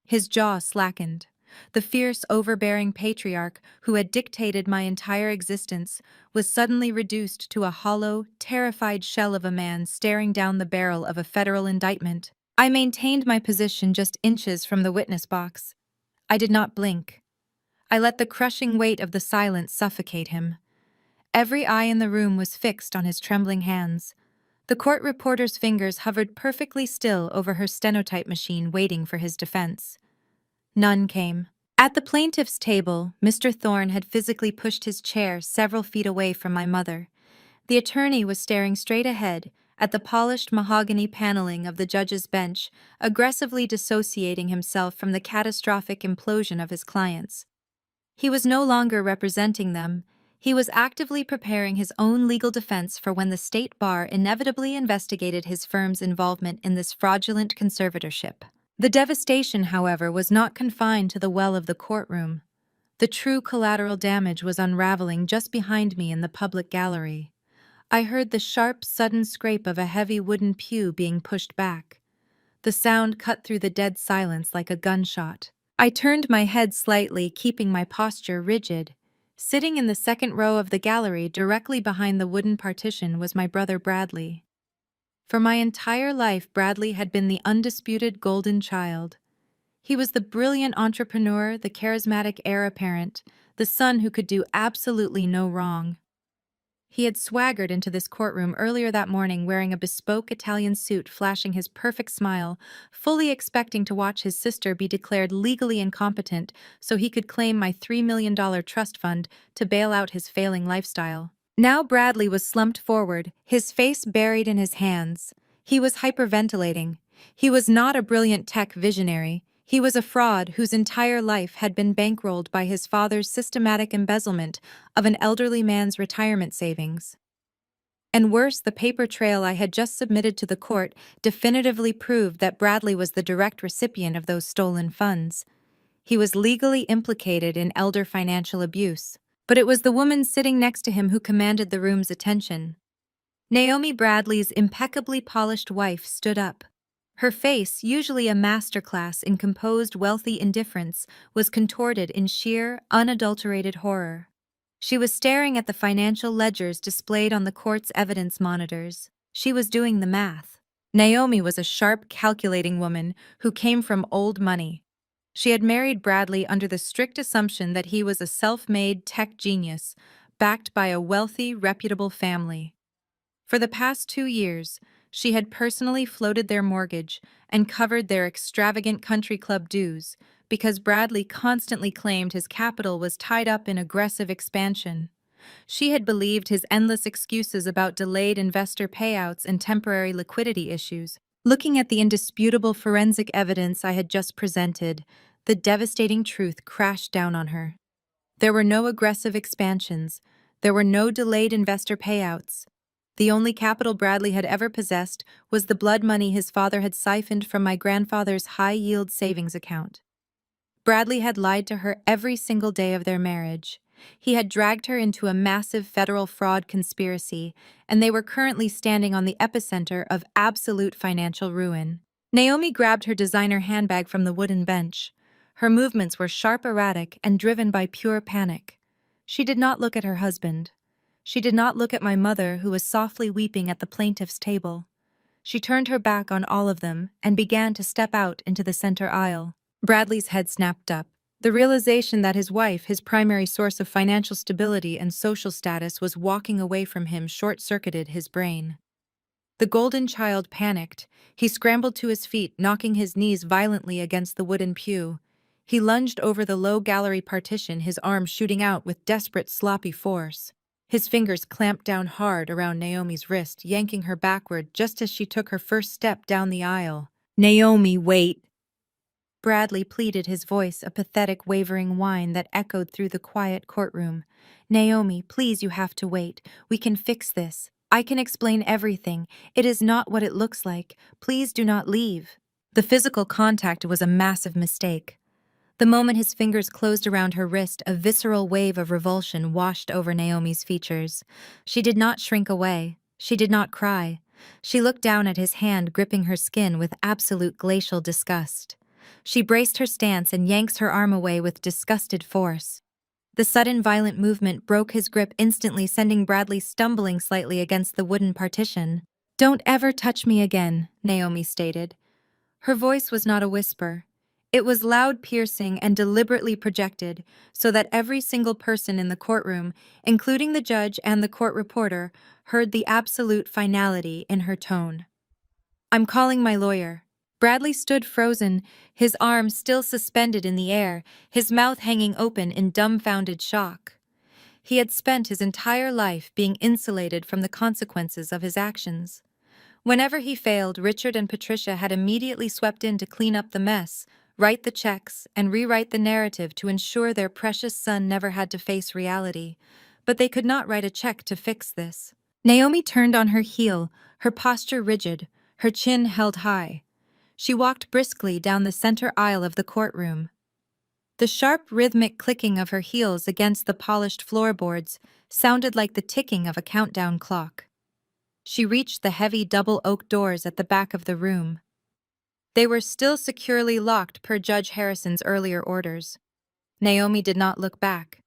His jaw slackened. The fierce, overbearing patriarch who had dictated my entire existence was suddenly reduced to a hollow, terrified shell of a man staring down the barrel of a federal indictment. I maintained my position just inches from the witness box. I did not blink. I let the crushing weight of the silence suffocate him. Every eye in the room was fixed on his trembling hands. The court reporter's fingers hovered perfectly still over her stenotype machine waiting for his defense. None came. At the plaintiff's table, Mr. Thorne had physically pushed his chair several feet away from my mother. The attorney was staring straight ahead at the polished mahogany paneling of the judge's bench, aggressively dissociating himself from the catastrophic implosion of his clients. He was no longer representing them. He was actively preparing his own legal defense for when the state bar inevitably investigated his firm's involvement in this fraudulent conservatorship. The devastation, however, was not confined to the well of the courtroom. The true collateral damage was unraveling just behind me in the public gallery. I heard the sharp, sudden scrape of a heavy wooden pew being pushed back. The sound cut through the dead silence like a gunshot. I turned my head slightly, keeping my posture rigid. Sitting in the second row of the gallery, directly behind the wooden partition, was my brother Bradley. For my entire life, Bradley had been the undisputed golden child. He was the brilliant entrepreneur, the charismatic heir apparent, the son who could do absolutely no wrong. He had swaggered into this courtroom earlier that morning wearing a bespoke Italian suit, flashing his perfect smile, fully expecting to watch his sister be declared legally incompetent so he could claim my $3 million trust fund to bail out his failing lifestyle. Now Bradley was slumped forward, his face buried in his hands. He was hyperventilating. He was not a brilliant tech visionary. He was a fraud whose entire life had been bankrolled by his father's systematic embezzlement of an elderly man's retirement savings. And worse, the paper trail I had just submitted to the court definitively proved that Bradley was the direct recipient of those stolen funds. He was legally implicated in elder financial abuse. But it was the woman sitting next to him who commanded the room's attention. Naomi Bradley's impeccably polished wife stood up. Her face, usually a masterclass in composed, wealthy indifference, was contorted in sheer, unadulterated horror. She was staring at the financial ledgers displayed on the court's evidence monitors. She was doing the math. Naomi was a sharp, calculating woman who came from old money. She had married Bradley under the strict assumption that he was a self-made tech genius, backed by a wealthy, reputable family. For the past 2 years, she had personally floated their mortgage and covered their extravagant country club dues because Bradley constantly claimed his capital was tied up in aggressive expansion. She had believed his endless excuses about delayed investor payouts and temporary liquidity issues. Looking at the indisputable forensic evidence I had just presented, the devastating truth crashed down on her. There were no aggressive expansions. There were no delayed investor payouts. The only capital Bradley had ever possessed was the blood money his father had siphoned from my grandfather's high-yield savings account. Bradley had lied to her every single day of their marriage. He had dragged her into a massive federal fraud conspiracy, and they were currently standing on the epicenter of absolute financial ruin. Naomi grabbed her designer handbag from the wooden bench. Her movements were sharp, erratic, and driven by pure panic. She did not look at her husband. She did not look at my mother, who was softly weeping at the plaintiff's table. She turned her back on all of them and began to step out into the center aisle. Bradley's head snapped up. The realization that his wife, his primary source of financial stability and social status, was walking away from him short-circuited his brain. The golden child panicked. He scrambled to his feet, knocking his knees violently against the wooden pew. He lunged over the low gallery partition, his arms shooting out with desperate, sloppy force. His fingers clamped down hard around Naomi's wrist, yanking her backward just as she took her first step down the aisle. "Naomi, wait!" Bradley pleaded, his voice a pathetic, wavering whine that echoed through the quiet courtroom. "Naomi, please, you have to wait. We can fix this. I can explain everything. It is not what it looks like. Please do not leave." The physical contact was a massive mistake. The moment his fingers closed around her wrist, a visceral wave of revulsion washed over Naomi's features. She did not shrink away. She did not cry. She looked down at his hand, gripping her skin with absolute glacial disgust. She braced her stance and yanks her arm away with disgusted force. The sudden violent movement broke his grip instantly, sending Bradley stumbling slightly against the wooden partition. "Don't ever touch me again," Naomi stated. Her voice was not a whisper. It was loud, piercing, and deliberately projected so that every single person in the courtroom, including the judge and the court reporter, heard the absolute finality in her tone. "I'm calling my lawyer." Bradley stood frozen, his arms still suspended in the air, his mouth hanging open in dumbfounded shock. He had spent his entire life being insulated from the consequences of his actions. Whenever he failed, Richard and Patricia had immediately swept in to clean up the mess, write the checks, and rewrite the narrative to ensure their precious son never had to face reality. But they could not write a check to fix this. Naomi turned on her heel, her posture rigid, her chin held high. She walked briskly down the center aisle of the courtroom. The sharp, rhythmic clicking of her heels against the polished floorboards sounded like the ticking of a countdown clock. She reached the heavy double oak doors at the back of the room. They were still securely locked per Judge Harrison's earlier orders. Naomi did not look back.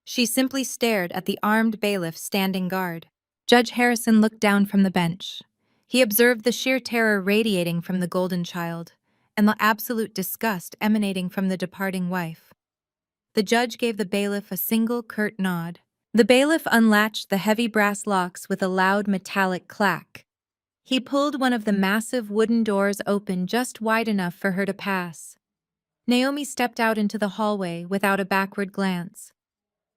She simply stared at the armed bailiff standing guard. Judge Harrison looked down from the bench. He observed the sheer terror radiating from the golden child, and the absolute disgust emanating from the departing wife. The judge gave the bailiff a single curt nod. The bailiff unlatched the heavy brass locks with a loud metallic clack. He pulled one of the massive wooden doors open just wide enough for her to pass. Naomi stepped out into the hallway without a backward glance.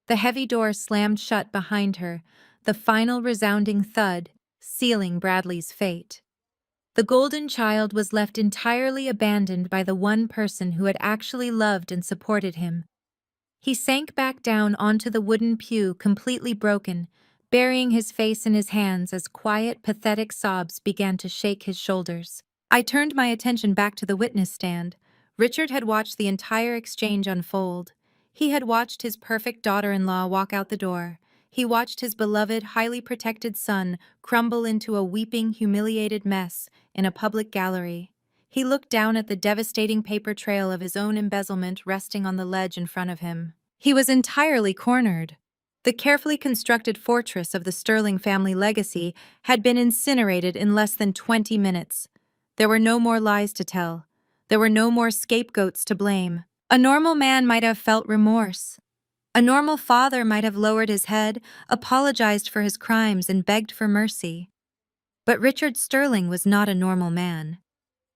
The heavy door slammed shut behind her, the final resounding thud sealing Bradley's fate. The golden child was left entirely abandoned by the one person who had actually loved and supported him. He sank back down onto the wooden pew, completely broken, burying his face in his hands as quiet, pathetic sobs began to shake his shoulders. I turned my attention back to the witness stand. Richard had watched the entire exchange unfold. He had watched his perfect daughter-in-law walk out the door. He watched his beloved, highly protected son crumble into a weeping, humiliated mess in a public gallery. He looked down at the devastating paper trail of his own embezzlement resting on the ledge in front of him. He was entirely cornered. The carefully constructed fortress of the Sterling family legacy had been incinerated in less than 20 minutes. There were no more lies to tell. There were no more scapegoats to blame. A normal man might have felt remorse. A normal father might have lowered his head, apologized for his crimes, and begged for mercy. But Richard Sterling was not a normal man.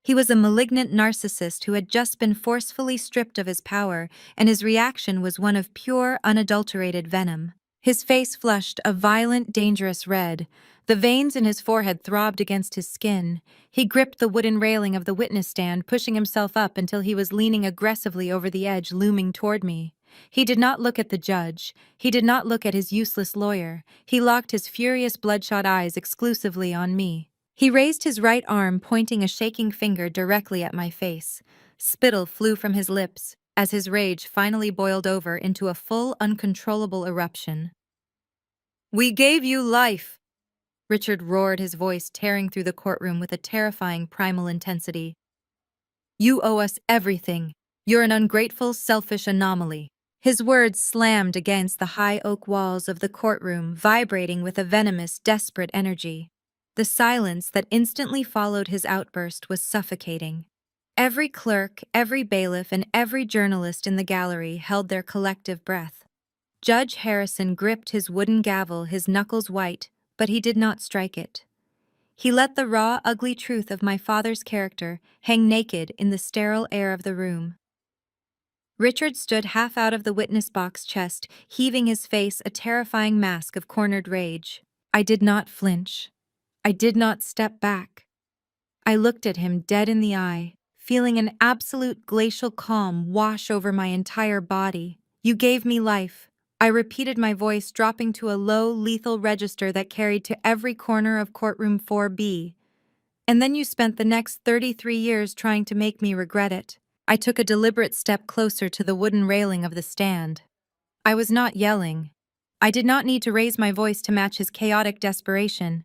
He was a malignant narcissist who had just been forcefully stripped of his power, and his reaction was one of pure, unadulterated venom. His face flushed a violent, dangerous red. The veins in his forehead throbbed against his skin. He gripped the wooden railing of the witness stand, pushing himself up until he was leaning aggressively over the edge, looming toward me. He did not look at the judge. He did not look at his useless lawyer. He locked his furious, bloodshot eyes exclusively on me. He raised his right arm, pointing a shaking finger directly at my face. Spittle flew from his lips as his rage finally boiled over into a full, uncontrollable eruption. "We gave you life!" Richard roared, his voice tearing through the courtroom with a terrifying primal intensity. "You owe us everything. You're an ungrateful, selfish anomaly." His words slammed against the high oak walls of the courtroom, vibrating with a venomous, desperate energy. The silence that instantly followed his outburst was suffocating. Every clerk, every bailiff, and every journalist in the gallery held their collective breath. Judge Harrison gripped his wooden gavel, his knuckles white, but he did not strike it. He let the raw, ugly truth of my father's character hang naked in the sterile air of the room. Richard stood half out of the witness box chest, heaving his face a terrifying mask of cornered rage. I did not flinch. I did not step back. I looked at him dead in the eye, feeling an absolute glacial calm wash over my entire body. "You gave me life," I repeated, my voice dropping to a low, lethal register that carried to every corner of courtroom 4B. "And then you spent the next 33 years trying to make me regret it." I took a deliberate step closer to the wooden railing of the stand. I was not yelling. I did not need to raise my voice to match his chaotic desperation.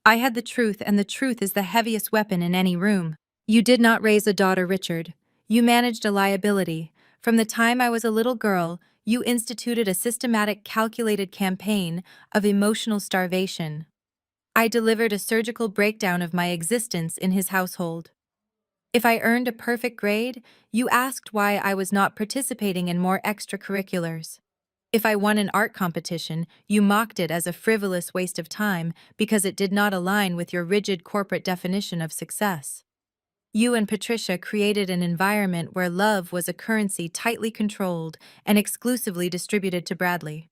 I had the truth, and the truth is the heaviest weapon in any room. "You did not raise a daughter, Richard. You managed a liability. From the time I was a little girl, you instituted a systematic, calculated campaign of emotional starvation. I delivered a surgical breakdown of my existence in his household. If I earned a perfect grade, you asked why I was not participating in more extracurriculars. If I won an art competition, you mocked it as a frivolous waste of time because it did not align with your rigid corporate definition of success. You and Patricia created an environment where love was a currency tightly controlled and exclusively distributed to Bradley.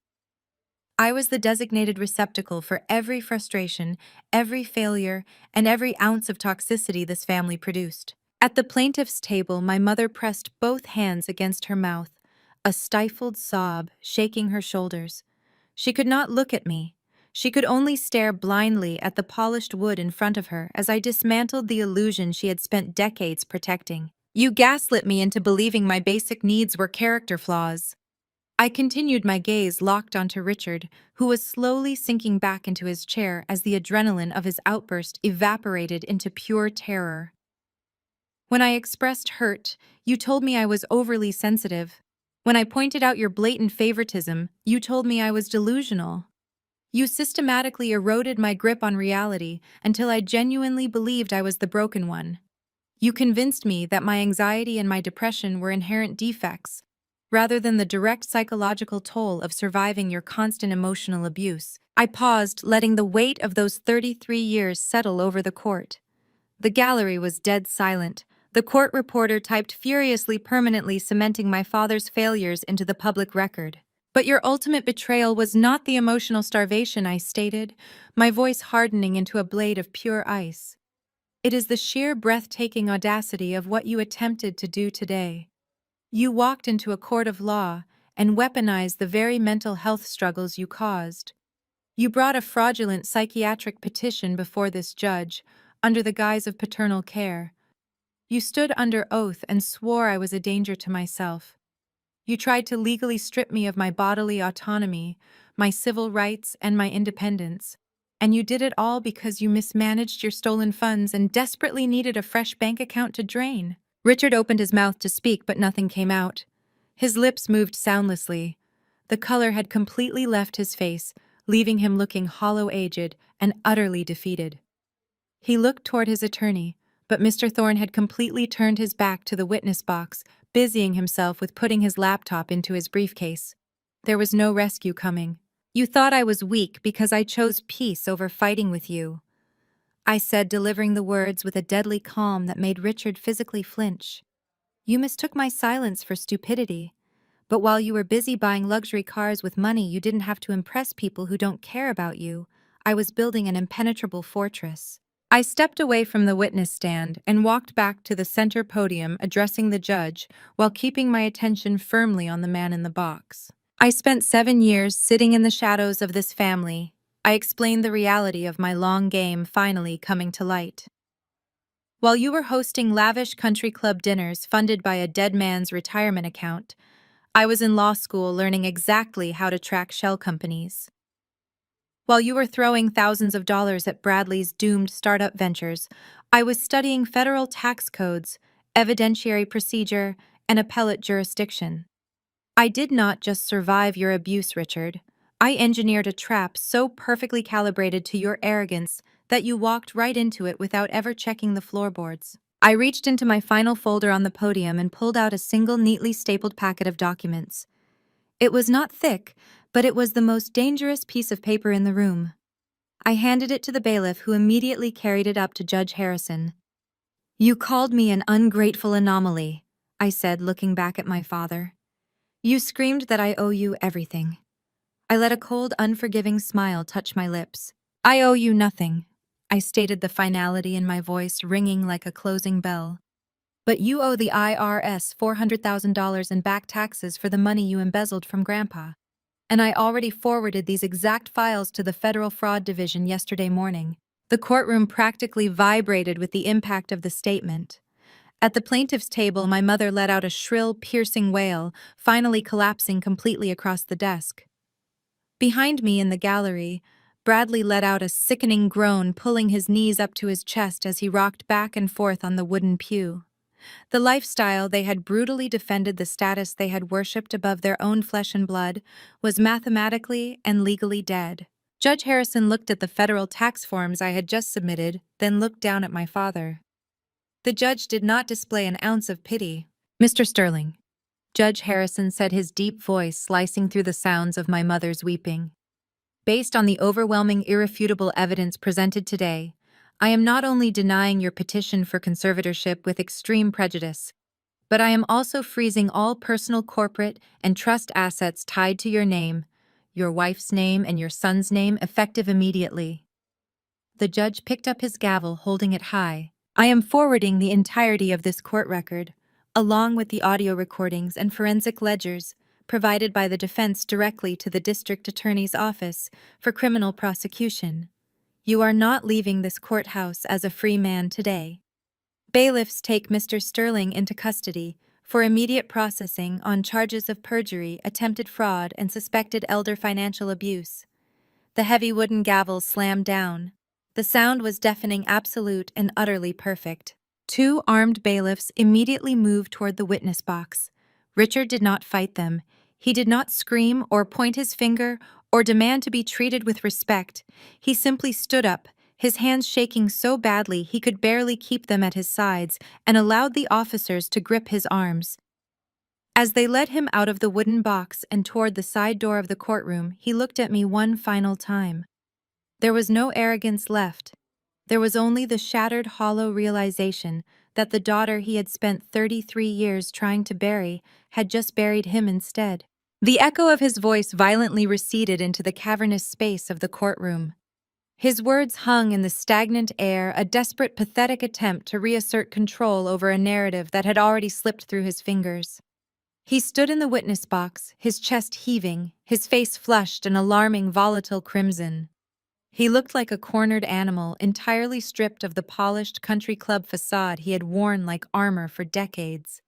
I was the designated receptacle for every frustration, every failure, and every ounce of toxicity this family produced. At the plaintiff's table, my mother pressed both hands against her mouth, a stifled sob shaking her shoulders. She could not look at me. She could only stare blindly at the polished wood in front of her as I dismantled the illusion she had spent decades protecting. You gaslit me into believing my basic needs were character flaws. I continued my gaze locked onto Richard, who was slowly sinking back into his chair as the adrenaline of his outburst evaporated into pure terror. When I expressed hurt, you told me I was overly sensitive. When I pointed out your blatant favoritism, you told me I was delusional. You systematically eroded my grip on reality until I genuinely believed I was the broken one. You convinced me that my anxiety and my depression were inherent defects, rather than the direct psychological toll of surviving your constant emotional abuse. I paused, letting the weight of those 33 years settle over the court. The gallery was dead silent. The court reporter typed furiously, permanently cementing my father's failures into the public record. But your ultimate betrayal was not the emotional starvation, I stated, my voice hardening into a blade of pure ice. It is the sheer breathtaking audacity of what you attempted to do today. You walked into a court of law and weaponized the very mental health struggles you caused. You brought a fraudulent psychiatric petition before this judge, under the guise of paternal care. You stood under oath and swore I was a danger to myself. You tried to legally strip me of my bodily autonomy, my civil rights, and my independence. And you did it all because you mismanaged your stolen funds and desperately needed a fresh bank account to drain. Richard opened his mouth to speak, but nothing came out. His lips moved soundlessly. The color had completely left his face, leaving him looking hollow-aged and utterly defeated. He looked toward his attorney, but Mr. Thorne had completely turned his back to the witness box, busying himself with putting his laptop into his briefcase. There was no rescue coming. You thought I was weak because I chose peace over fighting with you, I said, delivering the words with a deadly calm that made Richard physically flinch. You mistook my silence for stupidity. But while you were busy buying luxury cars with money you didn't have to impress people who don't care about you, I was building an impenetrable fortress. I stepped away from the witness stand and walked back to the center podium addressing the judge while keeping my attention firmly on the man in the box. I spent 7 years sitting in the shadows of this family. I explained the reality of my long game finally coming to light. While you were hosting lavish country club dinners funded by a dead man's retirement account, I was in law school learning exactly how to track shell companies. While you were throwing thousands of dollars at Bradley's doomed startup ventures, I was studying federal tax codes, evidentiary procedure, and appellate jurisdiction. I did not just survive your abuse, Richard. I engineered a trap so perfectly calibrated to your arrogance that you walked right into it without ever checking the floorboards. I reached into my final folder on the podium and pulled out a single neatly stapled packet of documents. It was not thick, but it was the most dangerous piece of paper in the room. I handed it to the bailiff, who immediately carried it up to Judge Harrison. You called me an ungrateful anomaly, I said, looking back at my father. You screamed that I owe you everything. I let a cold, unforgiving smile touch my lips. I owe you nothing, I stated, the finality in my voice ringing like a closing bell. But you owe the IRS $400,000 in back taxes for the money you embezzled from Grandpa. And I already forwarded these exact files to the Federal Fraud Division yesterday morning. The courtroom practically vibrated with the impact of the statement. At the plaintiff's table, my mother let out a shrill, piercing wail, finally collapsing completely across the desk. Behind me in the gallery, Bradley let out a sickening groan, pulling his knees up to his chest as he rocked back and forth on the wooden pew. The lifestyle they had brutally defended, the status they had worshipped above their own flesh and blood, was mathematically and legally dead. Judge Harrison looked at the federal tax forms I had just submitted, then looked down at my father. The judge did not display an ounce of pity. "Mr. Sterling," Judge Harrison said, his deep voice slicing through the sounds of my mother's weeping. "Based on the overwhelming, irrefutable evidence presented today, I am not only denying your petition for conservatorship with extreme prejudice, but I am also freezing all personal, corporate, and trust assets tied to your wife's name, and your son's name, effective immediately." The judge picked up his gavel, holding it high. "I am forwarding the entirety of this court record, along with the audio recordings and forensic ledgers provided by the defense, directly to the district attorney's office for criminal prosecution. You are not leaving this courthouse as a free man today. Bailiffs take Mr. Sterling into custody for immediate processing on charges of perjury, attempted fraud, and suspected elder financial abuse." The heavy wooden gavel slammed down. The sound was deafening, absolute, and utterly perfect. Two armed bailiffs immediately moved toward the witness box. Richard did not fight them. He did not scream or point his finger or demand to be treated with respect. He simply stood up, his hands shaking so badly he could barely keep them at his sides, and allowed the officers to grip his arms. As they led him out of the wooden box and toward the side door of the courtroom, he looked at me one final time. There was no arrogance left. There was only the shattered, hollow realization that the daughter he had spent 33 years trying to bury had just buried him instead. The echo of his voice violently receded into the cavernous space of the courtroom. His words hung in the stagnant air, a desperate, pathetic attempt to reassert control over a narrative that had already slipped through his fingers. He stood in the witness box, his chest heaving, his face flushed an alarming, volatile crimson. He looked like a cornered animal, entirely stripped of the polished country club facade he had worn like armor for decades.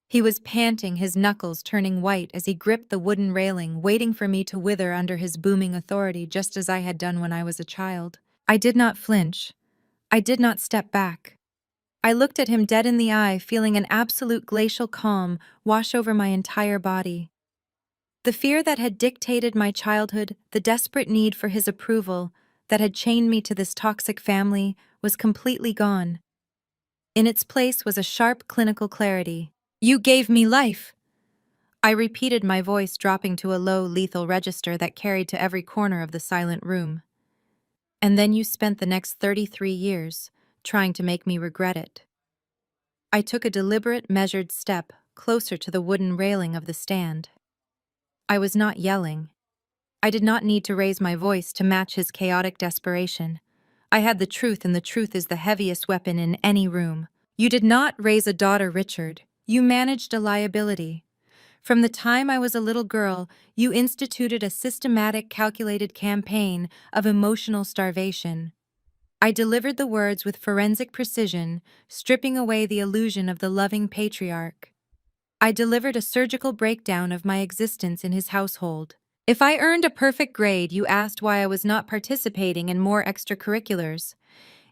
He was panting, his knuckles turning white as he gripped the wooden railing, waiting for me to wither under his booming authority, just as I had done when I was a child. I did not flinch. I did not step back. I looked at him dead in the eye, feeling an absolute glacial calm wash over my entire body. The fear that had dictated my childhood, the desperate need for his approval that had chained me to this toxic family, was completely gone. In its place was a sharp, clinical clarity. "You gave me life," I repeated, my voice dropping to a low, lethal register that carried to every corner of the silent room. "And then you spent the next 33 years trying to make me regret it." I took a deliberate, measured step closer to the wooden railing of the stand. I was not yelling. I did not need to raise my voice to match his chaotic desperation. I had the truth, and the truth is the heaviest weapon in any room. "You did not raise a daughter, Richard. You managed a liability. From the time I was a little girl, you instituted a systematic, calculated campaign of emotional starvation." I delivered the words with forensic precision, stripping away the illusion of the loving patriarch. I delivered a surgical breakdown of my existence in his household. If I earned a perfect grade, you asked why I was not participating in more extracurriculars.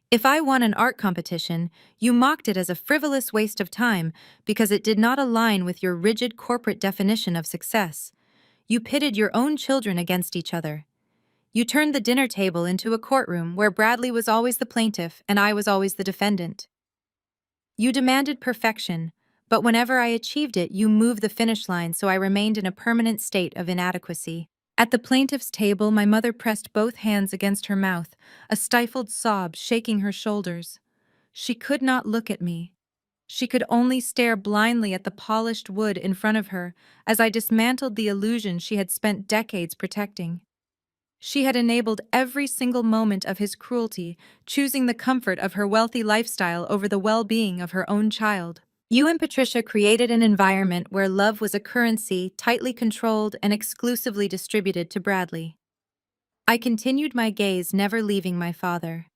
If I won an art competition, you mocked it as a frivolous waste of time because it did not align with your rigid corporate definition of success. You pitted your own children against each other. You turned the dinner table into a courtroom where Bradley was always the plaintiff and I was always the defendant. You demanded perfection, but whenever I achieved it, you moved the finish line, so I remained in a permanent state of inadequacy. At the plaintiff's table, my mother pressed both hands against her mouth, a stifled sob shaking her shoulders. She could not look at me. She could only stare blindly at the polished wood in front of her as I dismantled the illusion she had spent decades protecting. She had enabled every single moment of his cruelty, choosing the comfort of her wealthy lifestyle over the well-being of her own child. You and Patricia created an environment where love was a currency tightly controlled and exclusively distributed to Bradley. I continued my gaze, never leaving my father.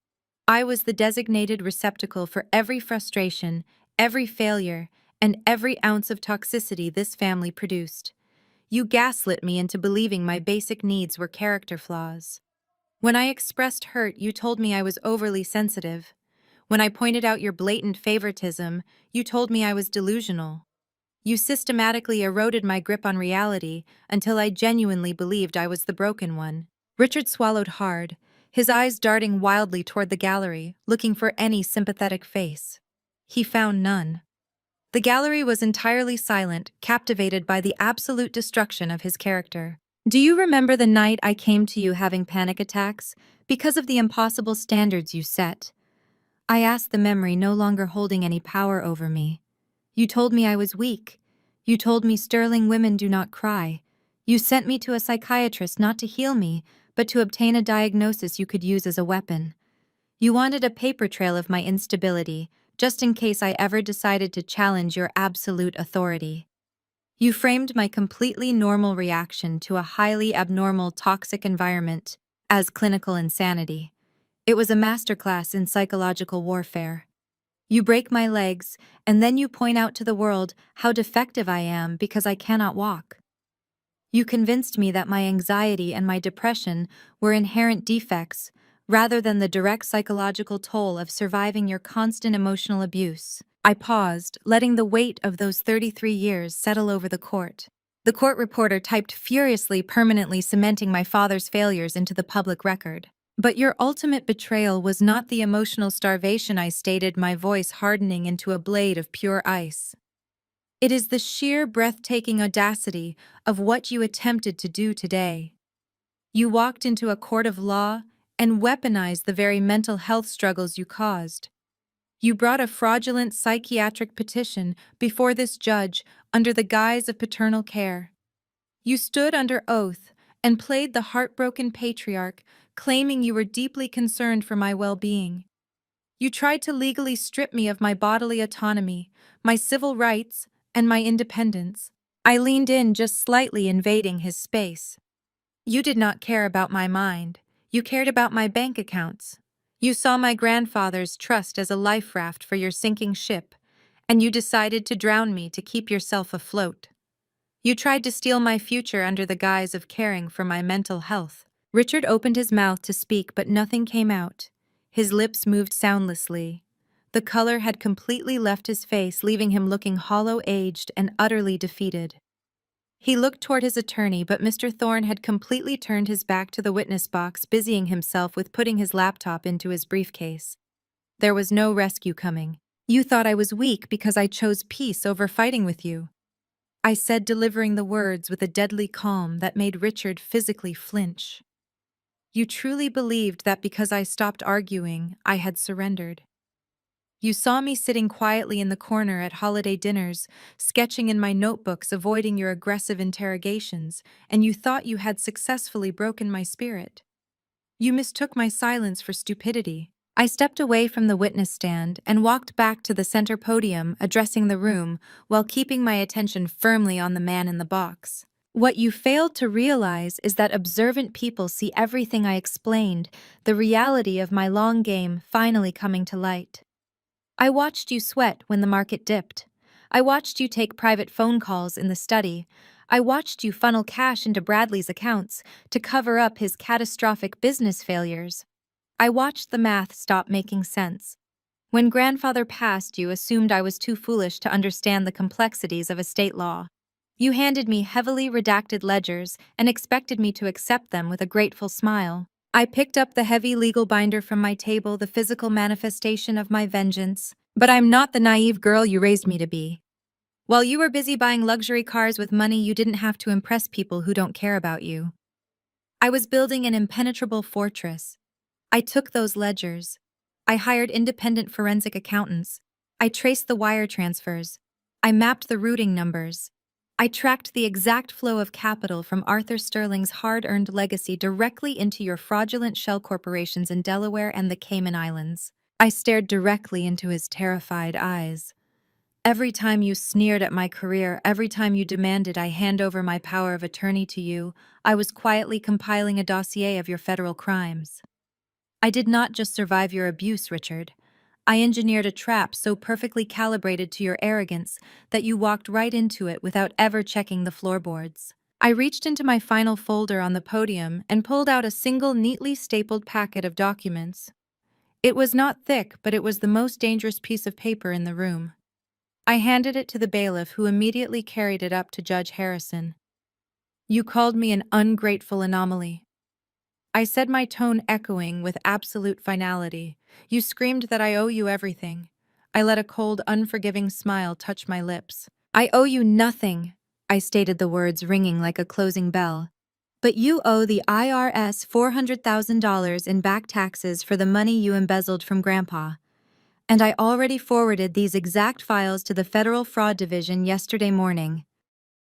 I was the designated receptacle for every frustration, every failure, and every ounce of toxicity this family produced. You gaslit me into believing my basic needs were character flaws. When I expressed hurt, you told me I was overly sensitive. When I pointed out your blatant favoritism, you told me I was delusional. You systematically eroded my grip on reality until I genuinely believed I was the broken one. Richard swallowed hard, his eyes darting wildly toward the gallery, looking for any sympathetic face. He found none. The gallery was entirely silent, captivated by the absolute destruction of his character. Do you remember the night I came to you having panic attacks because of the impossible standards you set? I asked the memory no longer holding any power over me. You told me I was weak. You told me sterling women do not cry. You sent me to a psychiatrist not to heal me, but to obtain a diagnosis you could use as a weapon. You wanted a paper trail of my instability, just in case I ever decided to challenge your absolute authority. You framed my completely normal reaction to a highly abnormal toxic environment as clinical insanity. It was a masterclass in psychological warfare. You break my legs, and then you point out to the world how defective I am because I cannot walk. You convinced me that my anxiety and my depression were inherent defects, rather than the direct psychological toll of surviving your constant emotional abuse. I paused, letting the weight of those 33 years settle over the court. The court reporter typed furiously, permanently cementing my father's failures into the public record. But your ultimate betrayal was not the emotional starvation I stated, my voice hardening into a blade of pure ice. It is the sheer breathtaking audacity of what you attempted to do today. You walked into a court of law and weaponized the very mental health struggles you caused. You brought a fraudulent psychiatric petition before this judge under the guise of paternal care. You stood under oath and played the heartbroken patriarch, claiming you were deeply concerned for my well-being. You tried to legally strip me of my bodily autonomy, my civil rights, and my independence. I leaned in, just slightly invading his space. You did not care about my mind. You cared about my bank accounts. You saw my grandfather's trust as a life raft for your sinking ship, and you decided to drown me to keep yourself afloat. You tried to steal my future under the guise of caring for my mental health. Richard opened his mouth to speak, but nothing came out. His lips moved soundlessly. The color had completely left his face, leaving him looking hollow, aged, and utterly defeated. He looked toward his attorney, but Mr. Thorne had completely turned his back to the witness box, busying himself with putting his laptop into his briefcase. There was no rescue coming. You thought I was weak because I chose peace over fighting with you, I said, delivering the words with a deadly calm that made Richard physically flinch. You truly believed that because I stopped arguing, I had surrendered. You saw me sitting quietly in the corner at holiday dinners, sketching in my notebooks, avoiding your aggressive interrogations, and you thought you had successfully broken my spirit. You mistook my silence for stupidity. I stepped away from the witness stand and walked back to the center podium, addressing the room while keeping my attention firmly on the man in the box. What you failed to realize is that observant people see everything I explained, the reality of my long game finally coming to light. I watched you sweat when the market dipped. I watched you take private phone calls in the study. I watched you funnel cash into Bradley's accounts to cover up his catastrophic business failures. I watched the math stop making sense. When grandfather passed, you assumed I was too foolish to understand the complexities of estate law. You handed me heavily redacted ledgers and expected me to accept them with a grateful smile. I picked up the heavy legal binder from my table, the physical manifestation of my vengeance. But I'm not the naive girl you raised me to be. While you were busy buying luxury cars with money you didn't have to impress people who don't care about you, I was building an impenetrable fortress. I took those ledgers. I hired independent forensic accountants. I traced the wire transfers. I mapped the routing numbers. I tracked the exact flow of capital from Arthur Sterling's hard-earned legacy directly into your fraudulent shell corporations in Delaware and the Cayman Islands. I stared directly into his terrified eyes. Every time you sneered at my career, every time you demanded I hand over my power of attorney to you, I was quietly compiling a dossier of your federal crimes. I did not just survive your abuse, Richard. I engineered a trap so perfectly calibrated to your arrogance that you walked right into it without ever checking the floorboards. I reached into my final folder on the podium and pulled out a single neatly stapled packet of documents. It was not thick, but it was the most dangerous piece of paper in the room. I handed it to the bailiff, who immediately carried it up to Judge Harrison. "You called me an ungrateful anomaly," I said, my tone echoing with absolute finality. "You screamed that I owe you everything." I let a cold, unforgiving smile touch my lips. "I owe you nothing," I stated, the words ringing like a closing bell. "But you owe the IRS $400,000 in back taxes for the money you embezzled from Grandpa. And I already forwarded these exact files to the Federal Fraud Division yesterday morning.